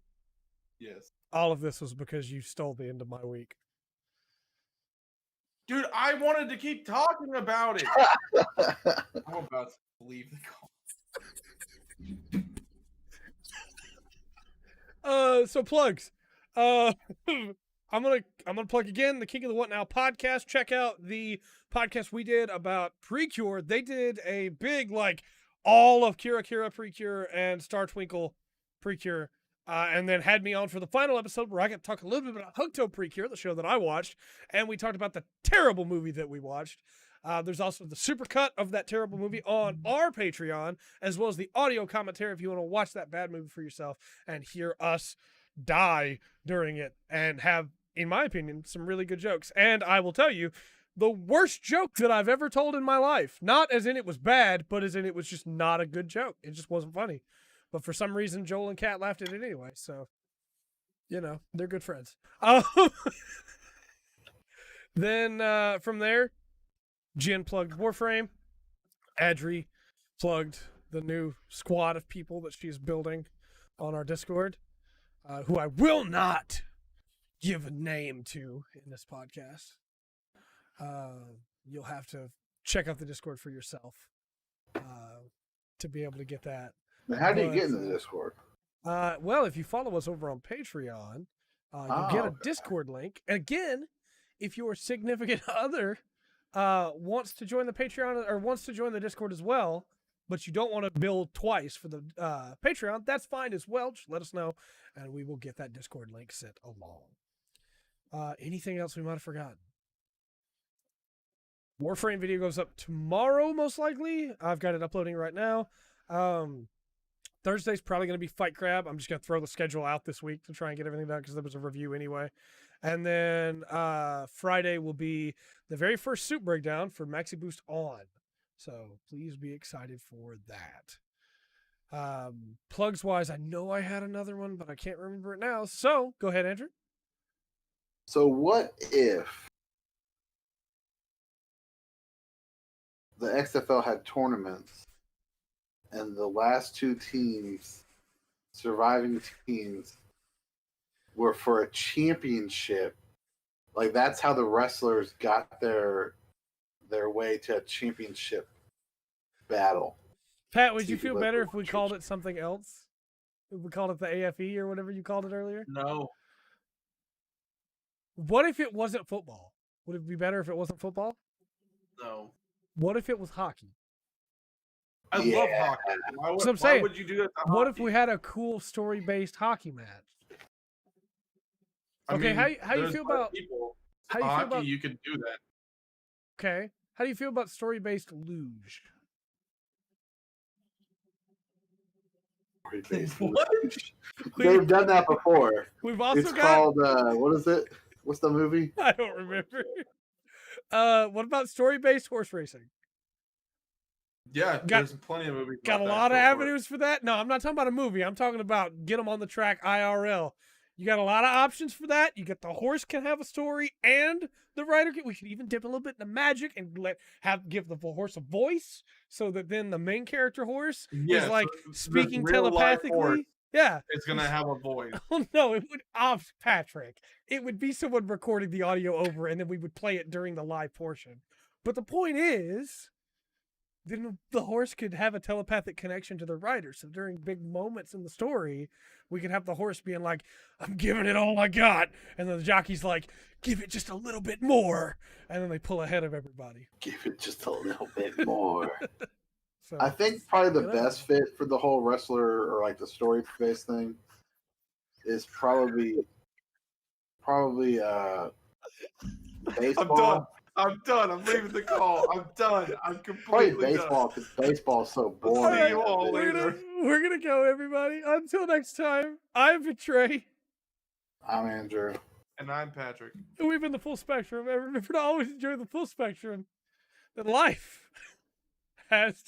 Yes. All of this was because you stole the end of my week. Dude, I wanted to keep talking about it. I'm about to leave the call. So plugs. I'm gonna plug again the King of the What Now podcast. Check out the podcast we did about Precure. They did a big all of Kira Precure and Star Twinkle Precure and then had me on for the final episode where I got to talk a little bit about Hokuto Precure, the show that I watched, and we talked about the terrible movie that we watched. There's also the supercut of that terrible movie on our Patreon, as well as the audio commentary if you want to watch that bad movie for yourself and hear us die during it and have, in my opinion, some really good jokes. And I will tell you, the worst joke that I've ever told in my life, not as in it was bad, but as in it was just not a good joke. It just wasn't funny. But for some reason, Joel and Kat laughed at it anyway. So, you know, they're good friends. Then from there, Jen plugged Warframe. Adri plugged the new squad of people that she's building on our Discord, who I will not give a name to in this podcast. You'll have to check out the Discord for yourself to be able to get that. Now, how do you get into the Discord? Well, if you follow us over on Patreon, you'll get a Discord link. And again, if your significant other wants to join the Patreon or wants to join the Discord as well, but you don't want to bill twice for the Patreon, that's fine as well. Just let us know, and we will get that Discord link sent along. Anything else we might have forgotten? Warframe video goes up tomorrow, most likely. I've got it uploading right now. Thursday's probably going to be Fight Crab. I'm just going to throw the schedule out this week to try and get everything done because there was a review anyway. And then Friday will be the very first suit breakdown for Maxi Boost On. So please be excited for that. Plugs wise, I know I had another one, but I can't remember it now. So go ahead, Andrew. So what if the XFL had tournaments and the last two teams, surviving teams, were for a championship? Like, that's how the wrestlers got their way to a championship battle. Pat, would you feel better if we called it something else? If we called it the AFE or whatever you called it earlier? No. What if it wasn't football? Would it be better if it wasn't football? No. What if it was hockey? I love hockey. Why would, So I'm saying, why would you do that to what hockey? if we had a cool story-based hockey match? Okay, how you feel about how you hockey? feel about You could do that. Okay, how do you feel about story-based luge? What? They've done that before. We've also It's got called what is it? What's the movie? I don't remember. What about story-based horse racing? Yeah, there's plenty of movies. Got a about that. lot of Go for it. avenues for that. No, I'm not talking about a movie. I'm talking about get them on the track IRL. You got a lot of options for that. You get the horse can have a story, and the rider can. We could even dip a little bit into magic and give the horse a voice, so that then the main character horse is like so speaking this real-life horse, telepathically. Yeah, it's gonna have a voice. Oh no, it would Pattrick. It would be someone recording the audio over, and then we would play it during the live portion. But the point is, then the horse could have a telepathic connection to the rider. So during big moments in the story, we could have the horse being like, "I'm giving it all I got," and then the jockey's like, "Give it just a little bit more," and then they pull ahead of everybody. Give it just a little bit more. So, I think probably the best fit for the whole wrestler or like the story-based thing is probably baseball. I'm done. I'm leaving the call. I'm done. I'm Probably completely baseball because baseball's so boring. We'll see you all we're later. gonna go, everybody. Until next time, I've been Trey. I'm Andrew. And I'm Pattrick. And we've been the Full Spectrum. And remember to always enjoy the full spectrum that life has to